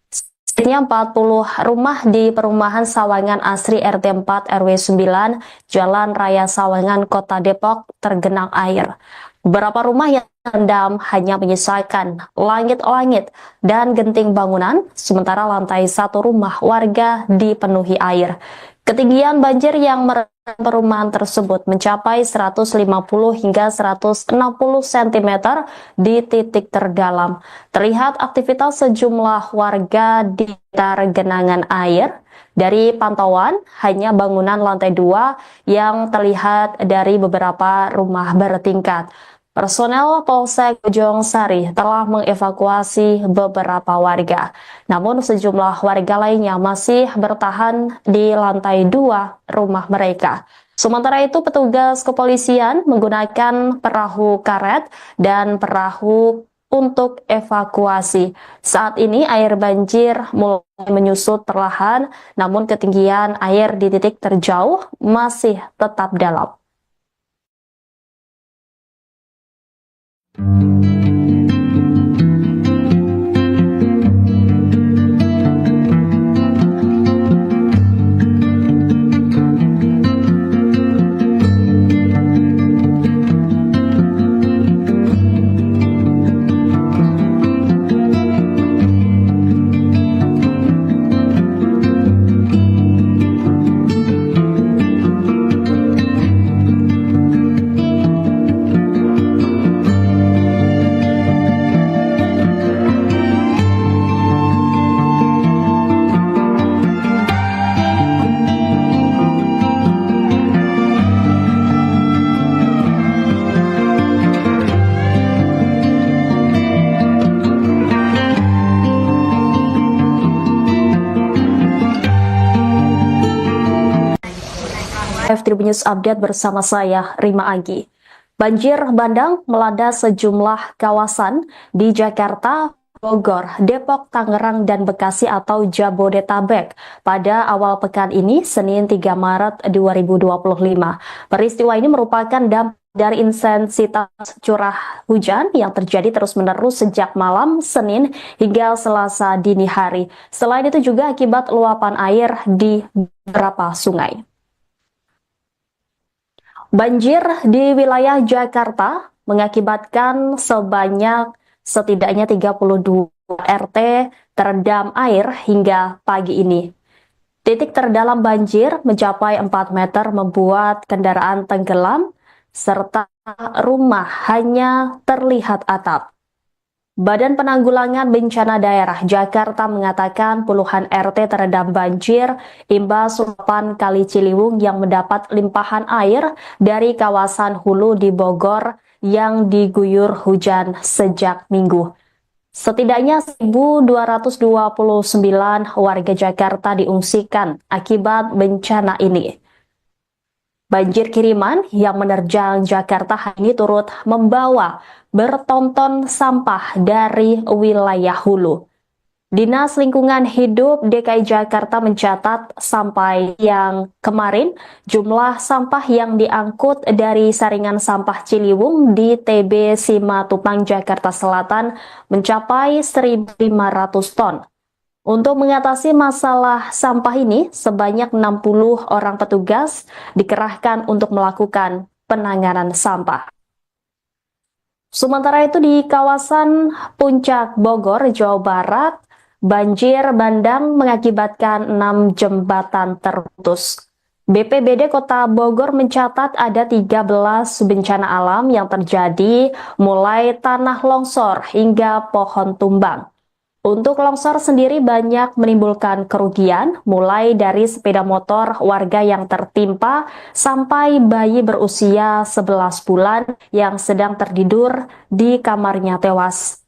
Sedikitnya 40 rumah di perumahan Sawangan Asri RT 4 RW 9 Jalan Raya Sawangan Kota Depok tergenang air. Beberapa rumah yang terendam hanya menyisakan langit-langit dan genting bangunan, sementara lantai satu rumah warga dipenuhi air. Ketinggian banjir yang merendam perumahan tersebut mencapai 150 hingga 160 cm di titik terdalam. Terlihat aktivitas sejumlah warga di sekitar genangan air. Dari pantauan, hanya bangunan lantai 2 yang terlihat dari beberapa rumah bertingkat. Personel Polsek Bojong Sari telah mengevakuasi beberapa warga. Namun sejumlah warga lainnya masih bertahan di lantai 2 rumah mereka. Sementara itu petugas kepolisian menggunakan perahu karet dan perahu untuk evakuasi. Saat ini air banjir mulai menyusut perlahan, namun ketinggian air di titik terjauh masih tetap dalam. Live Tribun News Update bersama saya, Rima Agi. Banjir bandang melanda sejumlah kawasan di Jakarta, Bogor, Depok, Tangerang, dan Bekasi atau Jabodetabek pada awal pekan ini, Senin 3 Maret 2025. Peristiwa ini merupakan dampak dari intensitas curah hujan yang terjadi terus-menerus sejak malam Senin hingga Selasa dini hari. Selain itu juga akibat luapan air di beberapa sungai. Banjir di wilayah Jakarta mengakibatkan setidaknya 32 RT terendam air hingga pagi ini. Titik terdalam banjir mencapai 4 meter membuat kendaraan tenggelam, serta rumah hanya terlihat atap. Badan Penanggulangan Bencana Daerah Jakarta mengatakan puluhan RT terendam banjir imbas luapan Kali Ciliwung yang mendapat limpahan air dari kawasan hulu di Bogor yang diguyur hujan sejak Minggu. Setidaknya 1.229 warga Jakarta diungsikan akibat bencana ini. Banjir kiriman yang menerjang Jakarta hari ini turut membawa bertonton sampah dari wilayah hulu. Dinas Lingkungan Hidup DKI Jakarta mencatat sampai yang kemarin jumlah sampah yang diangkut dari saringan sampah Ciliwung di TB Simatupang, Jakarta Selatan mencapai 1.500 ton. Untuk mengatasi masalah sampah ini, sebanyak 60 orang petugas dikerahkan untuk melakukan penanganan sampah. Sementara itu di kawasan Puncak Bogor, Jawa Barat, banjir bandang mengakibatkan 6 jembatan terputus. BPBD Kota Bogor mencatat ada 13 bencana alam yang terjadi, mulai tanah longsor hingga pohon tumbang. Untuk longsor sendiri banyak menimbulkan kerugian, mulai dari sepeda motor warga yang tertimpa sampai bayi berusia 11 bulan yang sedang tertidur di kamarnya tewas.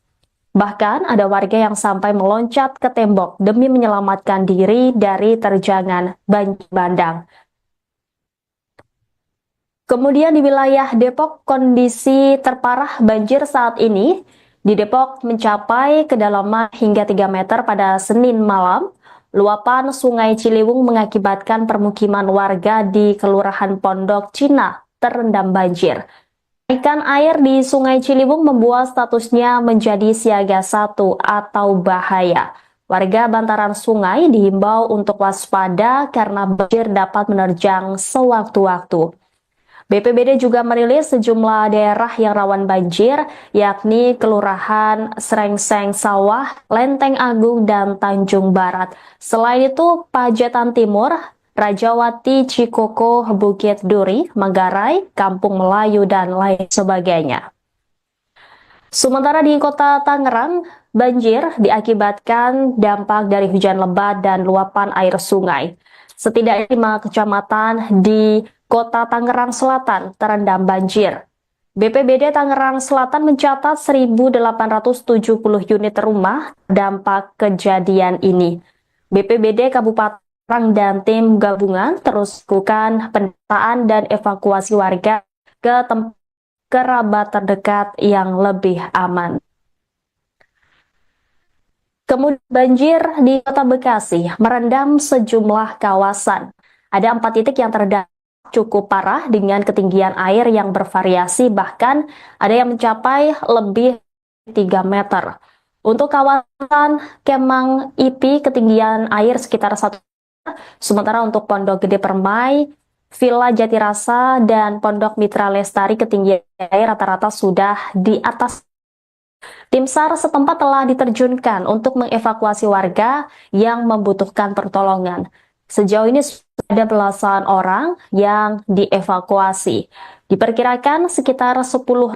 Bahkan ada warga yang sampai meloncat ke tembok demi menyelamatkan diri dari terjangan banjir bandang. Kemudian di wilayah Depok, kondisi terparah banjir saat ini di Depok mencapai kedalaman hingga 3 meter pada Senin malam. Luapan Sungai Ciliwung mengakibatkan permukiman warga di Kelurahan Pondok Cina terendam banjir. Kenaikan air di Sungai Ciliwung membuat statusnya menjadi siaga 1 atau bahaya. Warga bantaran sungai dihimbau untuk waspada karena banjir dapat menerjang sewaktu-waktu. BPBD juga merilis sejumlah daerah yang rawan banjir, yakni Kelurahan Srengseng Sawah, Lenteng Agung, dan Tanjung Barat. Selain itu, Pajetan Timur, Rajawati, Cikoko, Bukit Duri, Manggarai, Kampung Melayu, dan lain sebagainya. Sementara di Kota Tangerang, banjir diakibatkan dampak dari hujan lebat dan luapan air sungai. Setidaknya 5 kecamatan di Kota Tangerang Selatan terendam banjir. BPBD Tangerang Selatan mencatat 1.870 unit rumah dampak kejadian ini. BPBD Kabupaten Tangerang dan tim gabungan terus melakukan pendataan dan evakuasi warga ke tempat kerabat terdekat yang lebih aman. Kemudian banjir di Kota Bekasi merendam sejumlah kawasan. Ada 4 titik yang terdampak cukup parah dengan ketinggian air yang bervariasi, bahkan ada yang mencapai lebih 3 meter. Untuk kawasan Kemang IP ketinggian air sekitar 1 meter, sementara untuk Pondok Gede Permai, Villa Jatirasa, dan Pondok Mitra Lestari ketinggian air rata-rata sudah di atas. Tim SAR setempat telah diterjunkan untuk mengevakuasi warga yang membutuhkan pertolongan. Sejauh ini ada belasan orang yang dievakuasi. Diperkirakan sekitar 10.000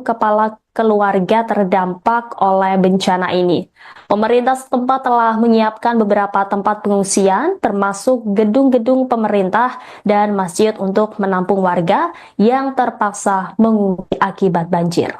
kepala keluarga terdampak oleh bencana ini. Pemerintah setempat telah menyiapkan beberapa tempat pengungsian, termasuk gedung-gedung pemerintah dan masjid untuk menampung warga yang terpaksa mengungsi akibat banjir.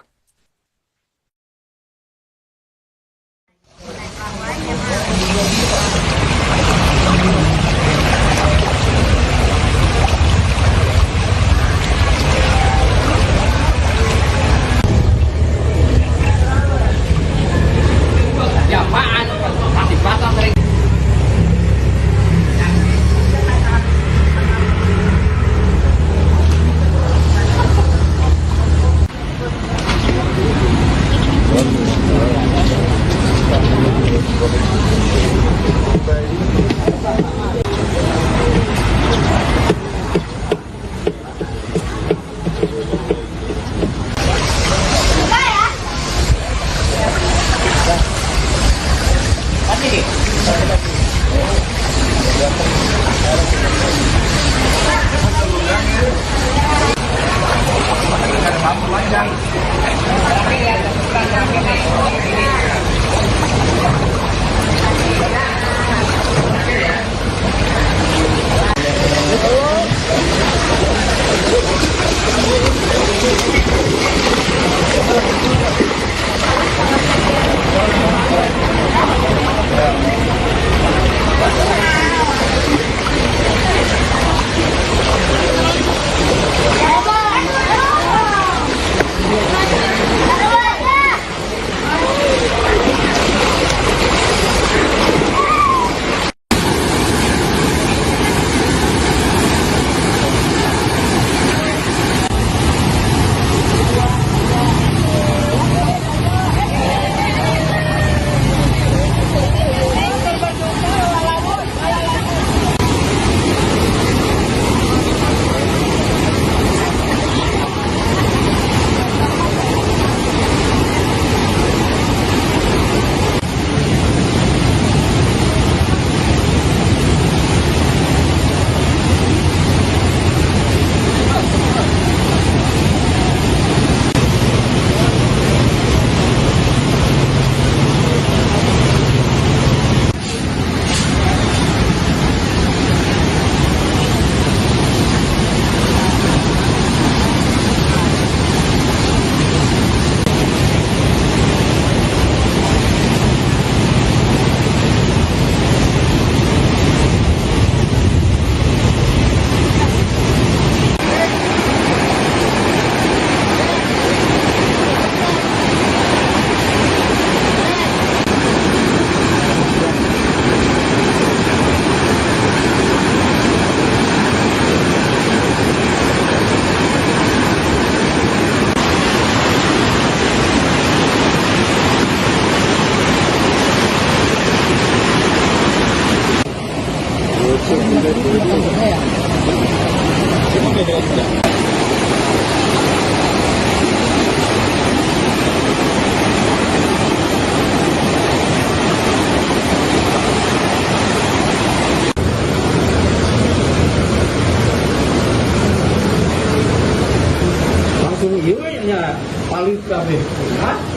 Langsung gimana palit kafe?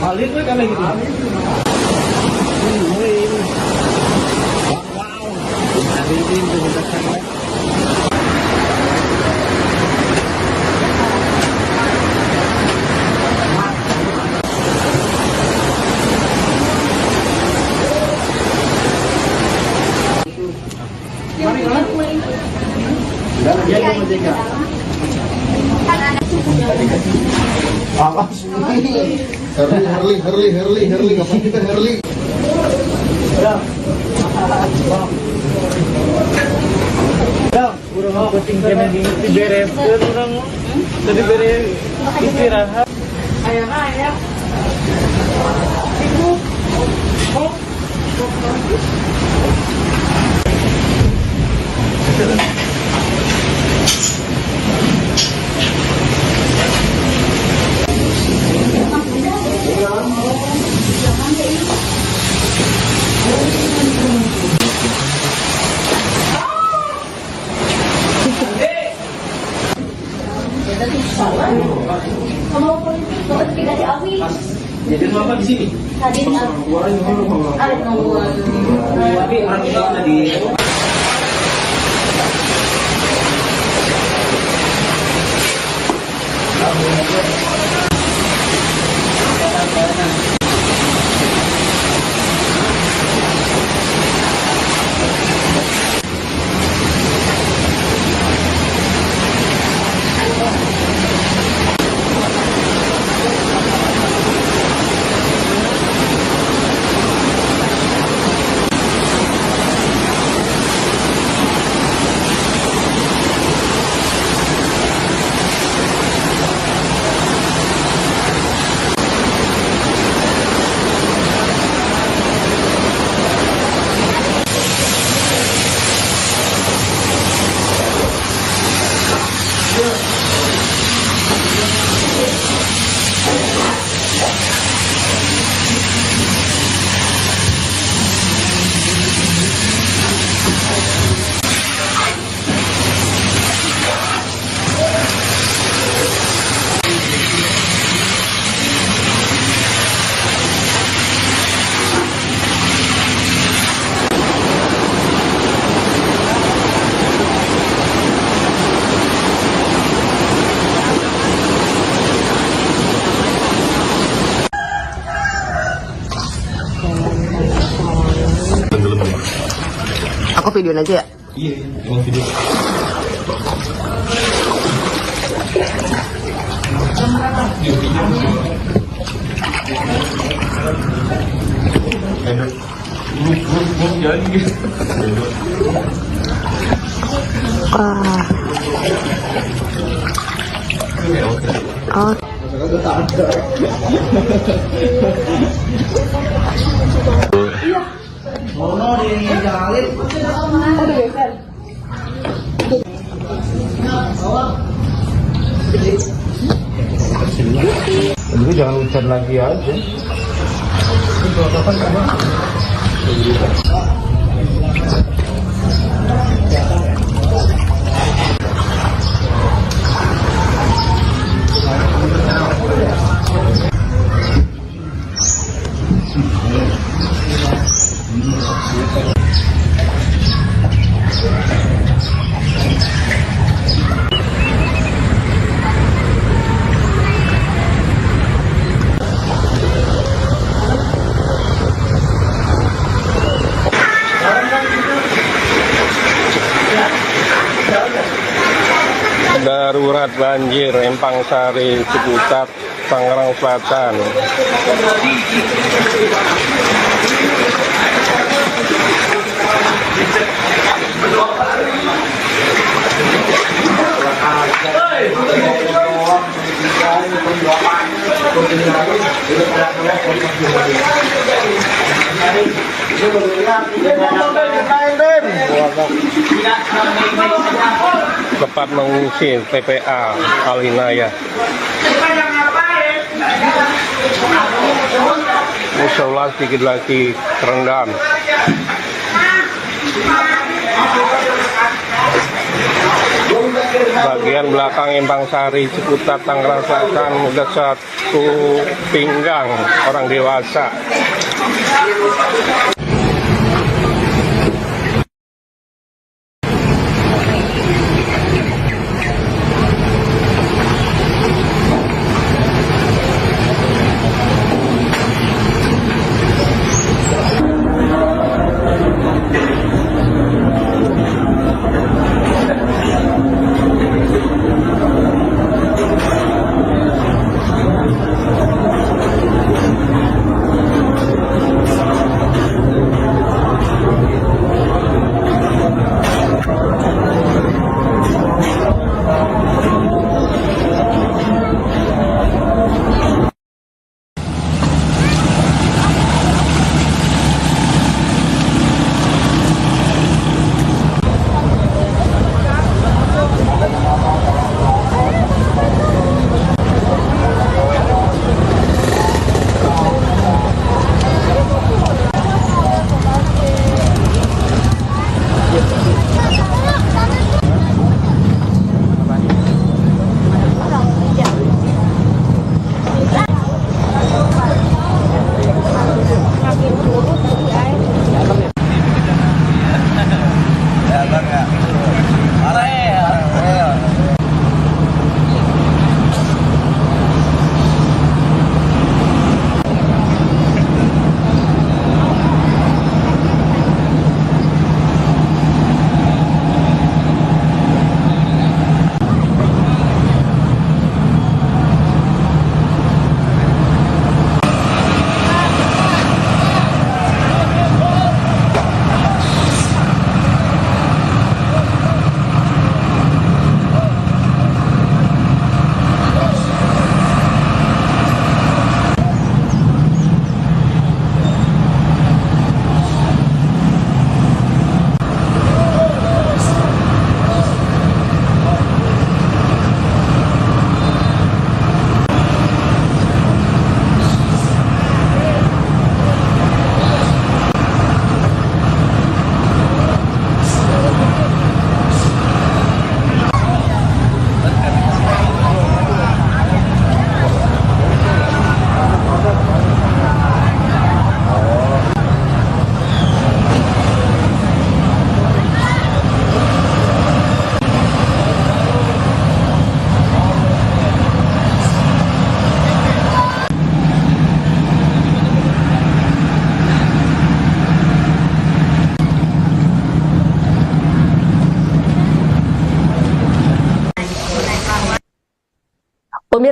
Palit tuh kan gitu. Wow. Ada ini kita sampai. Herli, kapan kita Herli? Kurang mau penting kena diberes kurang tadi beres istirahat. Ayah. Ibu. Jadi apa di sini? Tapi orang tua tadi. Oh, videoin aja ya? Iya, mau video. Oh. Jadi jangan hujan lagi aja. Darurat banjir Empang Sari, Ciputat, Tangerang Selatan. Tempat mengungsi TPA Alinaya. Musola sedikit lagi terendam. Bagian belakang Empang Sari, Ciputat, Tangerang Selatan udah 1 pinggang orang dewasa.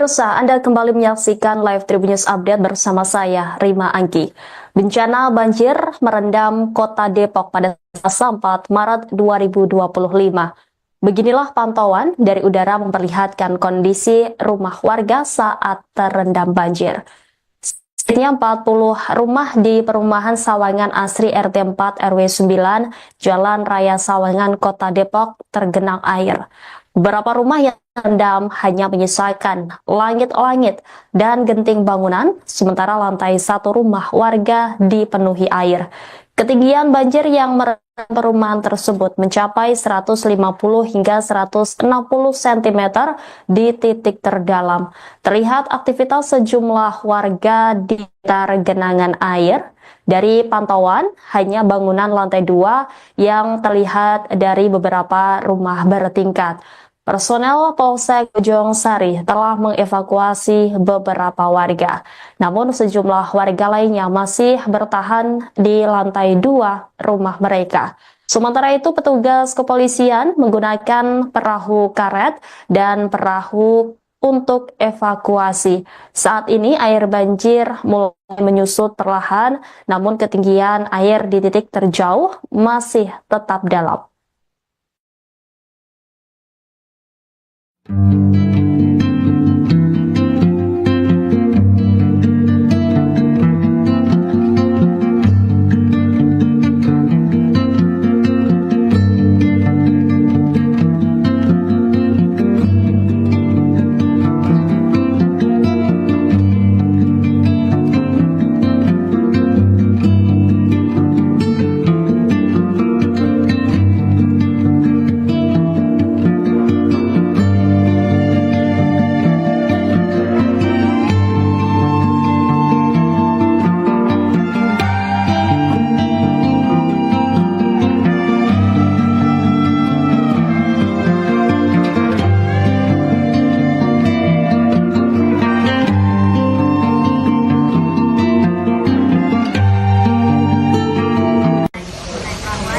Pemirsa, Anda kembali menyaksikan live Tribun News Update bersama saya, Rima Angki. Bencana banjir merendam kota Depok pada Selasa 4 Maret 2025. Beginilah pantauan dari udara memperlihatkan kondisi rumah warga saat terendam banjir. Sedikitnya 40 rumah di perumahan Sawangan Asri RT 4 RW 9 Jalan Raya Sawangan Kota Depok tergenang air. Beberapa rumah yang terendam hanya menyisakan langit-langit dan genting bangunan, sementara lantai satu rumah warga dipenuhi air. Ketinggian banjir yang merendam perumahan tersebut mencapai 150 hingga 160 cm di titik terdalam. Terlihat aktivitas sejumlah warga di sekitar genangan air. Dari pantauan, hanya bangunan lantai 2 yang terlihat dari beberapa rumah bertingkat. Personel Polsek Bojong Sari telah mengevakuasi beberapa warga. Namun sejumlah warga lainnya masih bertahan di lantai 2 rumah mereka. Sementara itu petugas kepolisian menggunakan perahu karet dan perahu untuk evakuasi. Saat ini air banjir mulai menyusut perlahan, namun ketinggian air di titik terjauh masih tetap dalam.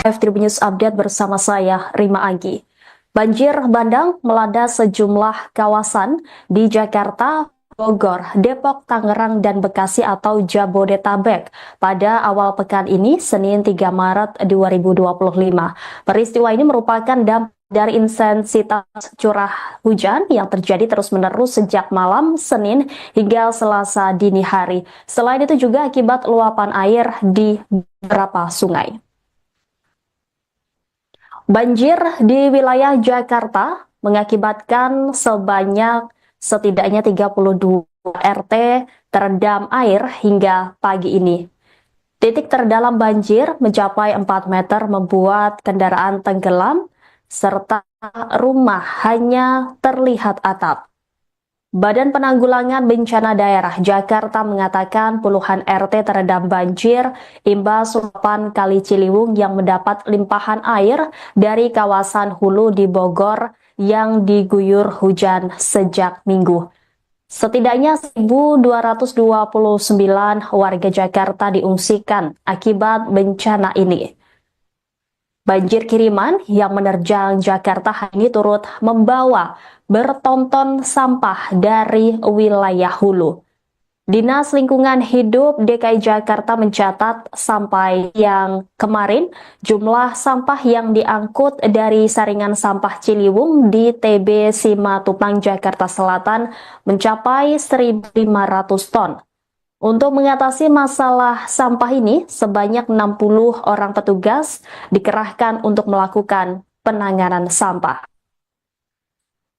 Live Tribun News Update bersama saya, Rima Angki. Banjir bandang melanda sejumlah kawasan di Jakarta, Bogor, Depok, Tangerang, dan Bekasi atau Jabodetabek pada awal pekan ini, Senin 3 Maret 2025. Peristiwa ini merupakan dampak dari intensitas curah hujan yang terjadi terus-menerus sejak malam Senin hingga Selasa dini hari. Selain itu juga akibat luapan air di beberapa sungai. Banjir di wilayah Jakarta mengakibatkan setidaknya 32 RT terendam air hingga pagi ini. Titik terdalam banjir mencapai 4 meter membuat kendaraan tenggelam, serta rumah hanya terlihat atap. Badan Penanggulangan Bencana Daerah Jakarta mengatakan puluhan RT terendam banjir imbas luapan Kali Ciliwung yang mendapat limpahan air dari kawasan hulu di Bogor yang diguyur hujan sejak Minggu. Setidaknya 1.229 warga Jakarta diungsikan akibat bencana ini. Banjir kiriman yang menerjang Jakarta hari ini turut membawa bertonton sampah dari wilayah hulu. Dinas Lingkungan Hidup DKI Jakarta mencatat sampai yang kemarin jumlah sampah yang diangkut dari saringan sampah Ciliwung di TB Simatupang Jakarta Selatan mencapai 1.500 ton. Untuk mengatasi masalah sampah ini, sebanyak 60 orang petugas dikerahkan untuk melakukan penanganan sampah.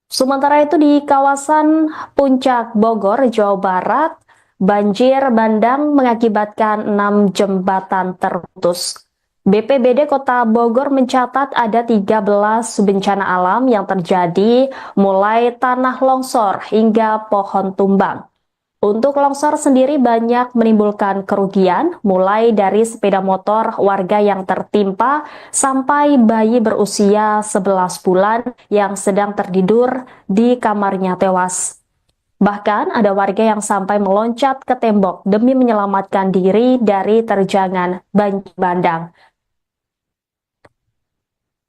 Sementara itu di kawasan Puncak Bogor, Jawa Barat, banjir bandang mengakibatkan 6 jembatan terputus. BPBD Kota Bogor mencatat ada 13 bencana alam yang terjadi mulai tanah longsor hingga pohon tumbang. Untuk longsor sendiri banyak menimbulkan kerugian, mulai dari sepeda motor warga yang tertimpa sampai bayi berusia 11 bulan yang sedang tertidur di kamarnya tewas. Bahkan ada warga yang sampai meloncat ke tembok demi menyelamatkan diri dari terjangan banjir bandang.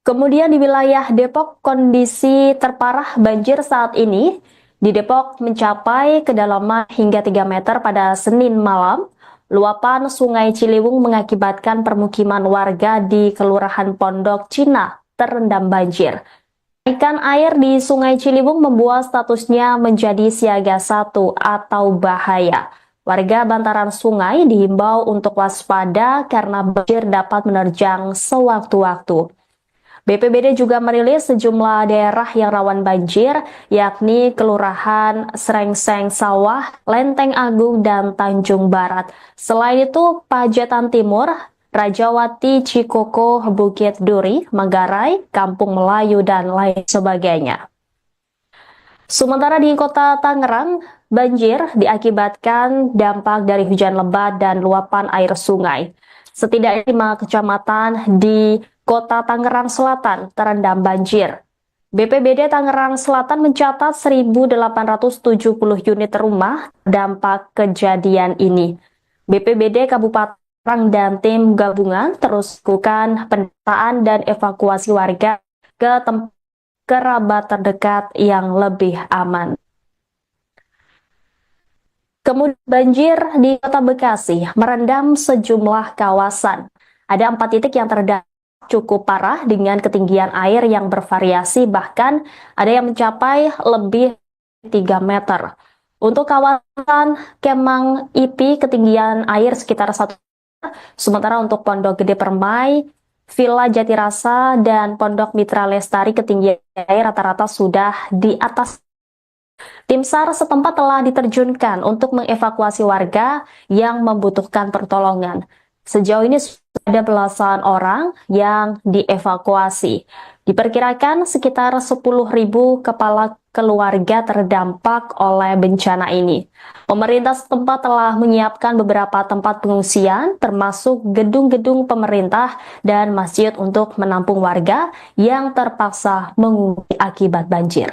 Kemudian di wilayah Depok, kondisi terparah banjir saat ini Di Depok mencapai kedalaman hingga 3 meter pada Senin malam. Luapan Sungai Ciliwung mengakibatkan permukiman warga di Kelurahan Pondok Cina terendam banjir. Kenaikan air di Sungai Ciliwung membuat statusnya menjadi siaga 1 atau bahaya. Warga bantaran sungai dihimbau untuk waspada karena banjir dapat menerjang sewaktu-waktu. BPBD juga merilis sejumlah daerah yang rawan banjir, yakni Kelurahan Srengseng Sawah, Lenteng Agung, dan Tanjung Barat. Selain itu, Pajatan Timur, Rajawati, Cikoko, Bukit Duri, Manggarai, Kampung Melayu, dan lain sebagainya. Sementara di Kota Tangerang, banjir diakibatkan dampak dari hujan lebat dan luapan air sungai. Setidaknya 5 kecamatan di Kota Tangerang Selatan terendam banjir. BPBD Tangerang Selatan mencatat 1.870 unit rumah dampak kejadian ini. BPBD Kabupaten dan tim gabungan terus melakukan pendataan dan evakuasi warga ke tempat kerabat terdekat yang lebih aman. Kemudian banjir di Kota Bekasi merendam sejumlah kawasan. Ada 4 titik yang terdampak cukup parah dengan ketinggian air yang bervariasi, bahkan ada yang mencapai lebih 3 meter. Untuk kawasan Kemang IP ketinggian air sekitar 1 meter, sementara untuk Pondok Gede Permai, Villa Jatirasa, dan Pondok Mitra Lestari ketinggian air rata-rata sudah di atas. Tim SAR setempat telah diterjunkan untuk mengevakuasi warga yang membutuhkan pertolongan. Sejauh ini ada belasan orang yang dievakuasi. Diperkirakan sekitar 10.000 kepala keluarga terdampak oleh bencana ini. Pemerintah setempat telah menyiapkan beberapa tempat pengungsian, termasuk gedung-gedung pemerintah dan masjid untuk menampung warga yang terpaksa mengungsi akibat banjir.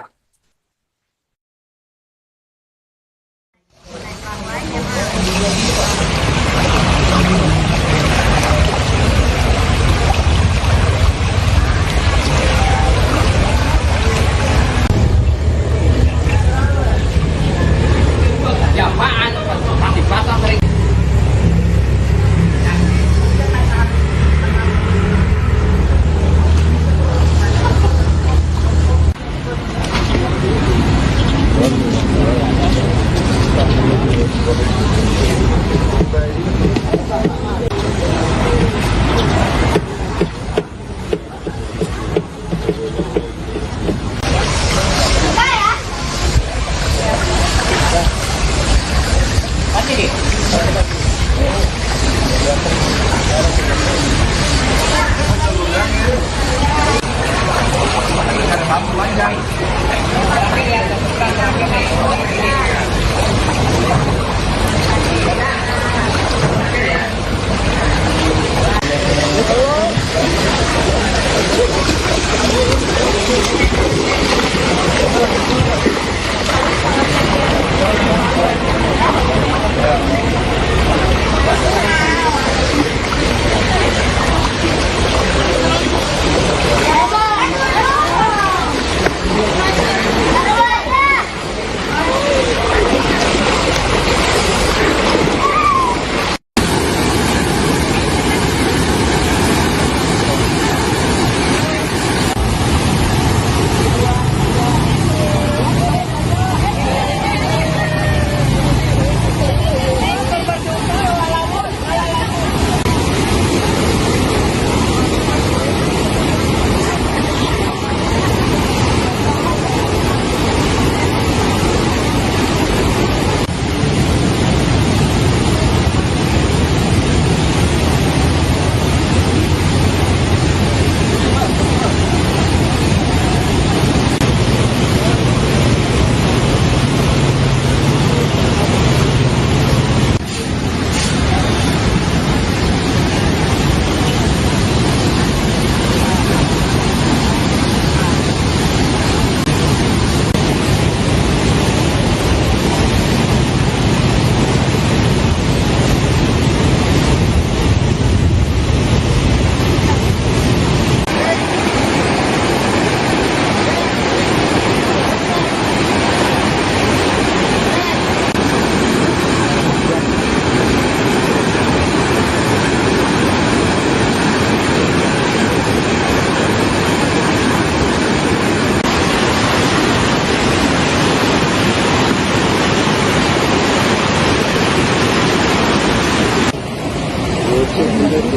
Langsung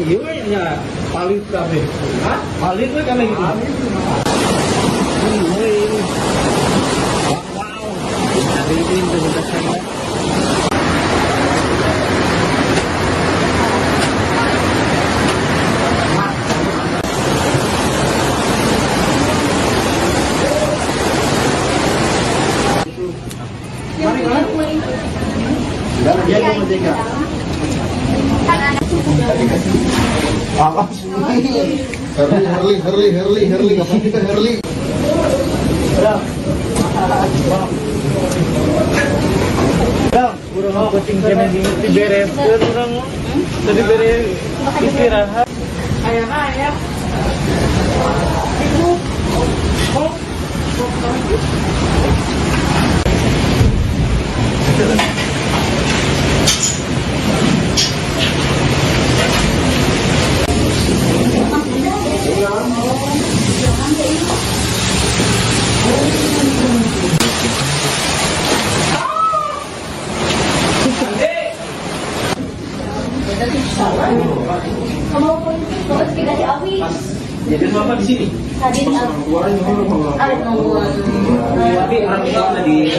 iya palit kafe. Hah? Palit we kami gitu. Wow. Hari ini sudah selesai. Herli, apa kita Herli? Kurang kucing kena dibereskan orang. Tadi beres istirahat. Ayah. Jadi apa di sini? Tadi awet nungguan. Tapi orang tua tadi.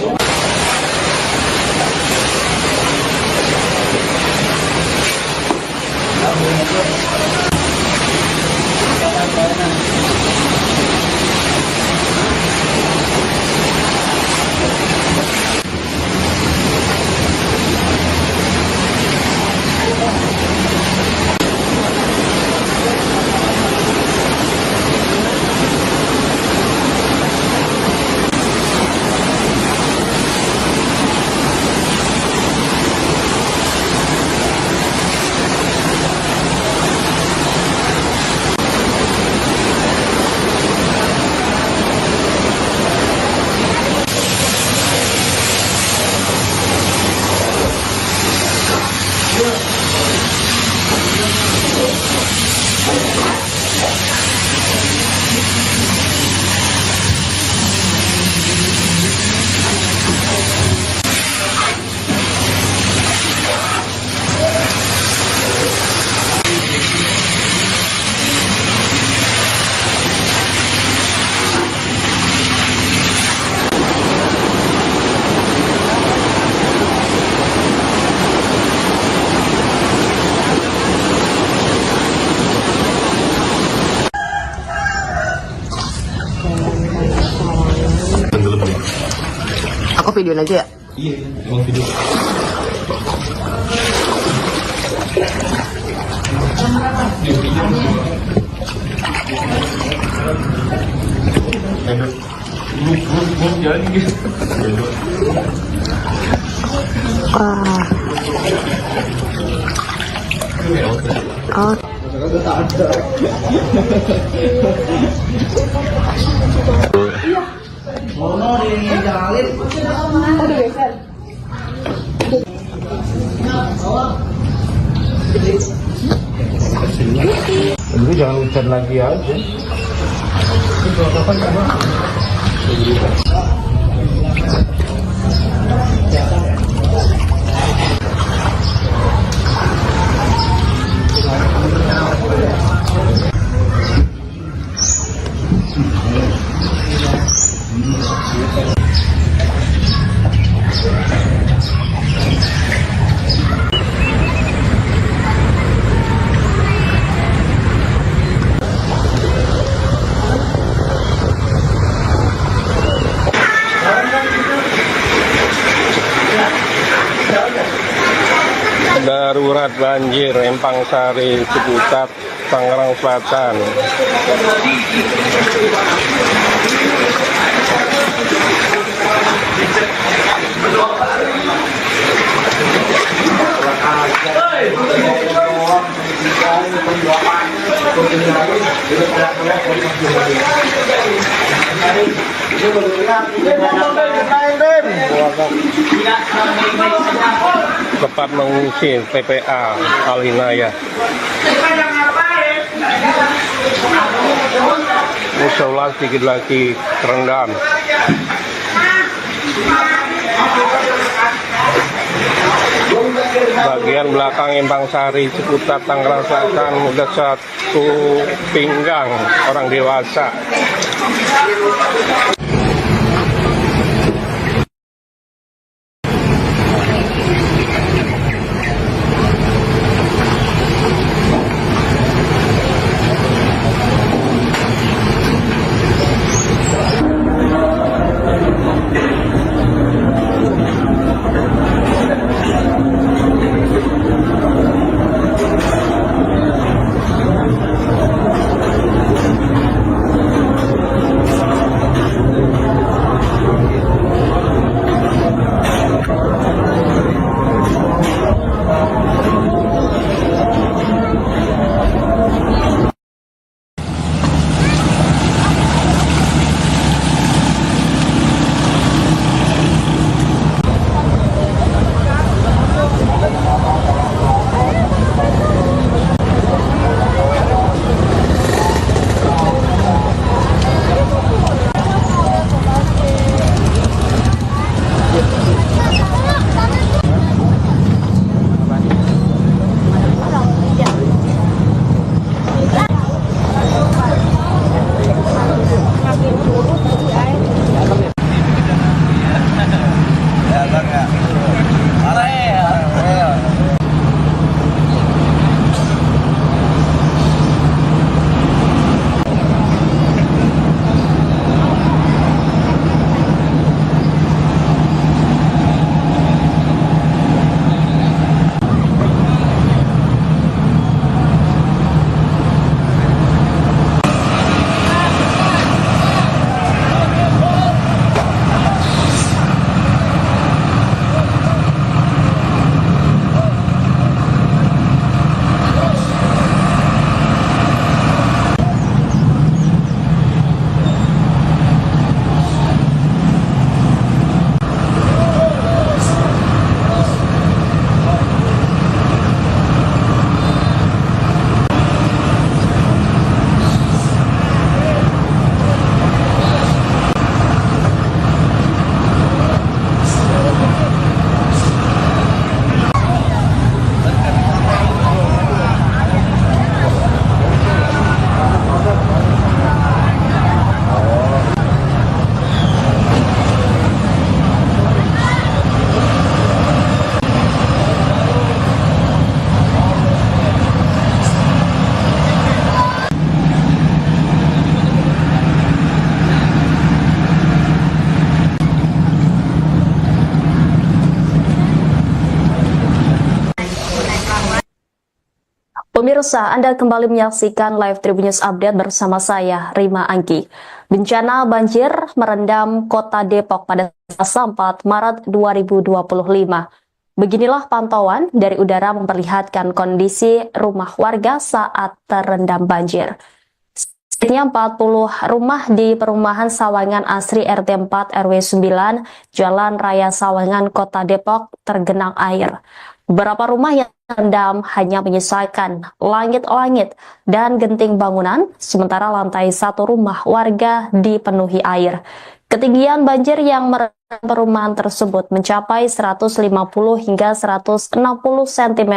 Aku videoin aja ya. Iya, emang video. Jalan gitu. Oh. Lu jangan hujan lagi aja. Darurat banjir Empang Sari, Ciputat, Tangerang Selatan. Tempat mengungsi TPA Al-Hinayah. Musola sedikit lagi terendam. Bagian belakang Empang Sari, Ciputat, Tangerang Selatan udah satu pinggang orang dewasa. Pemirsa, Anda kembali menyaksikan live Tribun News Update bersama saya, Rima Angki. Bencana banjir merendam kota Depok pada Selasa 4 Maret 2025. Beginilah pantauan dari udara memperlihatkan kondisi rumah warga saat terendam banjir. Sedikitnya 40 rumah di perumahan Sawangan Asri RT 4 RW 9 Jalan Raya Sawangan Kota Depok tergenang air. Beberapa rumah yang terendam hanya menyisakan langit-langit dan genting bangunan, sementara lantai satu rumah warga dipenuhi air. Ketinggian banjir yang merendam perumahan tersebut mencapai 150 hingga 160 cm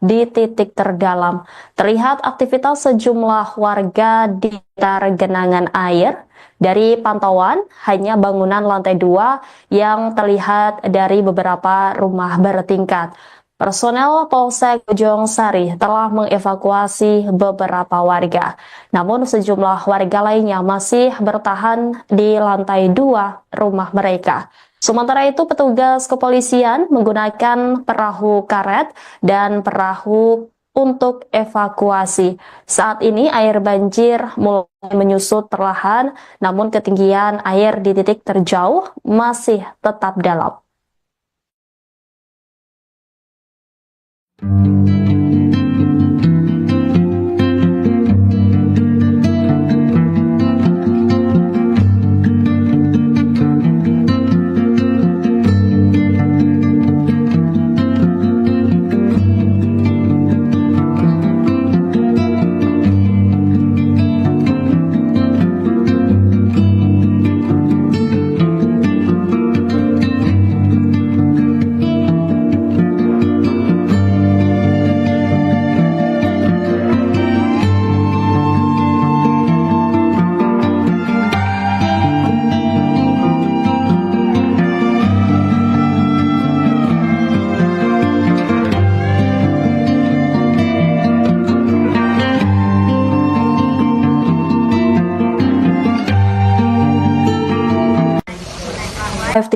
di titik terdalam. Terlihat aktivitas sejumlah warga di sekitar genangan air. Dari pantauan, hanya bangunan lantai 2 yang terlihat dari beberapa rumah bertingkat. Personel Polsek Bojong Sari telah mengevakuasi beberapa warga. Namun sejumlah warga lainnya masih bertahan di lantai 2 rumah mereka. Sementara itu petugas kepolisian menggunakan perahu karet dan perahu untuk evakuasi. Saat ini air banjir mulai menyusut perlahan, namun ketinggian air di titik terjauh masih tetap dalam.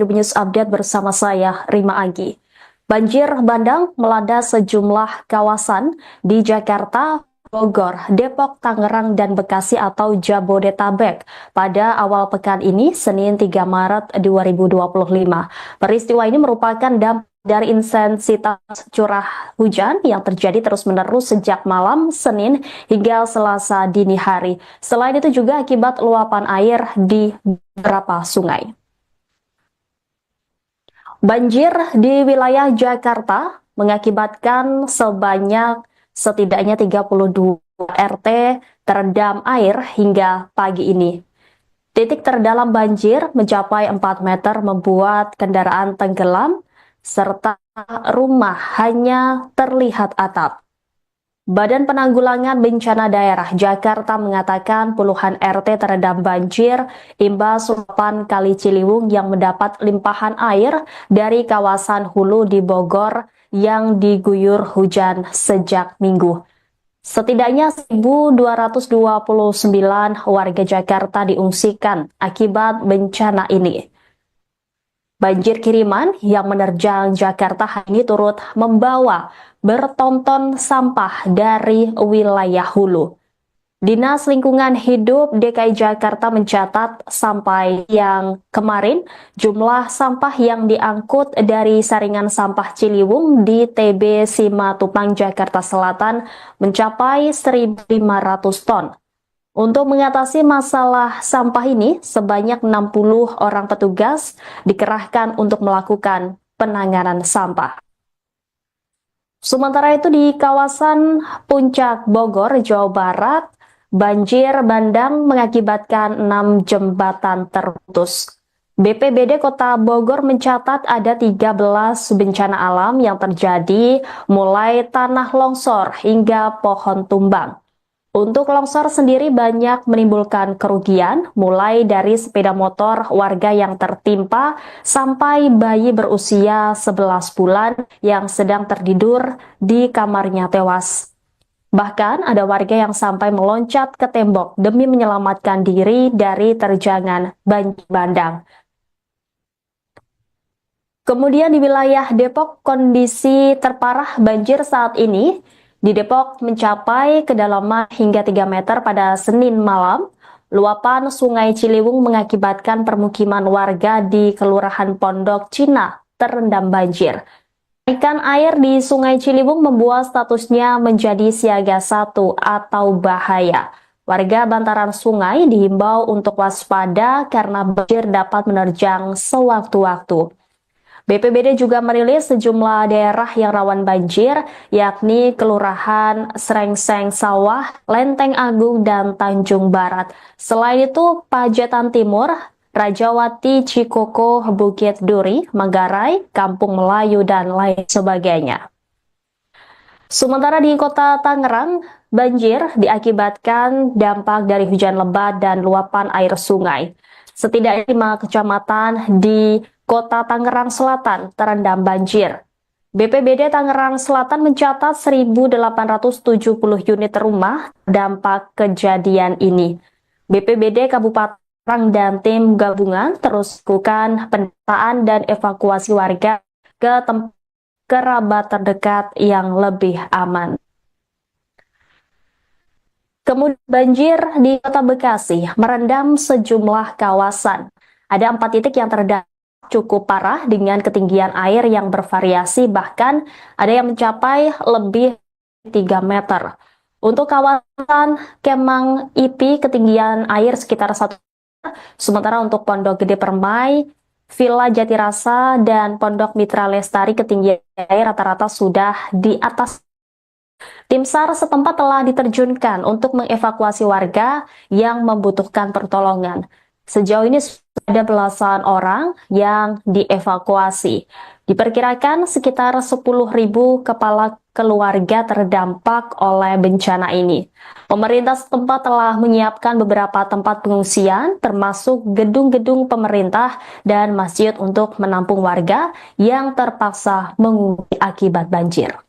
Tribun News Update bersama saya, Rima Agi. Banjir bandang melanda sejumlah kawasan di Jakarta, Bogor, Depok, Tangerang, dan Bekasi atau Jabodetabek pada awal pekan ini, Senin 3 Maret 2025. Peristiwa ini merupakan dampak dari intensitas curah hujan yang terjadi terus-menerus sejak malam Senin hingga Selasa dini hari. Selain itu juga akibat luapan air di beberapa sungai. Banjir di wilayah Jakarta mengakibatkan setidaknya 32 RT terendam air hingga pagi ini. Titik terdalam banjir mencapai 4 meter membuat kendaraan tenggelam, serta rumah hanya terlihat atap. Badan Penanggulangan Bencana Daerah Jakarta mengatakan puluhan RT terendam banjir imbas luapan Kali Ciliwung yang mendapat limpahan air dari kawasan hulu di Bogor yang diguyur hujan sejak Minggu. Setidaknya 1.229 warga Jakarta diungsikan akibat bencana ini. Banjir kiriman yang menerjang Jakarta hari ini turut membawa bertonton sampah dari wilayah hulu. Dinas Lingkungan Hidup DKI Jakarta mencatat sampai yang kemarin jumlah sampah yang diangkut dari saringan sampah Ciliwung di TB Simatupang, Jakarta Selatan mencapai 1.500 ton. Untuk mengatasi masalah sampah ini, sebanyak 60 orang petugas dikerahkan untuk melakukan penanganan sampah. Sementara itu di kawasan Puncak Bogor, Jawa Barat, banjir bandang mengakibatkan 6 jembatan terputus. BPBD Kota Bogor mencatat ada 13 bencana alam yang terjadi, mulai tanah longsor hingga pohon tumbang. Untuk longsor sendiri banyak menimbulkan kerugian, mulai dari sepeda motor warga yang tertimpa sampai bayi berusia 11 bulan yang sedang tertidur di kamarnya tewas. Bahkan ada warga yang sampai meloncat ke tembok demi menyelamatkan diri dari terjangan banjir bandang. Kemudian di wilayah Depok, kondisi terparah banjir saat ini di Depok mencapai kedalaman hingga 3 meter pada Senin malam. Luapan Sungai Ciliwung mengakibatkan permukiman warga di Kelurahan Pondok Cina terendam banjir. Kenaikan air di Sungai Ciliwung membuat statusnya menjadi siaga 1 atau bahaya. Warga bantaran sungai dihimbau untuk waspada karena banjir dapat menerjang sewaktu-waktu. BPBD juga merilis sejumlah daerah yang rawan banjir, yakni Kelurahan Srengseng Sawah, Lenteng Agung, dan Tanjung Barat. Selain itu, Pajetan Timur, Rajawati, Cikoko, Bukit Duri, Manggarai, Kampung Melayu, dan lain sebagainya. Sementara di Kota Tangerang, banjir diakibatkan dampak dari hujan lebat dan luapan air sungai. Setidaknya 5 kecamatan di Kota Tangerang Selatan terendam banjir. BPBD Tangerang Selatan mencatat 1.870 unit rumah dampak kejadian ini. BPBD Kabupaten dan tim gabungan terus lakukan pendataan dan evakuasi warga ke tempat kerabat terdekat yang lebih aman. Kemudian banjir di Kota Bekasi merendam sejumlah kawasan. Ada 4 titik yang terdampak cukup parah dengan ketinggian air yang bervariasi, bahkan ada yang mencapai lebih 3 meter. Untuk kawasan Kemang IP ketinggian air sekitar 1 meter, sementara untuk Pondok Gede Permai, Villa Jatirasa, dan Pondok Mitra Lestari ketinggian air rata-rata sudah di atas. Tim SAR setempat telah diterjunkan untuk mengevakuasi warga yang membutuhkan pertolongan. Sejauh ini ada belasan orang yang dievakuasi. Diperkirakan sekitar 10.000 kepala keluarga terdampak oleh bencana ini. Pemerintah setempat telah menyiapkan beberapa tempat pengungsian, termasuk gedung-gedung pemerintah dan masjid untuk menampung warga yang terpaksa mengungsi akibat banjir.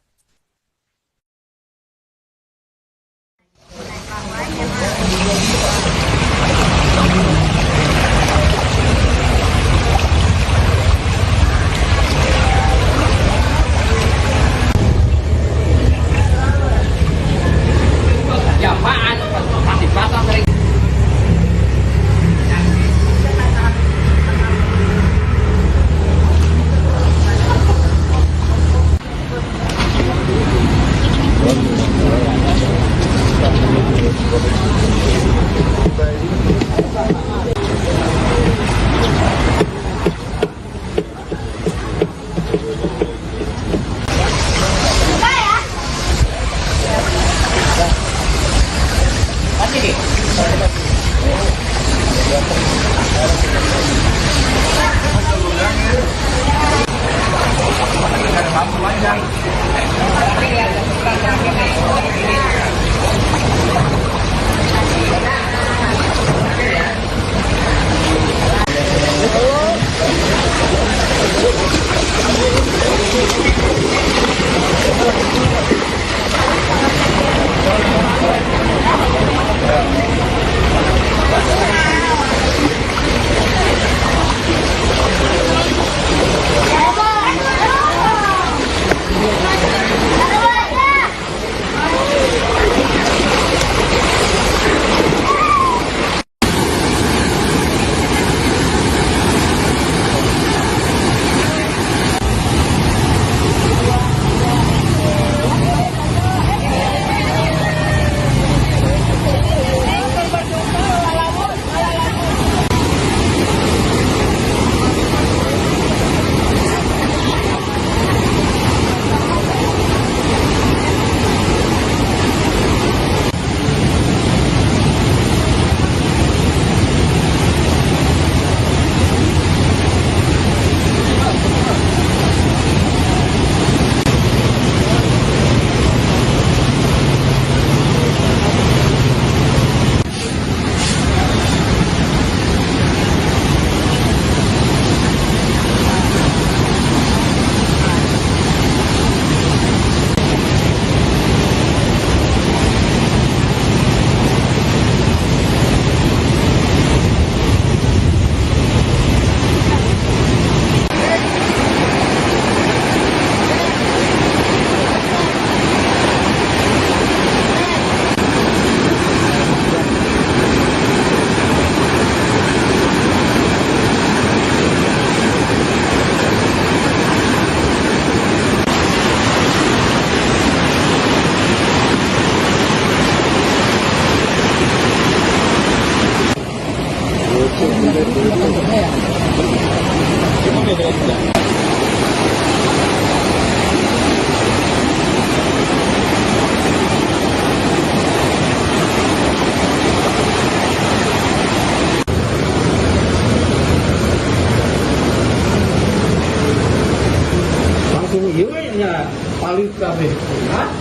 palit kafe.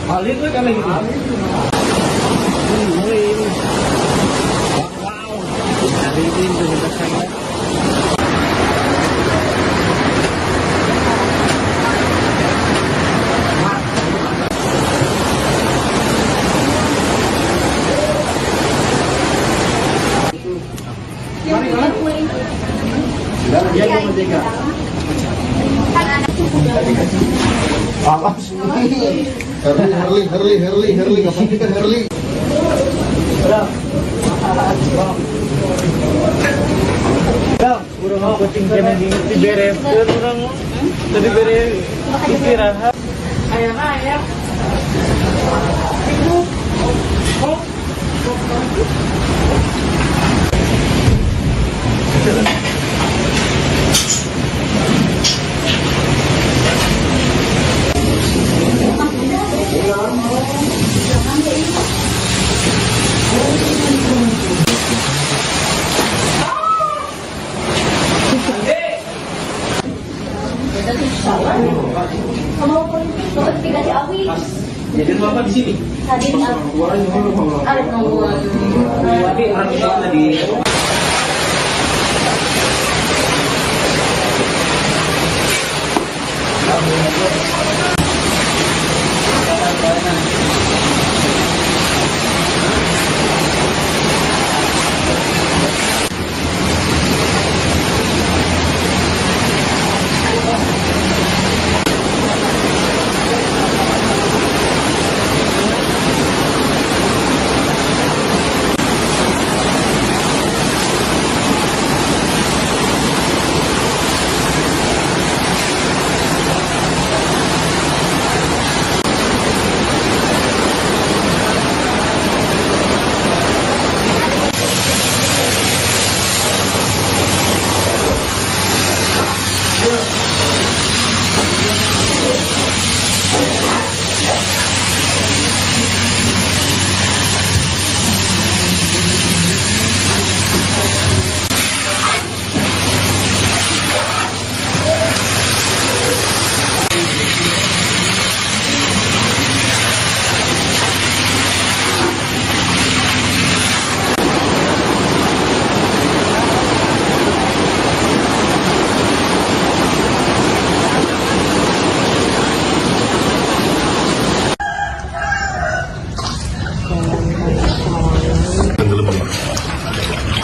Palit gue kami gitu. Wow. Hari ini kita sangat Herli, kapan kita Herli? Kurang mau kucing kena di beres, kurang tadi beres istirahat. Ayah. jadi apa di sini? Tadi ada nomor. Tapi orang tadi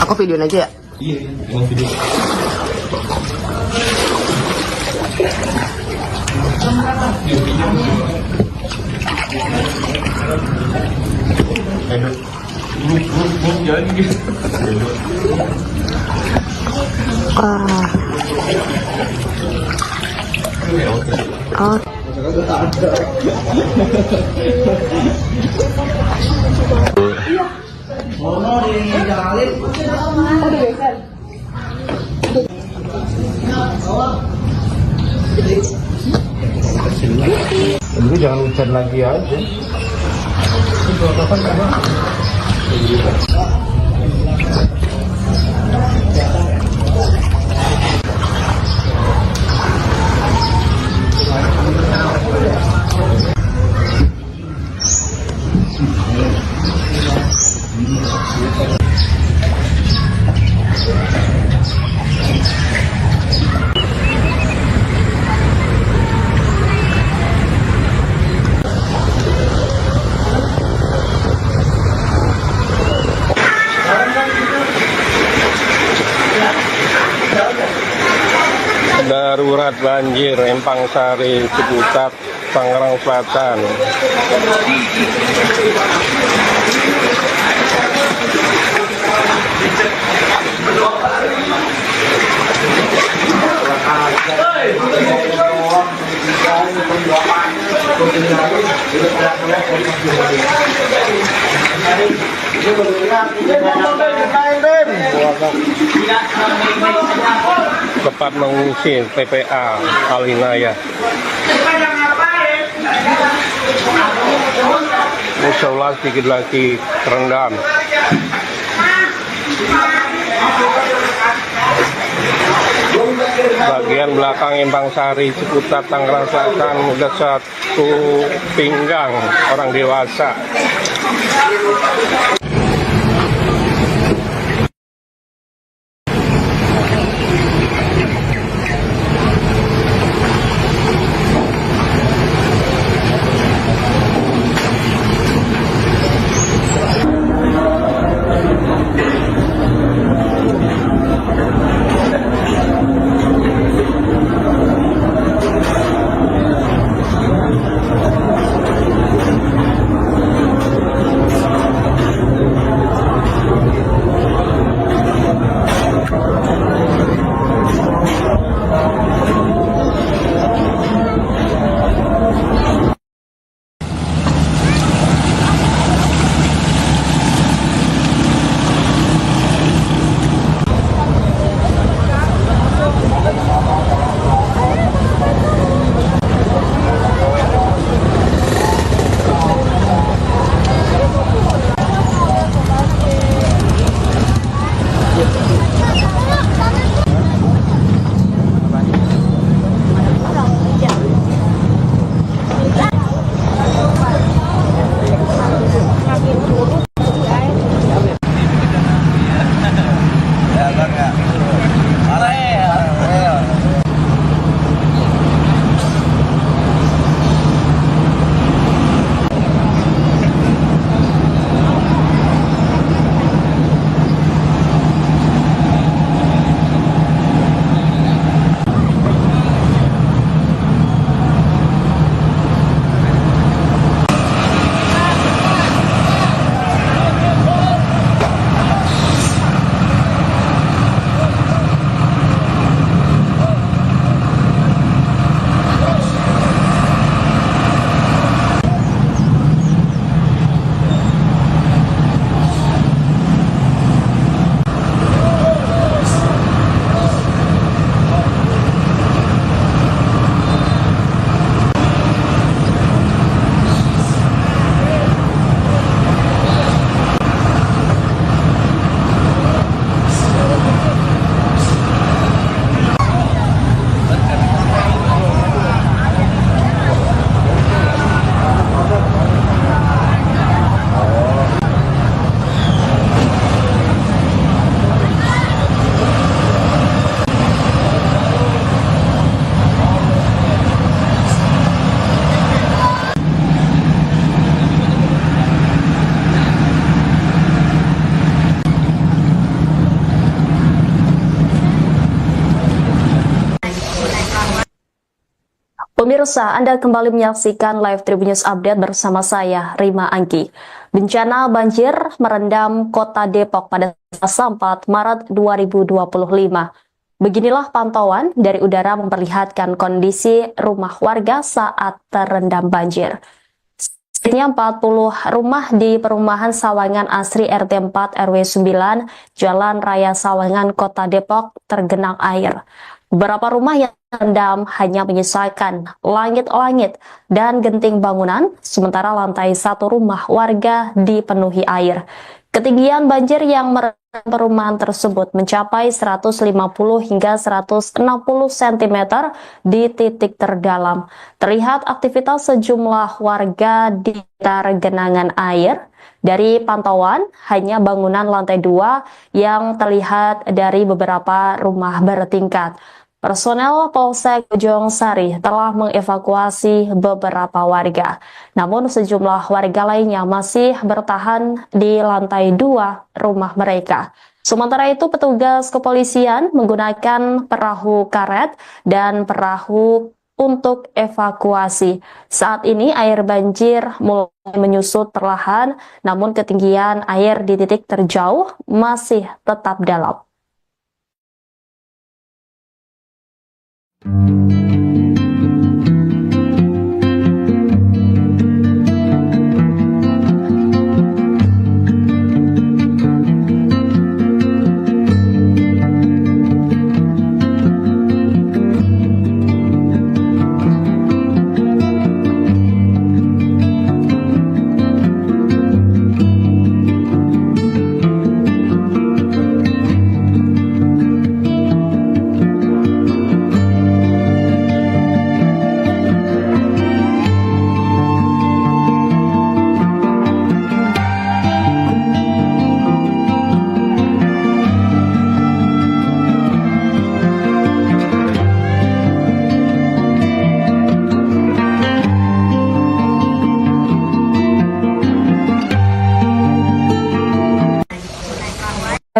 Aku videoin aja ya. iya, mau video. Jalan gitu. Oh. Jadi jangan hujan lagi aja. Darurat banjir Empang Sari, Ciputat, Tangerang Selatan. Cepat mengungsi TPA Al-Inayah. Musola sedikit lagi terendam. bagian belakang Empang Sari Ciputat Tangerang Selatan ada 1 pinggang orang dewasa. Pemirsa, Anda kembali menyaksikan live Tribun News Update bersama saya, Rima Angki. Bencana banjir merendam kota Depok pada Selasa 4 Maret 2025. Beginilah pantauan dari udara memperlihatkan kondisi rumah warga saat terendam banjir. Sedikitnya 40 rumah di perumahan Sawangan Asri RT 4 RW 9 Jalan Raya Sawangan Kota Depok tergenang air. Beberapa rumah yang terendam hanya menyisakan langit-langit dan genting bangunan, sementara lantai 1 rumah warga dipenuhi air. Ketinggian banjir yang merendam perumahan tersebut mencapai 150 hingga 160 cm di titik terdalam. Terlihat aktivitas sejumlah warga di sekitar genangan air. Dari pantauan, hanya bangunan lantai 2 yang terlihat dari beberapa rumah bertingkat. Personel Polsek Bojong Sari telah mengevakuasi beberapa warga. Namun sejumlah warga lainnya masih bertahan di lantai 2 rumah mereka. Sementara itu petugas kepolisian menggunakan perahu karet dan perahu untuk evakuasi. Saat ini air banjir mulai menyusut perlahan, namun ketinggian air di titik terjauh masih tetap dalam.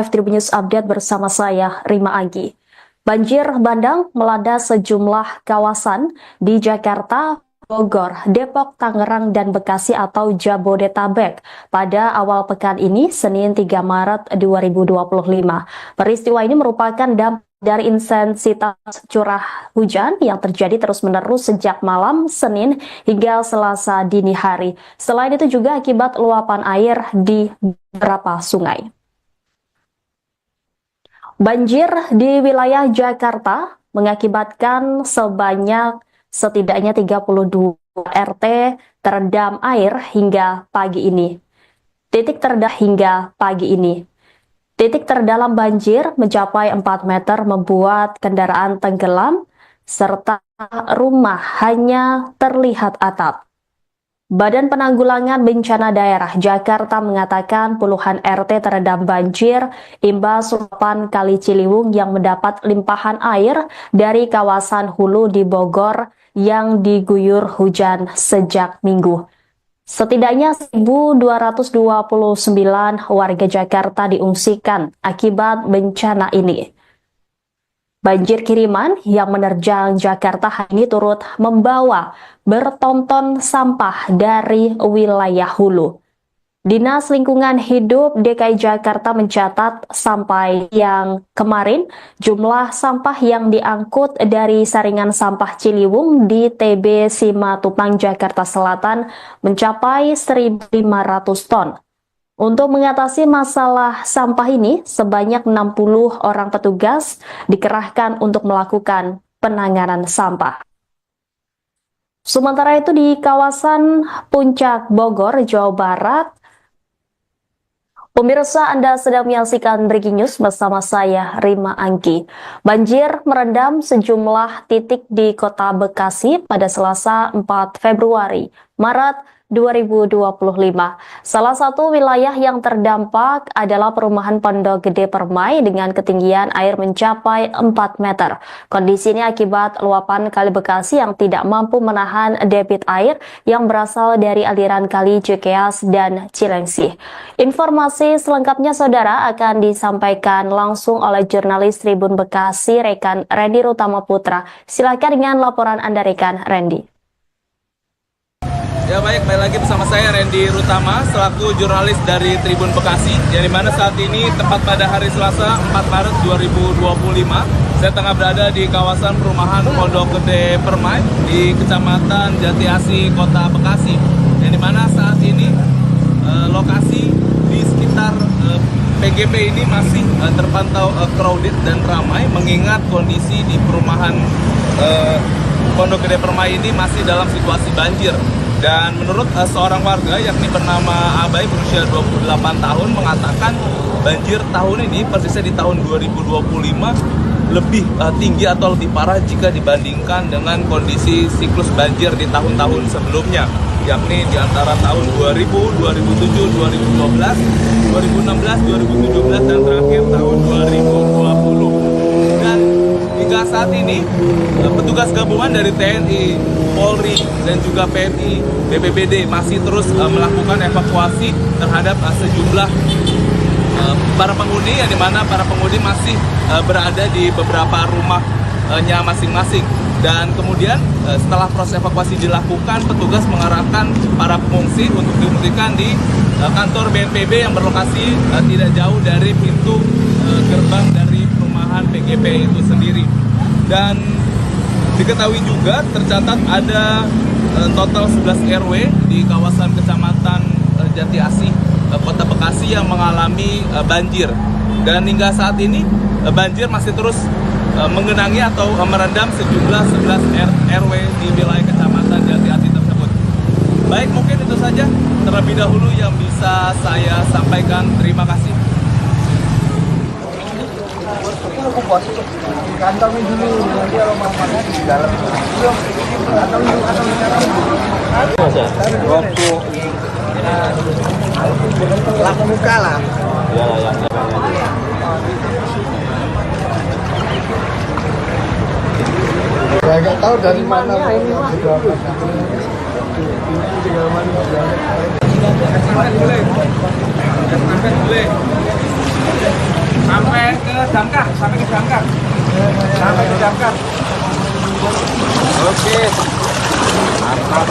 Tribun News Update bersama saya, Rima Anggi. Banjir bandang melanda sejumlah kawasan di Jakarta, Bogor, Depok, Tangerang, dan Bekasi atau Jabodetabek pada awal pekan ini, Senin 3 Maret 2025. Peristiwa ini merupakan dampak dari intensitas curah hujan yang terjadi terus-menerus sejak malam Senin hingga Selasa dini hari. Selain itu juga akibat luapan air di beberapa sungai. Banjir di wilayah Jakarta mengakibatkan setidaknya 32 RT terendam air hingga pagi ini. Titik terdalam banjir mencapai 4 meter membuat kendaraan tenggelam serta rumah hanya terlihat atap. Badan Penanggulangan Bencana Daerah Jakarta mengatakan puluhan RT terendam banjir imbas luapan Kali Ciliwung yang mendapat limpahan air dari kawasan hulu di Bogor yang diguyur hujan sejak Minggu. Setidaknya 1.229 warga Jakarta diungsikan akibat bencana ini. Banjir kiriman yang menerjang Jakarta hari ini turut membawa bertonton sampah dari wilayah hulu. Dinas Lingkungan Hidup DKI Jakarta mencatat sampai yang kemarin jumlah sampah yang diangkut dari saringan sampah Ciliwung di TB Simatupang, Jakarta Selatan mencapai 1.500 ton. Untuk mengatasi masalah sampah ini, sebanyak 60 orang petugas dikerahkan untuk melakukan penanganan sampah. Sementara itu di kawasan Puncak Bogor, Jawa Barat, pemirsa, Anda sedang menyaksikan Breaking News bersama saya, Rima Anggi. Banjir merendam sejumlah titik di Kota Bekasi pada Selasa 4 Februari, Maret 2025. Salah satu wilayah yang terdampak adalah perumahan Pondok Gede Permai dengan ketinggian air mencapai 4 meter. Kondisi ini akibat luapan Kali Bekasi yang tidak mampu menahan debit air yang berasal dari aliran Kali Cikeas dan Cilengsi. Informasi selengkapnya saudara akan disampaikan langsung oleh jurnalis Tribun Bekasi, rekan Randy Rutama Putra. Silakan dengan laporan Anda, rekan Randy. Ya baik, balik lagi bersama saya Randy Rutama selaku jurnalis dari Tribun Bekasi, yang dimana saat ini tepat pada hari Selasa 4 Maret 2025 saya tengah berada di kawasan perumahan Pondok Gede Permai di Kecamatan Jati Asih, Kota Bekasi, yang dimana saat ini lokasi di sekitar PGP ini masih terpantau crowded dan ramai mengingat kondisi di perumahan Pondok Gede Permai ini masih dalam situasi banjir. Dan menurut seorang warga yakni bernama Abai berusia 28 tahun mengatakan banjir tahun ini persisnya di tahun 2025 lebih tinggi atau lebih parah jika dibandingkan dengan kondisi siklus banjir di tahun-tahun sebelumnya, yakni di antara tahun 2000, 2007, 2012, 2016, 2017 dan terakhir tahun 2020. Dan hingga saat ini petugas gabungan dari TNI, Polri, dan juga PMI, BPBD masih terus melakukan evakuasi terhadap sejumlah para penghuni, yang dimana para penghuni masih berada di beberapa rumahnya masing-masing. Dan kemudian setelah proses evakuasi dilakukan, petugas mengarahkan para pengungsi untuk diungsikan di kantor BNPB yang berlokasi tidak jauh dari pintu gerbang dari perumahan PGP itu sendiri. Dan diketahui juga tercatat ada total 11 RW di kawasan Kecamatan Jati Asih, Kota Bekasi yang mengalami banjir. Dan hingga saat ini banjir masih terus menggenangi atau merendam sejumlah 11 RW di wilayah Kecamatan Jati Asih tersebut. Baik, mungkin itu saja terlebih dahulu yang bisa saya sampaikan. Terima kasih. Kantongin dulu, nanti kalau makannya di dalam. Waktu laku muka lah. Saya nggak tahu dari mana Boleh. Sampai ke Damkar. Oke. Mantap.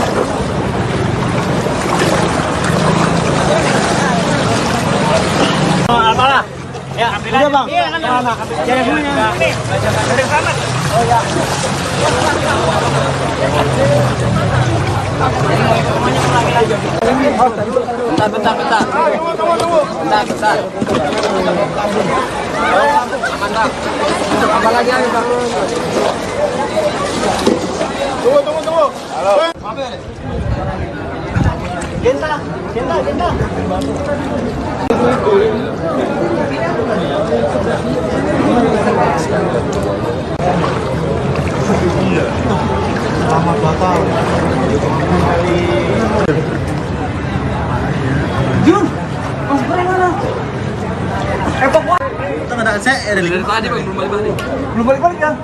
Apalah? Ya, udah bang. Iya, kan. Jangan semuanya. Dari sana. Oh ya. Bentar. Bentar. Mantap. Apa lagi nih, Bang? Tunggu. Halo. Genta. Selamat batal. Jun, Mas Bray mana? Evakuasi. Tengah ada saya dari tadi, Bang, belum balik ya?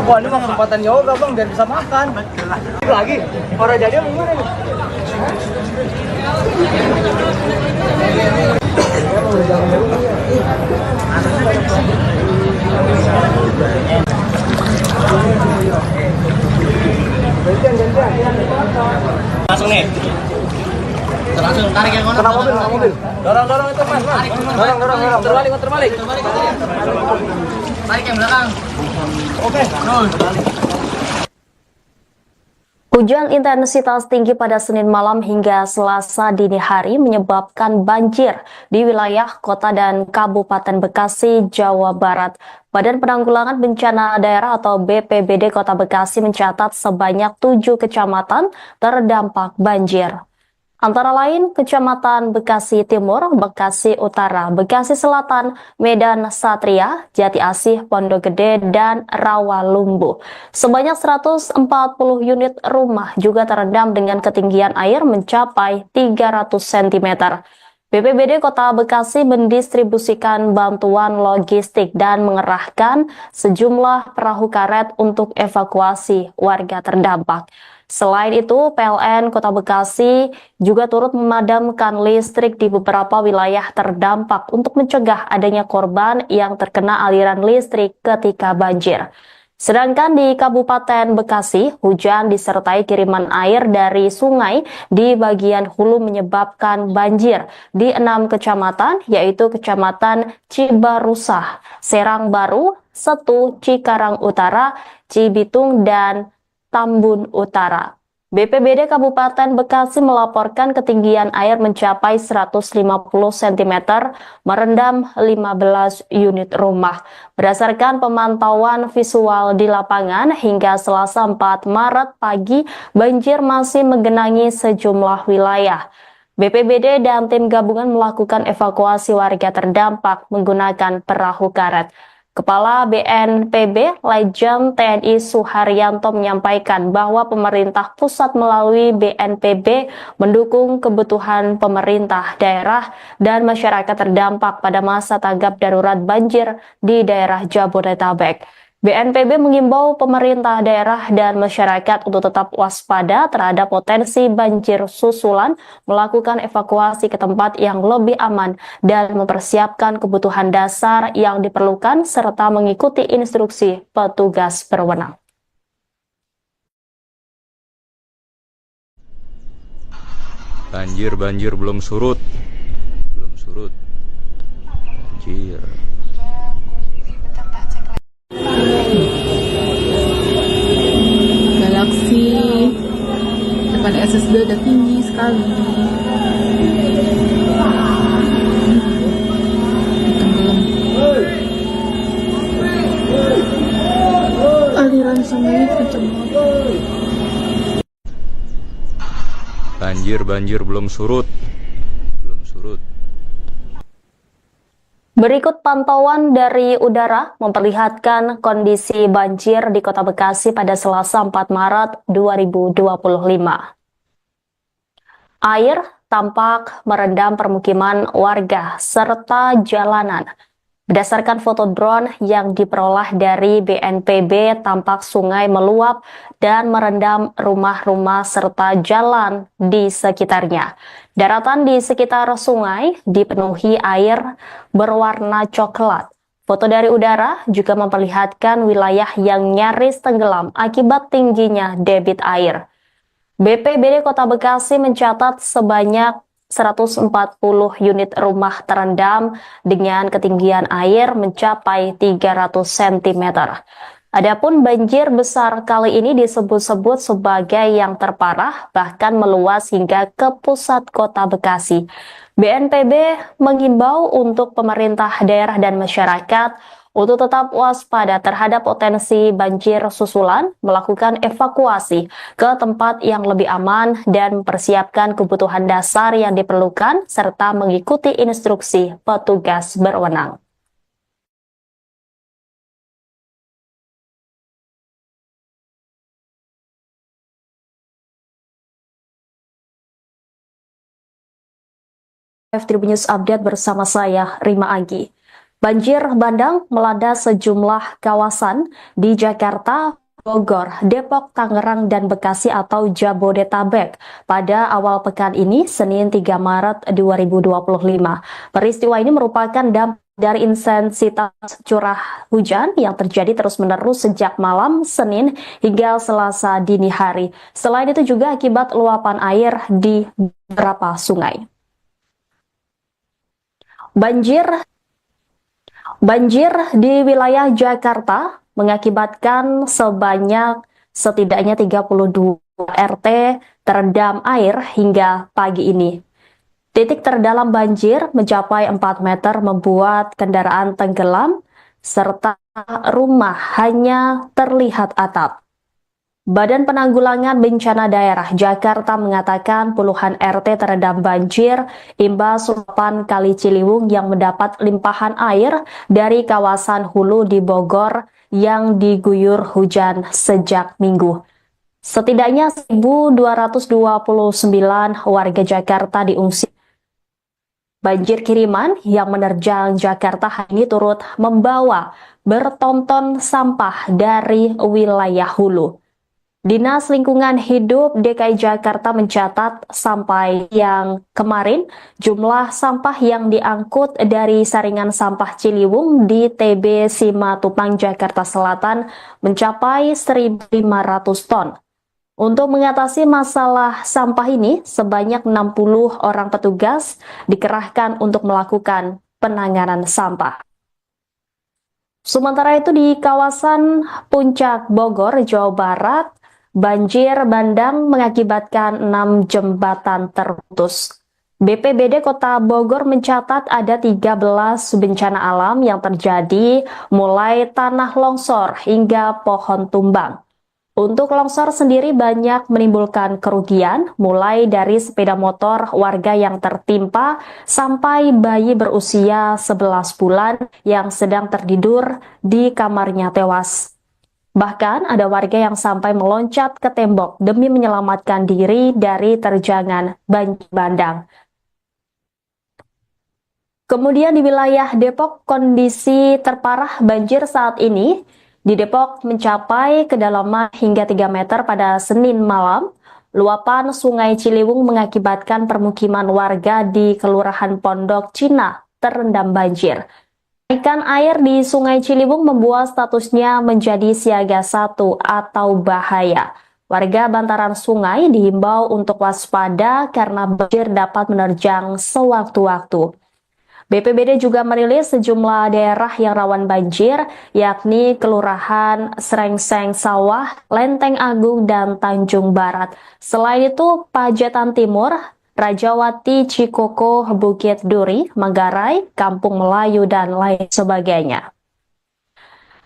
Wah, ini mah kesempatan yoga bang, biar bisa makan. Lagi, orang jadi gimana nih? Langsung nih. Langsung tarik yang mana? Kena mobil. Dorong itu mas. Dorong. Terbalik. Tarik yang belakang. Oke. Hujan intensitas tinggi pada Senin malam hingga Selasa dini hari menyebabkan banjir di wilayah kota dan Kabupaten Bekasi, Jawa Barat. Badan Penanggulangan Bencana Daerah atau BPBD Kota Bekasi mencatat sebanyak 7 kecamatan terdampak banjir. Antara lain Kecamatan Bekasi Timur, Bekasi Utara, Bekasi Selatan, Medan Satria, Jati Asih, Pondok Gede, dan Rawalumbu. Sebanyak 140 unit rumah juga terendam dengan ketinggian air mencapai 300 cm. BPBD Kota Bekasi mendistribusikan bantuan logistik dan mengerahkan sejumlah perahu karet untuk evakuasi warga terdampak. Selain itu, PLN Kota Bekasi juga turut memadamkan listrik di beberapa wilayah terdampak untuk mencegah adanya korban yang terkena aliran listrik ketika banjir. Sedangkan di Kabupaten Bekasi, hujan disertai kiriman air dari sungai di bagian hulu menyebabkan banjir di 6 kecamatan, yaitu Kecamatan Cibarusah, Serang Baru, Setu, Cikarang Utara, Cibitung, dan Tambun Utara. BPBD Kabupaten Bekasi melaporkan ketinggian air mencapai 150 cm, merendam 15 unit rumah. Berdasarkan pemantauan visual di lapangan, hingga Selasa 4 Maret pagi, banjir masih menggenangi sejumlah wilayah. BPBD dan tim gabungan melakukan evakuasi warga terdampak menggunakan perahu karet. Kepala BNPB Lejen TNI Suharyanto menyampaikan bahwa pemerintah pusat melalui BNPB mendukung kebutuhan pemerintah daerah dan masyarakat terdampak pada masa tanggap darurat banjir di daerah Jabodetabek. BNPB mengimbau pemerintah daerah dan masyarakat untuk tetap waspada terhadap potensi banjir susulan, melakukan evakuasi ke tempat yang lebih aman, dan mempersiapkan kebutuhan dasar yang diperlukan serta mengikuti instruksi petugas berwenang. Banjir belum surut. Banjir. Galaksi depan SSD udah tinggi sekali. Tenggelam. Aliran sungainya kenceng banget. Banjir belum surut. Berikut pantauan dari udara memperlihatkan kondisi banjir di Kota Bekasi pada Selasa 4 Maret 2025. Air tampak merendam permukiman warga serta jalanan. Berdasarkan foto drone yang diperoleh dari BNPB, tampak sungai meluap dan merendam rumah-rumah serta jalan di sekitarnya. Daratan di sekitar sungai dipenuhi air berwarna coklat. Foto dari udara juga memperlihatkan wilayah yang nyaris tenggelam akibat tingginya debit air. BPBD Kota Bekasi mencatat sebanyak 140 unit rumah terendam dengan ketinggian air mencapai 300 cm. Adapun banjir besar kali ini disebut-sebut sebagai yang terparah, bahkan meluas hingga ke pusat Kota Bekasi. BNPB mengimbau untuk pemerintah daerah dan masyarakat untuk tetap waspada terhadap potensi banjir susulan, melakukan evakuasi ke tempat yang lebih aman, dan mempersiapkan kebutuhan dasar yang diperlukan, serta mengikuti instruksi petugas berwenang. Tribun News Update bersama saya, Rima Agi. Banjir bandang melanda sejumlah kawasan di Jakarta, Bogor, Depok, Tangerang, dan Bekasi atau Jabodetabek pada awal pekan ini, Senin 3 Maret 2025. Peristiwa ini merupakan dampak dari intensitas curah hujan yang terjadi terus-menerus sejak malam Senin hingga Selasa dini hari. Selain itu juga akibat luapan air di beberapa sungai. Banjir di wilayah Jakarta mengakibatkan setidaknya 32 RT terendam air hingga pagi ini. Titik terdalam banjir mencapai 4 meter membuat kendaraan tenggelam serta rumah hanya terlihat atap. Badan Penanggulangan Bencana Daerah Jakarta mengatakan puluhan RT terendam banjir imbas luapan Kali Ciliwung yang mendapat limpahan air dari kawasan hulu di Bogor yang diguyur hujan sejak Minggu. Setidaknya 1.229 warga Jakarta diungsi. Banjir kiriman yang menerjang Jakarta hari ini turut membawa bertonton sampah dari wilayah hulu. Dinas Lingkungan Hidup DKI Jakarta mencatat sampai yang kemarin jumlah sampah yang diangkut dari saringan sampah Ciliwung di TB Simatupang Jakarta Selatan mencapai 1.500 ton. Untuk mengatasi masalah sampah ini, sebanyak 60 orang petugas dikerahkan untuk melakukan penanganan sampah. Sementara itu di kawasan Puncak Bogor, Jawa Barat, banjir bandang mengakibatkan 6 jembatan terputus. BPBD Kota Bogor mencatat ada 13 bencana alam yang terjadi, mulai tanah longsor hingga pohon tumbang. Untuk longsor sendiri banyak menimbulkan kerugian, mulai dari sepeda motor warga yang tertimpa sampai bayi berusia 11 bulan yang sedang tertidur di kamarnya tewas. Bahkan ada warga yang sampai meloncat ke tembok demi menyelamatkan diri dari terjangan banjir bandang. Kemudian di wilayah Depok, kondisi terparah banjir saat ini di Depok mencapai kedalaman hingga 3 meter pada Senin malam. Luapan Sungai Ciliwung mengakibatkan permukiman warga di Kelurahan Pondok Cina terendam banjir. Kenaikan air di Sungai Ciliwung membuat statusnya menjadi siaga 1 atau bahaya. Warga bantaran sungai dihimbau untuk waspada karena banjir dapat menerjang sewaktu-waktu. BPBD juga merilis sejumlah daerah yang rawan banjir, yakni Kelurahan Srengseng Sawah, Lenteng Agung, dan Tanjung Barat. Selain itu, Pajetan Timur, Rajawati, Cikoko, Bukit Duri, Manggarai, Kampung Melayu, dan lain sebagainya.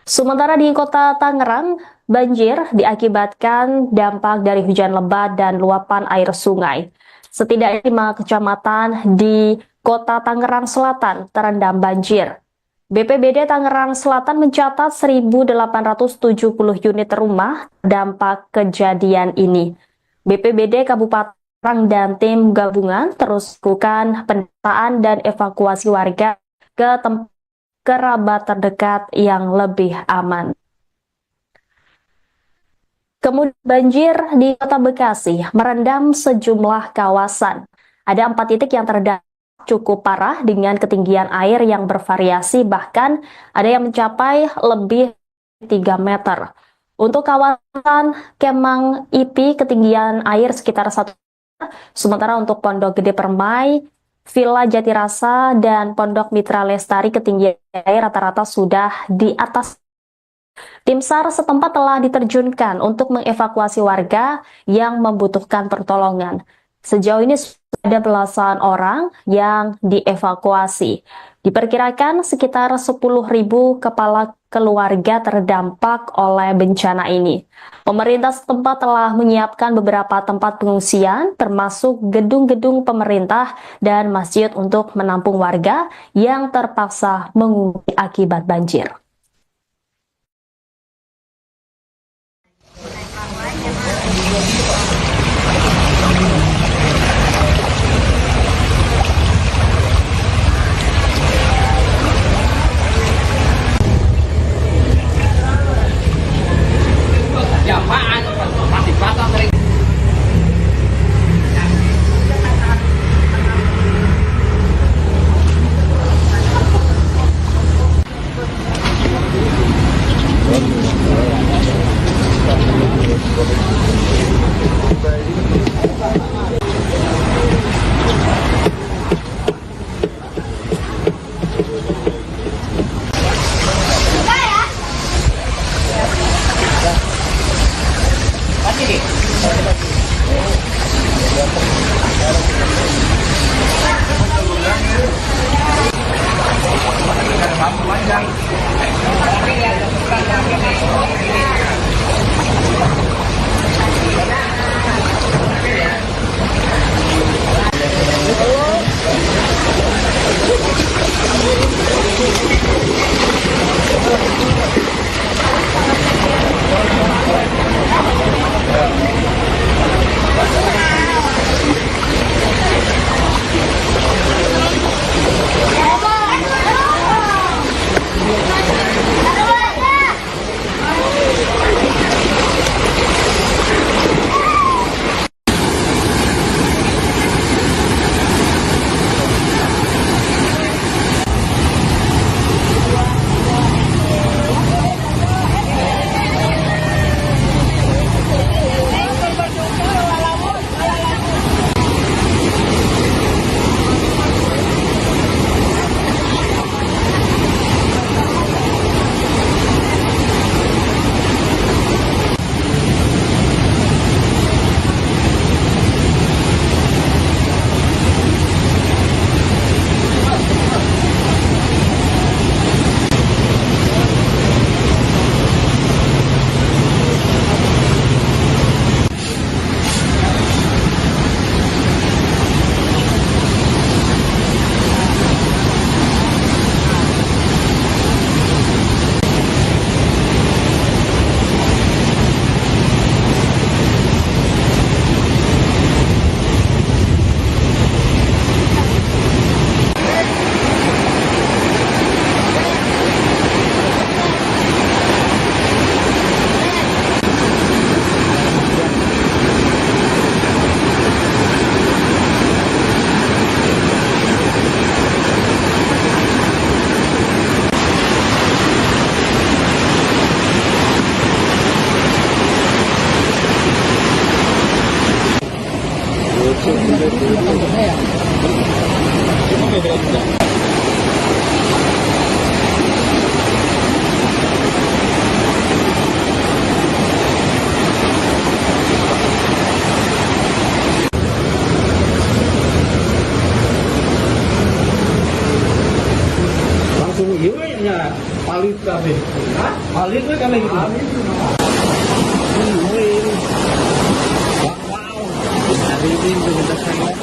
Sementara di Kota Tangerang, banjir diakibatkan dampak dari hujan lebat dan luapan air sungai. Setidaknya 5 kecamatan di Kota Tangerang Selatan terendam banjir. BPBD Tangerang Selatan mencatat 1.870 unit rumah dampak kejadian ini. BPBD Kabupaten dan tim gabungan terus melakukan pendataan dan evakuasi warga ke tempat kerabat terdekat yang lebih aman. Kemudian banjir di Kota Bekasi merendam sejumlah kawasan. Ada 4 titik yang terdampak cukup parah dengan ketinggian air yang bervariasi, bahkan ada yang mencapai lebih 3 meter. Untuk kawasan Kemang IP ketinggian air sekitar 1 meter, sementara untuk Pondok Gede Permai, Villa Jatirasa, dan Pondok Mitra Lestari ketinggian air rata-rata sudah di atas. Tim SAR setempat telah diterjunkan untuk mengevakuasi warga yang membutuhkan pertolongan. Sejauh ini ada belasan orang yang dievakuasi. Diperkirakan sekitar 10.000 kepala keluarga terdampak oleh bencana ini. Pemerintah setempat telah menyiapkan beberapa tempat pengungsian, termasuk gedung-gedung pemerintah dan masjid untuk menampung warga yang terpaksa mengungsi akibat banjir. Langsung iya palit kabeh. Hah? Palit we kabeh gitu. Wow. Hari ini kita saya.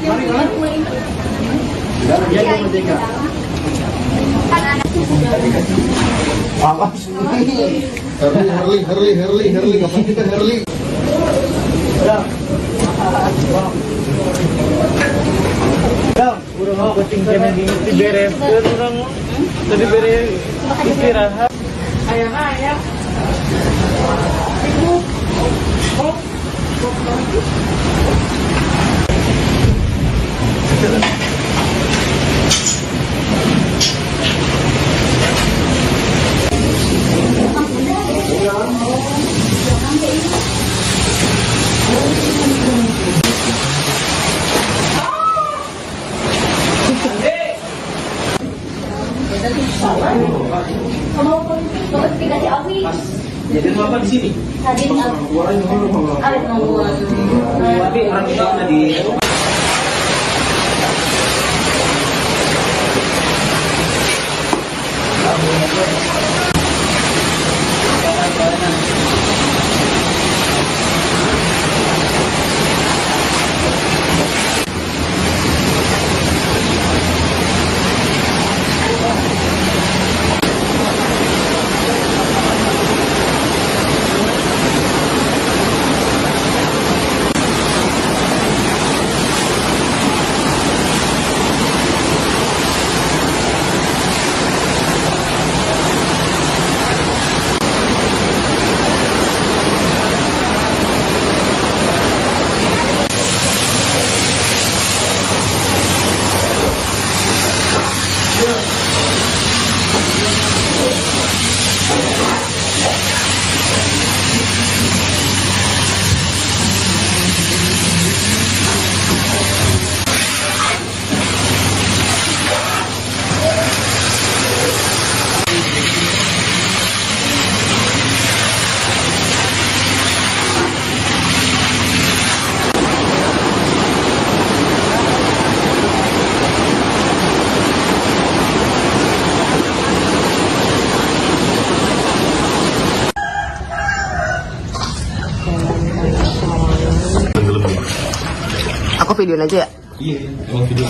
Mari kan? Ya, ya, Herli, kapan kita Herli? Urang mau kucing kena dibereskeun urang mah. Tadi beres istirahat. Aya. Jadi apa di sini? Tapi orang itu ada di Aku videoin aja ya. Iya, emang video.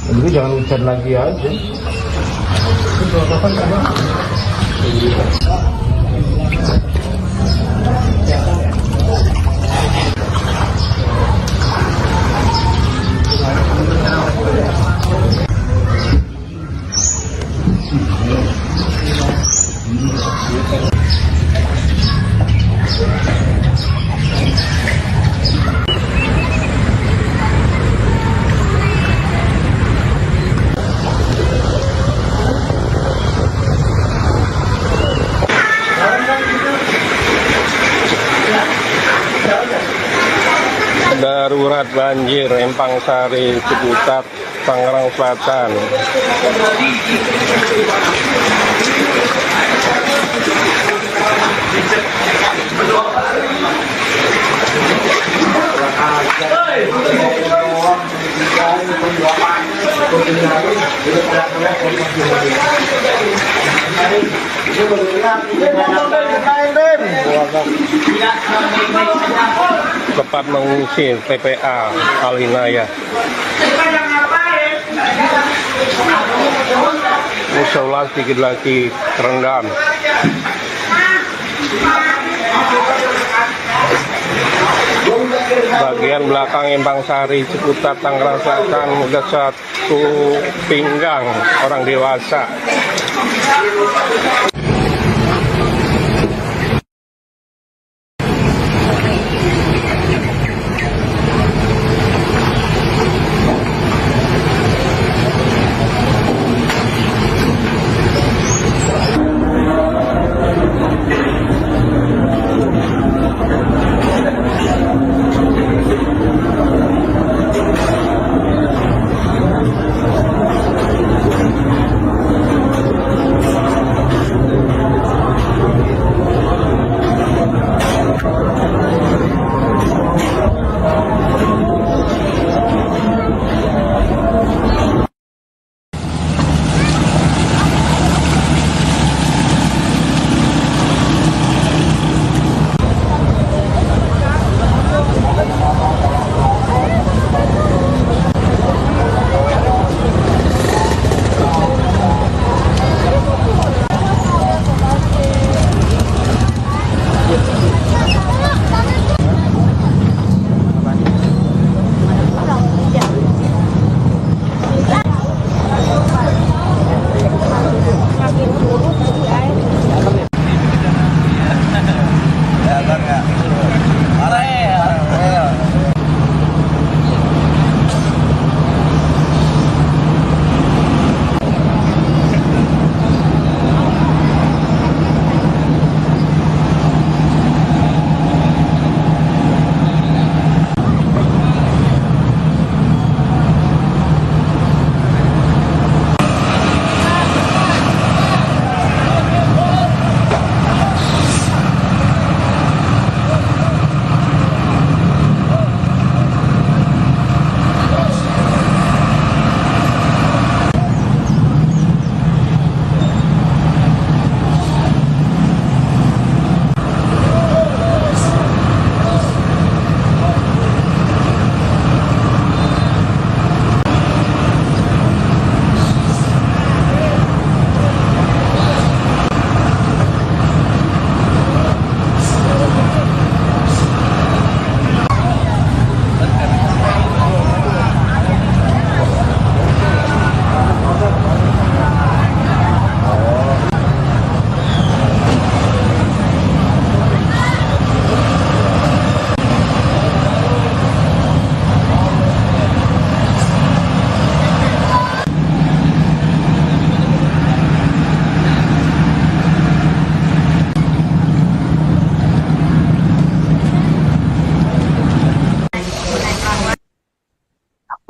Jadi jangan hujan lagi aja. Darurat banjir Empang Sari, Ciputat, Tangerang Selatan. Cepat mengungsi TPA Al-Hinayah. Musola sedikit lagi terendam. Bagian belakang Empang Sari, Ciputat, Tangerang Selatan udah satu pinggang orang dewasa.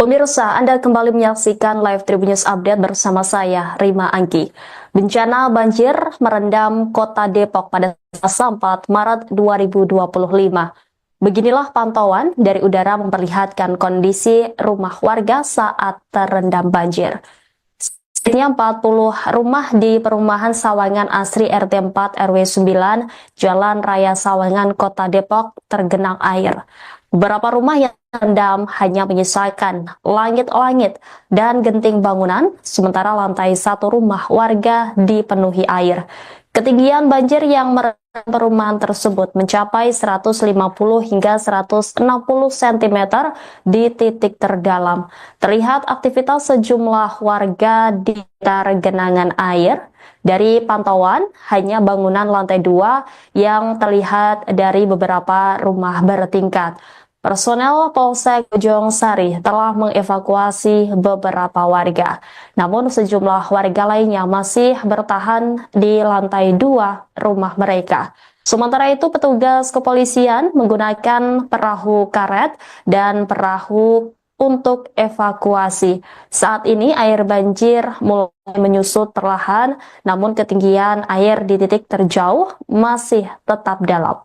Pemirsa, Anda kembali menyaksikan Live Tribun News Update bersama saya, Rima Angki. Bencana banjir merendam kota Depok pada Selasa 4 Maret 2025. Beginilah pantauan dari udara memperlihatkan kondisi rumah warga saat terendam banjir. Sedikitnya 40 rumah di perumahan Sawangan Asri RT 4 RW 9 Jalan Raya Sawangan Kota Depok tergenang air. Beberapa rumah yang terendam hanya menyisakan langit-langit dan genting bangunan, sementara lantai satu rumah warga dipenuhi air. Ketinggian banjir yang merendam perumahan tersebut mencapai 150 hingga 160 cm di titik terdalam. Terlihat aktivitas sejumlah warga di sekitar genangan air. Dari pantauan, hanya bangunan lantai 2 yang terlihat dari beberapa rumah bertingkat. Personel Polsek Bojong Sari telah mengevakuasi beberapa warga. Namun sejumlah warga lainnya masih bertahan di lantai 2 rumah mereka. Sementara itu petugas kepolisian menggunakan perahu karet dan perahu untuk evakuasi. Saat ini air banjir mulai menyusut perlahan, namun ketinggian air di titik terjauh masih tetap dalam.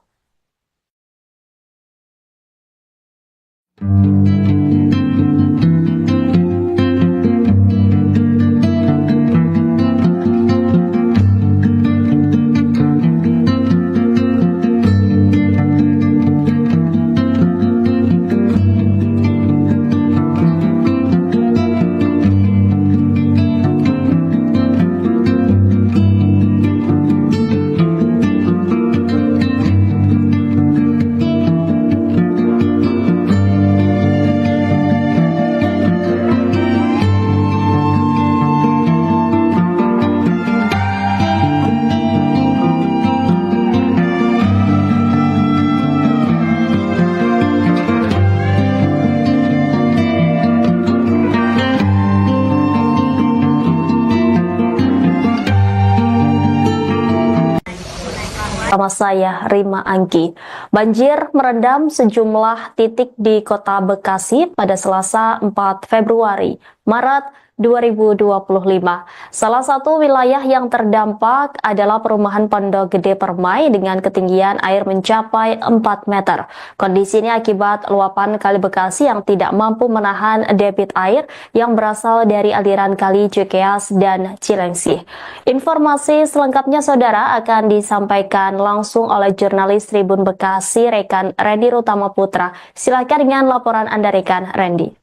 Sama saya, Rima Angki. Banjir merendam sejumlah titik di Kota Bekasi pada Selasa 4 Februari, Maret 2025. Salah satu wilayah yang terdampak adalah perumahan Pondok Gede Permai dengan ketinggian air mencapai 4 meter. Kondisi ini akibat luapan Kali Bekasi yang tidak mampu menahan debit air yang berasal dari aliran Kali Cikeas dan Cilengsi. Informasi selengkapnya saudara akan disampaikan langsung oleh jurnalis Tribun Bekasi rekan Randy Rutama Putra. Silakan dengan laporan Anda rekan Randy.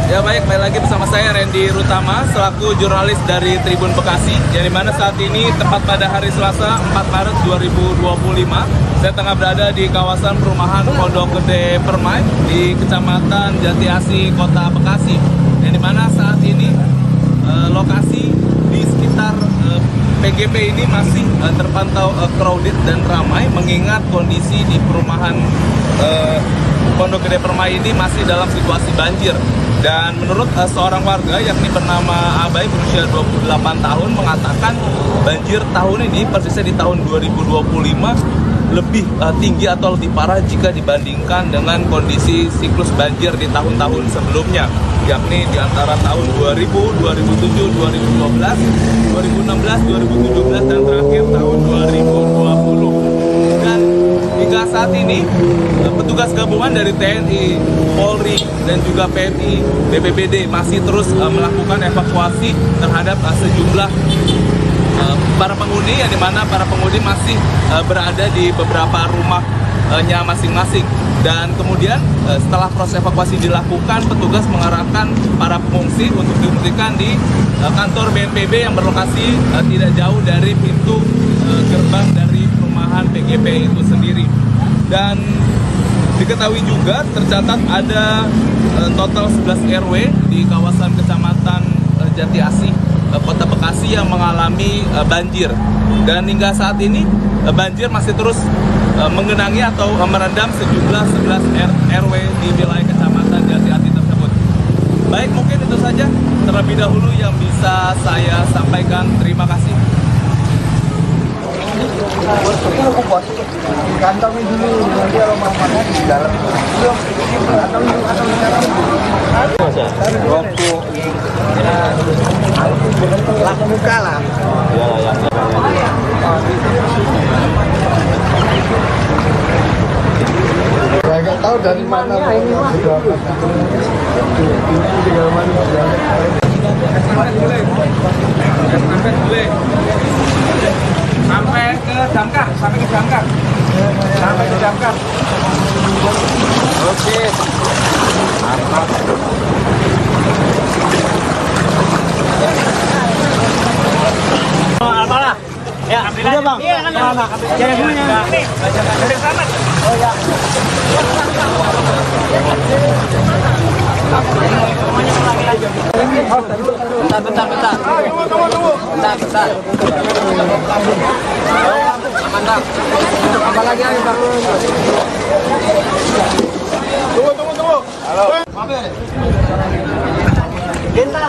Ya baik, kembali lagi bersama saya Randy Rutama selaku jurnalis dari Tribun Bekasi, yang dimana saat ini tepat pada hari Selasa 4 Maret 2025 saya tengah berada di kawasan perumahan Pondok Gede Permai di Kecamatan Jati Asih, Kota Bekasi, yang dimana saat ini lokasi di sekitar PGP ini masih terpantau crowded dan ramai mengingat kondisi di perumahan Pondok Gede Permai ini masih dalam situasi banjir. Dan menurut seorang warga yakni bernama Abai berusia 28 tahun mengatakan banjir tahun ini persisnya di tahun 2025 lebih tinggi atau lebih parah jika dibandingkan dengan kondisi siklus banjir di tahun-tahun sebelumnya, yakni di antara tahun 2000, 2007, 2012, 2016, 2017 dan terakhir tahun 2020. Dan hingga saat ini petugas gabungan dari TNI, Polri, dan juga PMI, BPBD masih terus melakukan evakuasi terhadap sejumlah para penghuni, yang dimana para penghuni masih berada di beberapa rumahnya masing-masing. Dan kemudian setelah proses evakuasi dilakukan, petugas mengarahkan para pengungsi untuk dihentikan di kantor BNPB yang berlokasi tidak jauh dari pintu gerbang dari perumahan PGP itu sendiri. Dan diketahui juga tercatat ada total 11 RW di kawasan Kecamatan Jati Asih, Kota Bekasi yang mengalami banjir. Dan hingga saat ini banjir masih terus menggenangi atau merendam sejumlah 11 RW di wilayah Kecamatan Jati Asih tersebut. Baik, mungkin itu saja terlebih dahulu yang bisa saya sampaikan. Terima kasih. Kantongin dulu, nanti kalau mau makan di dalam. Laku muka lah. Saya nggak tahu dari mana ini mah. Sampai ke Damkar, Oke. Mantap. Apalah? Ya, udah bang. Iya kan. Jangan dulunya. Dari sana. Oh ya. Bentar. Tunggu. Bentar. Mantap. Apa lagi ayo bang? Tunggu. Halo. Genta.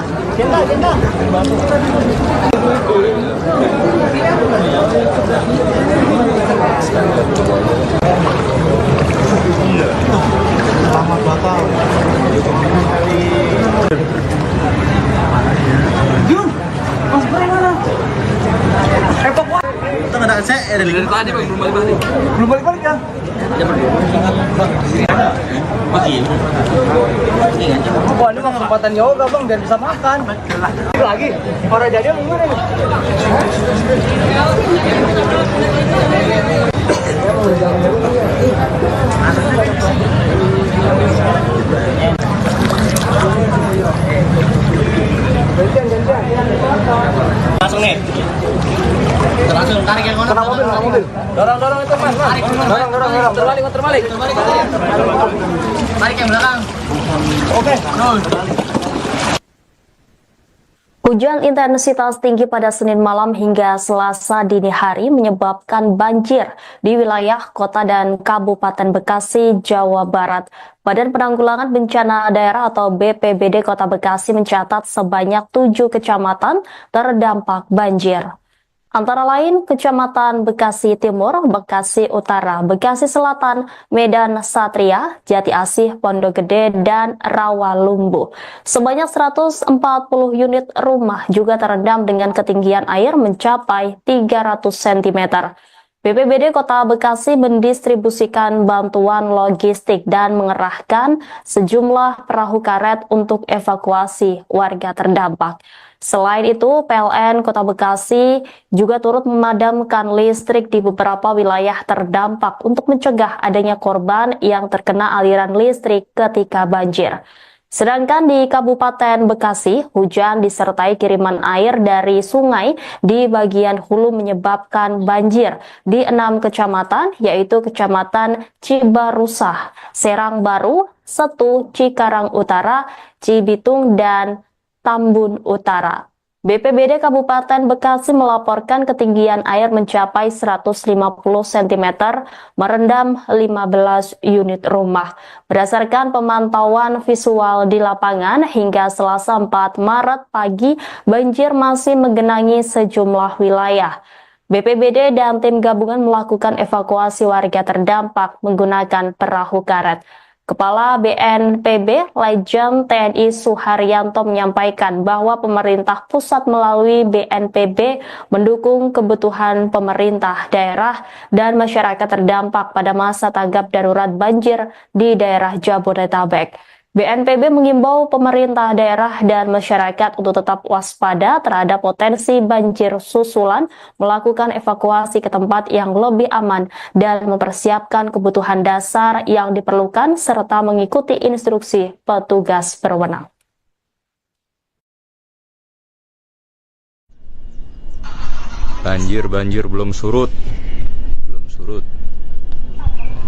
Selamat batal. Jun, mas Bray mana? Itu nggak ada saya dari tadi bang belum balik ya? Masih. Wah ini bang kesempatan yoga bang biar bisa makan. Lagi orang jadi gimana nih? Langsung nih. Langsung tarik yang mana? Kena mobil. Dorong itu mas. Dorong. Terbalik. Tarik yang belakang. Oke. Hujan intensitas tinggi pada Senin malam hingga Selasa dini hari menyebabkan banjir di wilayah Kota dan Kabupaten Bekasi, Jawa Barat. Badan Penanggulangan Bencana Daerah atau BPBD Kota Bekasi mencatat sebanyak 7 kecamatan terdampak banjir. Antara lain Kecamatan Bekasi Timur, Bekasi Utara, Bekasi Selatan, Medan Satria, Jati Asih, Pondok Gede, dan Rawalumbu. Sebanyak 140 unit rumah juga terendam dengan ketinggian air mencapai 300 cm. BPBD Kota Bekasi mendistribusikan bantuan logistik dan mengerahkan sejumlah perahu karet untuk evakuasi warga terdampak. Selain itu, PLN Kota Bekasi juga turut memadamkan listrik di beberapa wilayah terdampak untuk mencegah adanya korban yang terkena aliran listrik ketika banjir. Sedangkan di Kabupaten Bekasi, hujan disertai kiriman air dari sungai di bagian hulu menyebabkan banjir di 6 kecamatan, yaitu Kecamatan Cibarusah, Serang Baru, Setu, Cikarang Utara, Cibitung, dan Tambun Utara. BPBD Kabupaten Bekasi melaporkan ketinggian air mencapai 150 cm, merendam 15 unit rumah. Berdasarkan pemantauan visual di lapangan, hingga Selasa 4 Maret pagi, banjir masih menggenangi sejumlah wilayah. BPBD dan tim gabungan melakukan evakuasi warga terdampak menggunakan perahu karet. Kepala BNPB Lejen TNI Suharyanto menyampaikan bahwa pemerintah pusat melalui BNPB mendukung kebutuhan pemerintah daerah dan masyarakat terdampak pada masa tanggap darurat banjir di daerah Jabodetabek. BNPB mengimbau pemerintah daerah dan masyarakat untuk tetap waspada terhadap potensi banjir susulan, melakukan evakuasi ke tempat yang lebih aman, dan mempersiapkan kebutuhan dasar yang diperlukan serta mengikuti instruksi petugas berwenang. Banjir belum surut.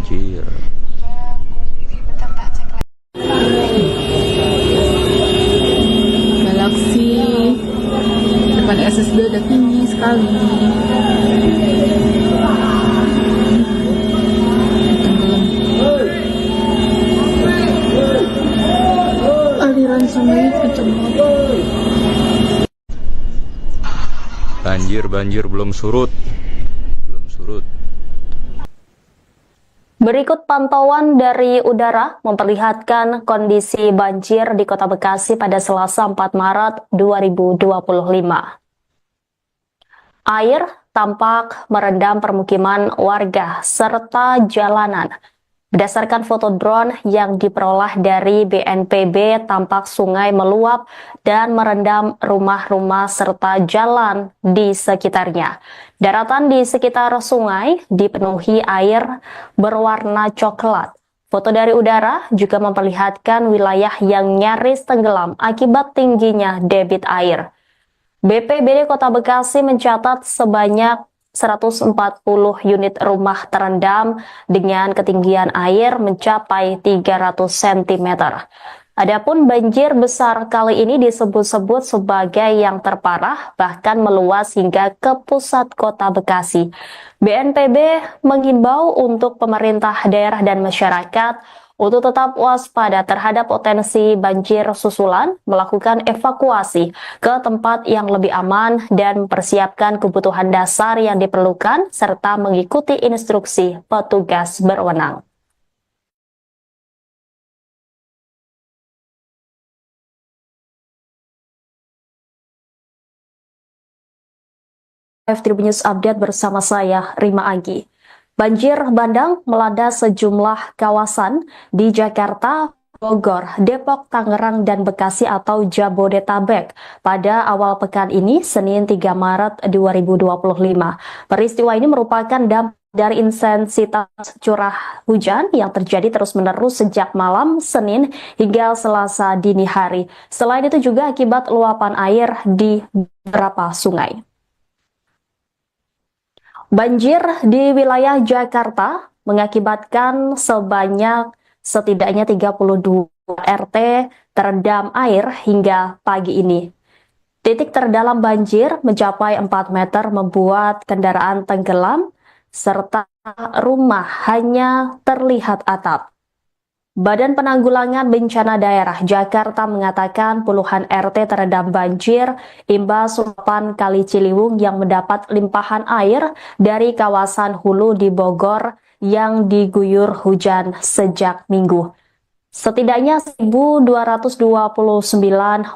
Banjir. Galaksi depan SSB udah tinggi sekali. Tenggelam. Aliran sungai kencang banget. Banjir belum surut. surut. Berikut pantauan dari udara memperlihatkan kondisi banjir di Kota Bekasi pada Selasa 4 Maret 2025. Air tampak merendam permukiman warga serta jalanan. Berdasarkan foto drone yang diperoleh dari BNPB, tampak sungai meluap dan merendam rumah-rumah serta jalan di sekitarnya. Daratan di sekitar sungai dipenuhi air berwarna coklat. Foto dari udara juga memperlihatkan wilayah yang nyaris tenggelam akibat tingginya debit air. BPBD Kota Bekasi mencatat sebanyak 140 unit rumah terendam dengan ketinggian air mencapai 300 cm. Adapun banjir besar kali ini disebut-sebut sebagai yang terparah, bahkan meluas hingga ke pusat Kota Bekasi. BNPB mengimbau untuk pemerintah daerah dan masyarakat untuk tetap waspada terhadap potensi banjir susulan, melakukan evakuasi ke tempat yang lebih aman, dan mempersiapkan kebutuhan dasar yang diperlukan, serta mengikuti instruksi petugas berwenang. Tribun News Update bersama saya, Rima Agi. Banjir bandang melanda sejumlah kawasan di Jakarta, Bogor, Depok, Tangerang, dan Bekasi atau Jabodetabek pada awal pekan ini, Senin 3 Maret 2025. Peristiwa ini merupakan dampak dari intensitas curah hujan yang terjadi terus-menerus sejak malam Senin hingga Selasa dini hari. Selain itu juga akibat luapan air di beberapa sungai. Banjir di wilayah Jakarta mengakibatkan setidaknya 32 RT terendam air hingga pagi ini. Titik terdalam banjir mencapai 4 meter membuat kendaraan tenggelam serta rumah hanya terlihat atap. Badan Penanggulangan Bencana Daerah Jakarta mengatakan puluhan RT terendam banjir imbas luapan Kali Ciliwung yang mendapat limpahan air dari kawasan hulu di Bogor yang diguyur hujan sejak Minggu. Setidaknya 1.229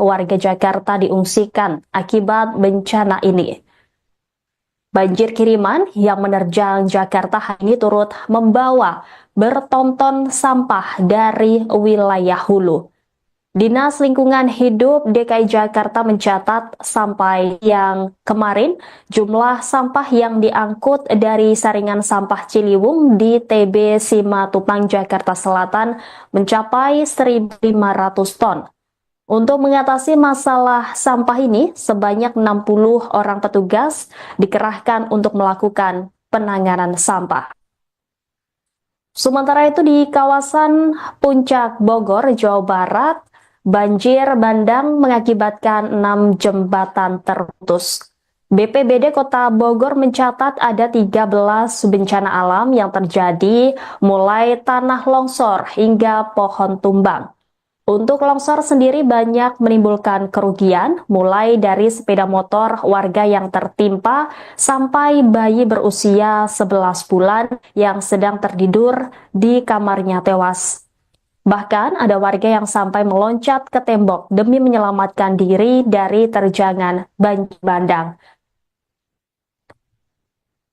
warga Jakarta diungsikan akibat bencana ini. Banjir kiriman yang menerjang Jakarta hari ini turut membawa bertonton sampah dari wilayah hulu. Dinas Lingkungan Hidup DKI Jakarta mencatat sampai yang kemarin jumlah sampah yang diangkut dari saringan sampah Ciliwung di TB Simatupang Jakarta Selatan mencapai 1.500 ton. Untuk mengatasi masalah sampah ini, sebanyak 60 orang petugas dikerahkan untuk melakukan penanganan sampah. Sementara itu di kawasan Puncak Bogor, Jawa Barat, banjir bandang mengakibatkan 6 jembatan terputus. BPBD Kota Bogor mencatat ada 13 bencana alam yang terjadi, mulai tanah longsor hingga pohon tumbang. Untuk longsor sendiri banyak menimbulkan kerugian, mulai dari sepeda motor warga yang tertimpa sampai bayi berusia 11 bulan yang sedang tertidur di kamarnya tewas. Bahkan ada warga yang sampai meloncat ke tembok demi menyelamatkan diri dari terjangan banjir bandang.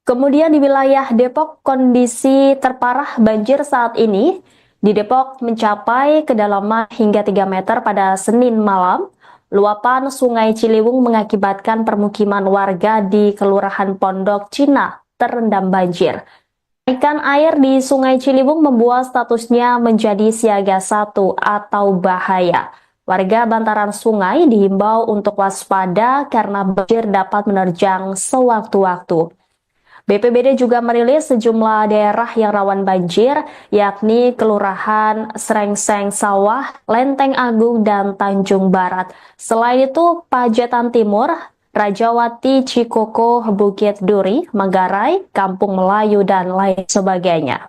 Kemudian di wilayah Depok, kondisi terparah banjir saat ini di Depok mencapai kedalaman hingga 3 meter pada Senin malam. Luapan Sungai Ciliwung mengakibatkan permukiman warga di Kelurahan Pondok Cina terendam banjir. Kenaikan air di Sungai Ciliwung membuat statusnya menjadi siaga 1 atau bahaya. Warga bantaran sungai dihimbau untuk waspada karena banjir dapat menerjang sewaktu-waktu. BPBD juga merilis sejumlah daerah yang rawan banjir, yakni Kelurahan Srengseng Sawah, Lenteng Agung, dan Tanjung Barat. Selain itu, Pajetan Timur, Rajawati, Cikoko, Bukit Duri, Manggarai, Kampung Melayu, dan lain sebagainya.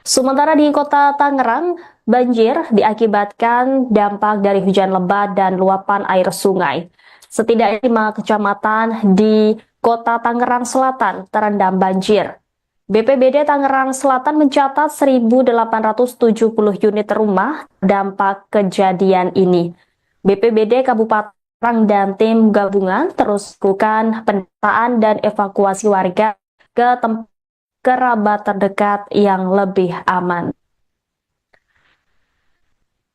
Sementara di Kota Tangerang, banjir diakibatkan dampak dari hujan lebat dan luapan air sungai. Setidaknya 5 kecamatan di Kota Tangerang Selatan terendam banjir. BPBD Tangerang Selatan mencatat 1.870 unit rumah dampak kejadian ini. BPBD Kabupaten dan tim gabungan terus melakukan pendataan dan evakuasi warga ke tempat kerabat terdekat yang lebih aman.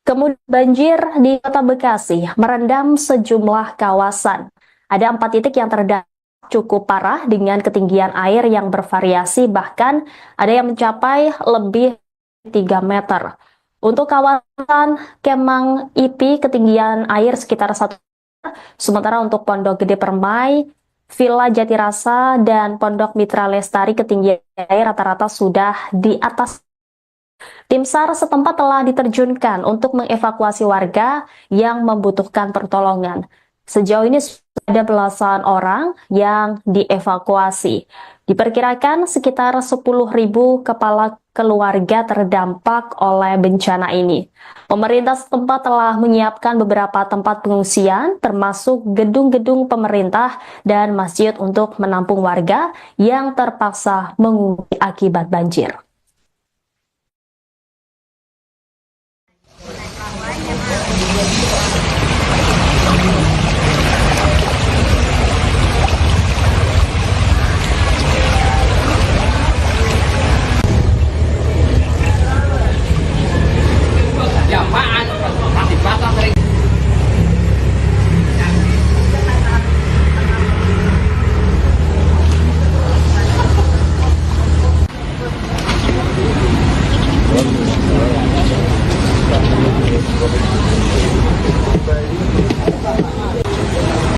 Kemudian banjir di Kota Bekasi merendam sejumlah kawasan. Ada 4 titik yang terdampak cukup parah dengan ketinggian air yang bervariasi, bahkan ada yang mencapai lebih 3 meter. Untuk kawasan Kemang IP ketinggian air sekitar 1 meter, sementara untuk Pondok Gede Permai, Villa Jatirasa, dan Pondok Mitra Lestari ketinggian air rata-rata sudah di atas. Tim SAR setempat telah diterjunkan untuk mengevakuasi warga yang membutuhkan pertolongan. Sejauh ini sudah ada belasan orang yang dievakuasi. Diperkirakan sekitar 10.000 kepala keluarga terdampak oleh bencana ini. Pemerintah setempat telah menyiapkan beberapa tempat pengungsian, termasuk gedung-gedung pemerintah dan masjid untuk menampung warga yang terpaksa mengungsi akibat banjir.